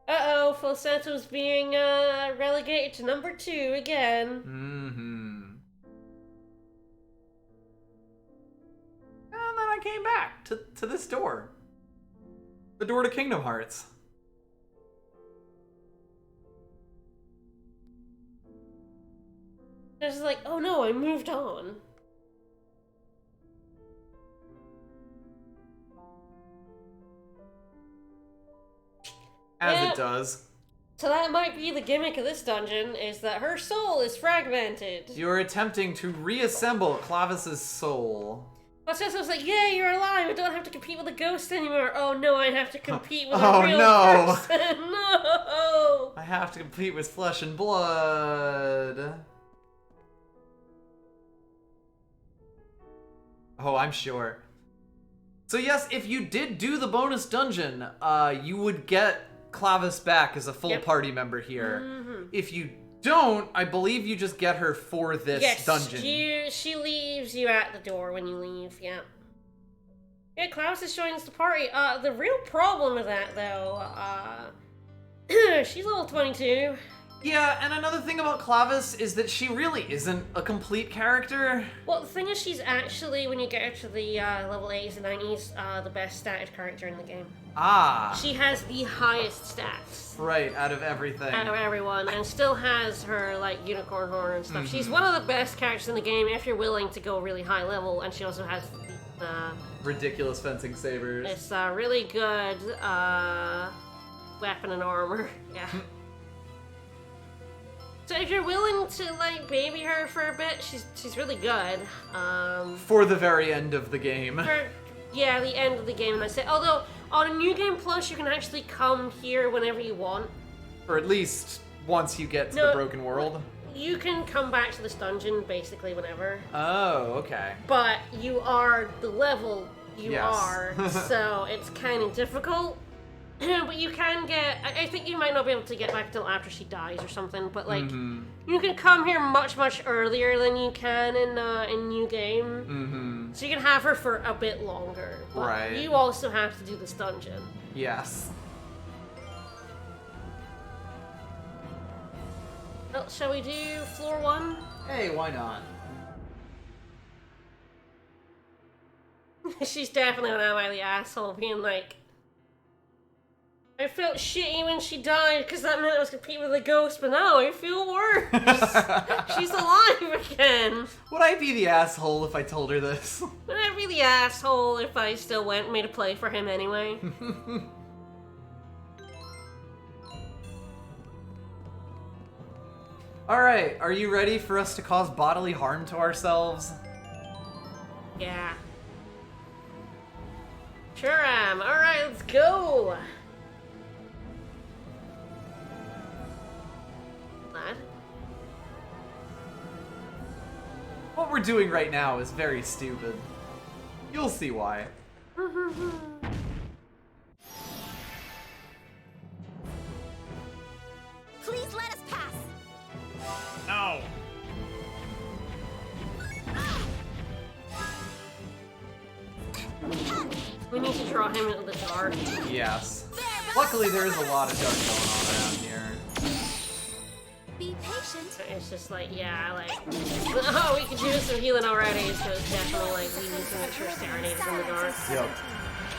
Uh-oh, Falsetto's being relegated to number 2 again. And then I came back to this door. The door to Kingdom Hearts. It's like, oh no, I moved on. As it does. So that might be the gimmick of this dungeon, is that her soul is fragmented. You're attempting to reassemble Clavis's soul. But Cecil's like, yay, you're alive, I don't have to compete with a ghost anymore. Oh no, I have to compete with a real person. No! I have to compete with flesh and blood. Oh, I'm sure. So yes, if you did do the bonus dungeon, you would get Clavis back as a full party member here. If you don't, I believe you just get her for this dungeon. She leaves you at the door when you leave, yeah. Yeah, Clavis joins the party. The real problem with that, though, she's level 22. Yeah, and another thing about Clavis is that she really isn't a complete character. Well, the thing is, she's actually, when you get her to the level 80s and 90s, the best statted character in the game. Ah. She has the highest stats. Right, out of everything. Out of everyone, and still has her, like, unicorn horn and stuff. She's one of the best characters in the game if you're willing to go really high level, and she also has the... ridiculous fencing sabers. It's really good weapon and armor, yeah. So if you're willing to, like, baby her for a bit, she's really good. For the very end of the game. Yeah, the end of the game, and I say, although, on a New Game Plus, you can actually come here whenever you want. Or at least once you get to the Broken World. You can come back to this dungeon, basically, whenever. Oh, okay. But you are the level you are, so it's kind of difficult. But you can get... I think you might not be able to get back until after she dies or something, but, like, you can come here much, much earlier than you can in New Game. So you can have her for a bit longer. But you also have to do this dungeon. Yes. Well, shall we do floor 1? Hey, why not? She's definitely an ally the asshole, being like... I felt shitty when she died because that meant I was competing with a ghost, but now I feel worse. She's alive again. Would I be the asshole if I told her this? Would I be the asshole if I still went and made a play for him anyway? Alright, are you ready for us to cause bodily harm to ourselves? Yeah. Sure am. Alright, let's go! Lad? What we're doing right now is very stupid. You'll see why. Please let us pass. No. We need to draw him into the dark. Yes. Luckily, there is a lot of dark going on around here. Be patient. It's just like, yeah, like, oh, we can do some healing already, so it's definitely like, we need to make sure Serenade's in the dark. Yep.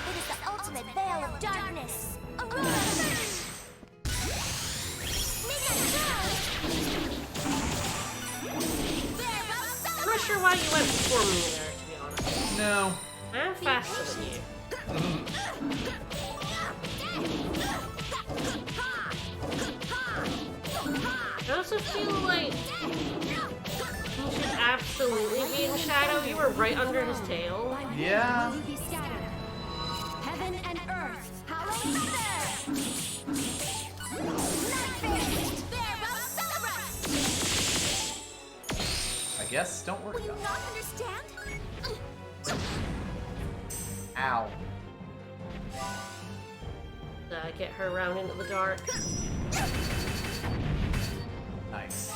It is the ultimate veil of darkness. I'm not sure why you went before me there, to be honest. No. I'm faster than you. I also feel like he should absolutely be in shadow. You were right under his tail. Yeah. Will you be scattered? Heaven and earth, hallowed I guess, don't worry Will you about not understand? it. Ow. Get her round into the dark. Nice.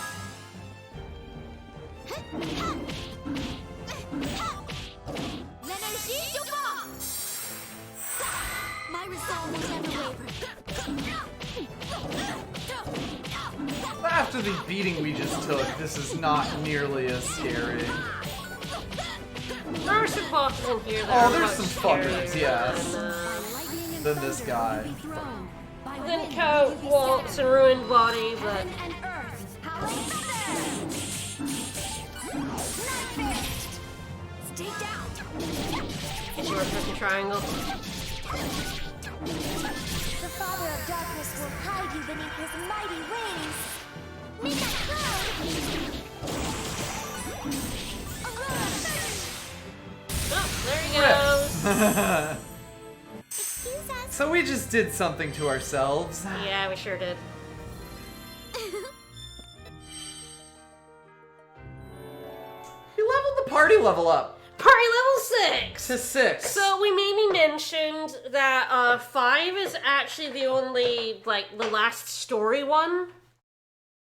My resolve will never waver. After the beating we just took, this is not nearly as scary. There are some bosses in here that Oh, are there's much some fuckers, scarier yes. than, Than this guy. than Coat, Waltz, and Ruined Body, but... Heaven and earth, hallowed Stay down. Is yours with the triangle? The Father of Darkness will hide you beneath his mighty wings. Midnight Cloud! Oh, there he goes! Excuse us. So we just did something to ourselves. Yeah, we sure did. We leveled the party level up Party level 6! to 6. So we maybe mentioned that 5 is actually the only, like, the last story one.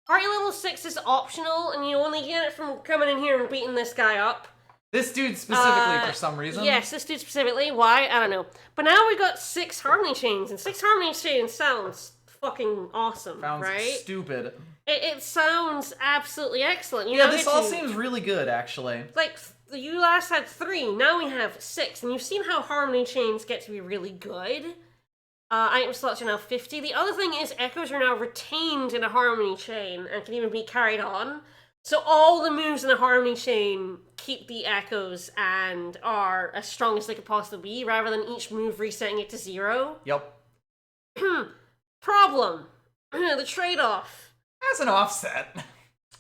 Party level 6 is optional, and you only get it from coming in here and beating this guy up. This dude specifically, for some reason. Yes, this dude specifically. Why? I don't know. But now we got 6 harmony chains, and 6 harmony chains sounds fucking awesome, Sounds right? stupid. It sounds absolutely excellent. You Yeah, know, this all seems really good, actually. like, you last had 3, now we have 6, and you've seen how harmony chains get to be really good. Item slots are now 50. The other thing is echoes are now retained in a harmony chain and can even be carried on. So all the moves in a harmony chain keep the echoes and are as strong as they could possibly be, rather than each move resetting it to 0. Yep. Problem. The trade-off. As an offset.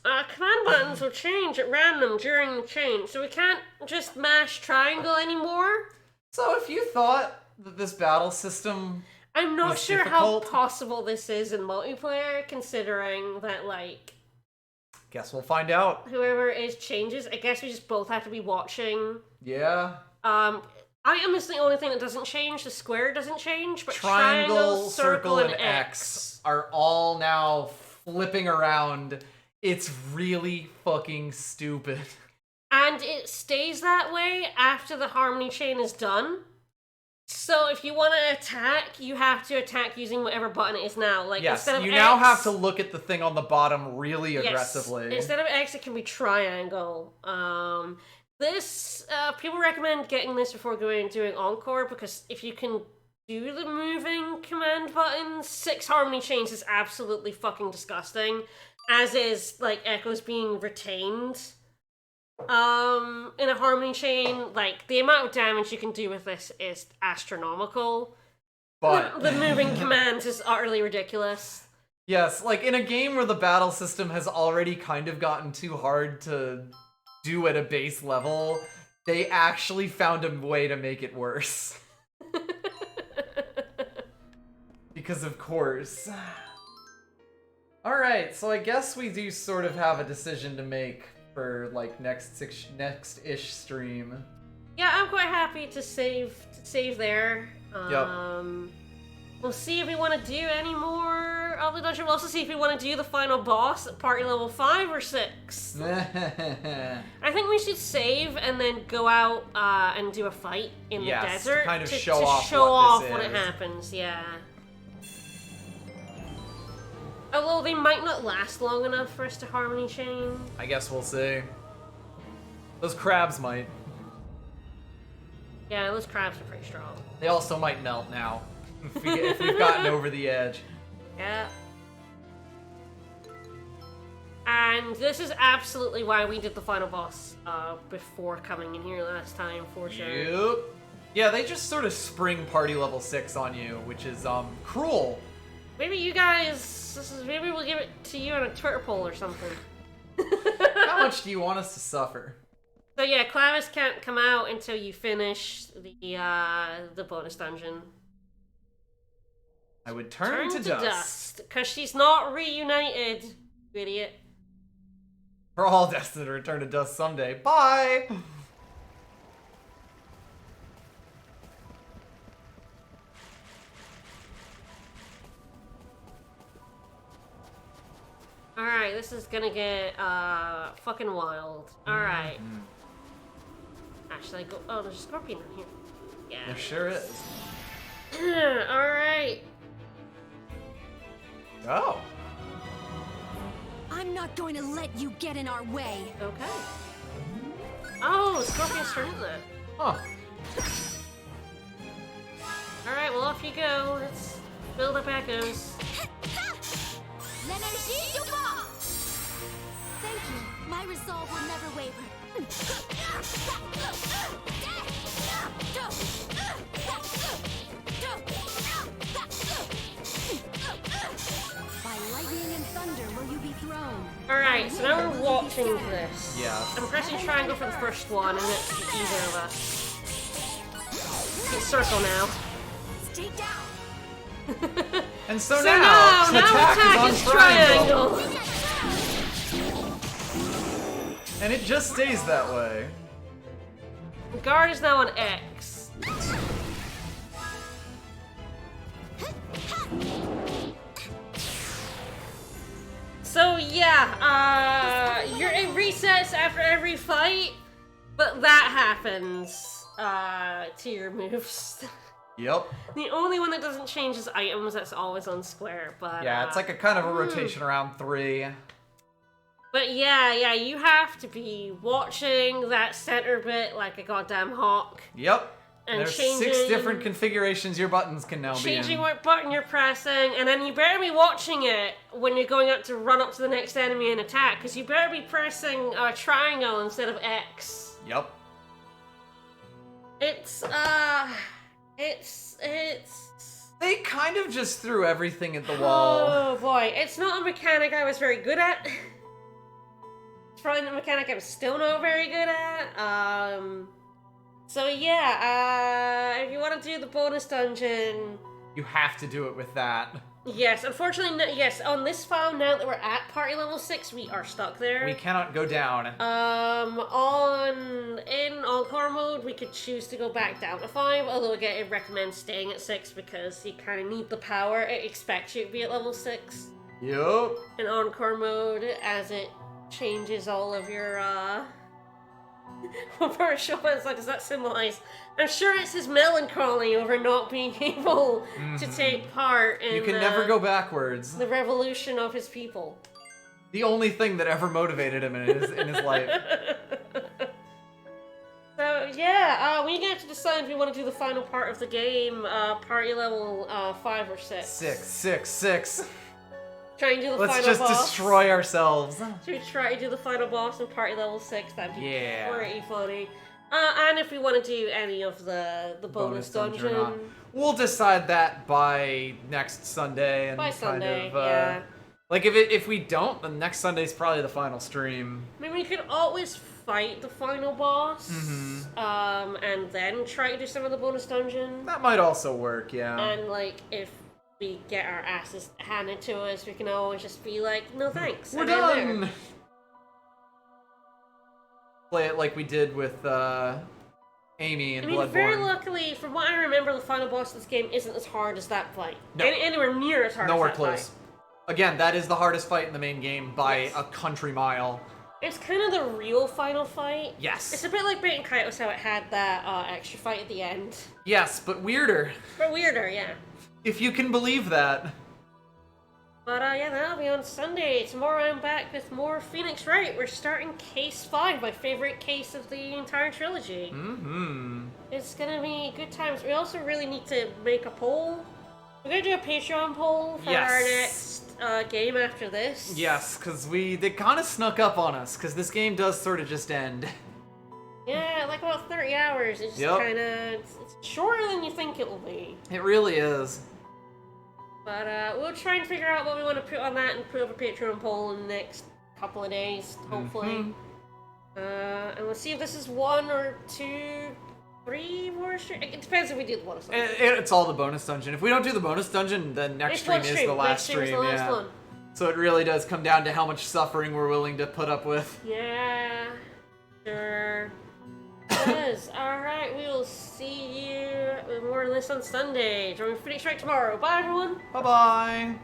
Command buttons will change at random during the chain, so we can't just mash triangle anymore. So if you thought that this battle system I'm not was sure difficult, how possible this is in multiplayer, considering that, like, guess we'll find out. whoever is changes. I guess we just both have to be watching. Yeah. Item is the only thing that doesn't change. The square doesn't change, but Triangle, circle, and X are all now flipping around. It's really fucking stupid. And it stays that way after the harmony chain is done. So if you want to attack, you have to attack using whatever button it is now. Like, Yes, instead of you X, now have to look at the thing on the bottom really yes, aggressively. instead of X, it can be triangle. This people recommend getting this before going and doing Encore, because if you can do the moving command buttons, 6 harmony chains is absolutely fucking disgusting. As is, like, echoes being retained. In a harmony chain, like, the amount of damage you can do with this is astronomical. But The moving commands is utterly ridiculous. Yes, like in a game where the battle system has already kind of gotten too hard to do at a base level, they actually found a way to make it worse. Because of course. Alright, so I guess we do sort of have a decision to make for like next-ish stream. Yeah, I'm quite happy to save there. Yep. We'll see if we want to do any more of the dungeon. We'll also see if we want to do the final boss at party level 5 or 6. I think we should save and then go out and do a fight in the desert to kind of show off what it happens. Yeah. Although they might not last long enough for us to Harmony Chain. I guess we'll see. Those crabs might. Yeah, those crabs are pretty strong. They also might melt now. If we've gotten over the edge. Yeah. And this is absolutely why we did the final boss before coming in here last time, for sure. Yep. Yeah, they just sort of spring party level 6 on you, which is cruel. Maybe you guys, maybe we'll give it to you on a Twitter poll or something. How much do you want us to suffer? So yeah, Clavis can't come out until you finish the bonus dungeon. I would turn to dust. Because she's not reunited, you idiot. We're all destined to return to dust someday. Bye! Alright, this is gonna get fucking wild. Alright. Actually, oh, there's a scorpion in here. Yeah. There sure is. Alright. Oh. I'm not going to let you get in our way. Okay. Oh, Scorpion's turn then. Huh. Alright, well off you go. Let's build up echoes. Thank you. My resolve will never waver. By lightning and thunder will you be thrown. Alright, so now we're watching this. Yeah. I'm pressing triangle for the first one, and it's either of us. Hit circle now. Stay down. And so now attack is on triangle. And it just stays that way. Guard is now on X. So yeah, it resets after every fight, but that happens to your moves. Yep. The only one that doesn't change is items. That's always on square, but yeah, it's like a kind of a rotation around 3. But yeah, you have to be watching that center bit like a goddamn hawk. Yep. And there's 6 different configurations your buttons can now be in. Changing what button you're pressing, and then you better be watching it when you're going up to run up to the next enemy and attack, because you better be pressing triangle instead of X. Yep. It's They kind of just threw everything at the wall. Oh boy, it's not a mechanic I was very good at. It's probably the mechanic I'm still not very good at. So yeah, if you want to do the bonus dungeon, You have to do it with that. yes, unfortunately, yes, on this file, now that we're at party level 6, we are stuck there. We cannot go down. In Encore mode, we could choose to go back down to 5, although again, it recommends staying at 6 because you kind of need the power. It expects you to be at level 6 Yup. in Encore mode, as it changes all of your, what part of Chopin's does that symbolize? I'm sure it's his melancholy over not being able to take part in You can never go backwards. the revolution of his people. The only thing that ever motivated him in his life. So yeah, we get to decide if we want to do the final part of the game, party level 5 or 6. 6. Try and do the Let's final just boss. destroy ourselves. Should we try to do the final boss in party level 6? That'd be Yeah. pretty funny. And if we want to do any of the bonus dungeon. or not. We'll decide that by next Sunday and By kind Sunday, of yeah. Like, if we don't, then next Sunday's probably the final stream. I mean, we could always fight the final boss, and then try to do some of the bonus dungeon. That might also work, yeah. And, like, if we get our asses handed to us, we can always just be like, no thanks. We're I'm in there. done! Play it like we did with, Amy and Bloodborne. Very luckily, from what I remember, the final boss of this game isn't as hard as that fight. No. Anywhere near as hard Nowhere as that close. fight. Again, that is the hardest fight in the main game by a country mile. It's kind of the real final fight. Yes. It's a bit like Bait and Kaitos, how it had that extra fight at the end. Yes, but weirder. But weirder, yeah. If you can believe that. But yeah, that'll be on Sunday. Tomorrow I'm back with more Phoenix Wright. We're starting Case 5, my favorite case of the entire trilogy. It's gonna be good times. We also really need to make a poll. We're gonna do a Patreon poll for our next game after this. Yes, because they kind of snuck up on us, because this game does sort of just end. Yeah, like about 30 hours. It's just kind of... It's shorter than you think it will be. It really is. But we'll try and figure out what we want to put on that and put up a Patreon poll in the next couple of days, hopefully. And we'll see if this is 1 or 2, 3 more streams. It depends if we do the bonus dungeon. It's all the bonus dungeon. If we don't do the bonus dungeon, then next stream is the last stream. Next stream is the last one. So it really does come down to how much suffering we're willing to put up with. Yeah, sure. Yes. Alright, we will see you with more of this on Sunday. Join me for Phoenix Wright tomorrow. Bye, everyone. Bye-bye.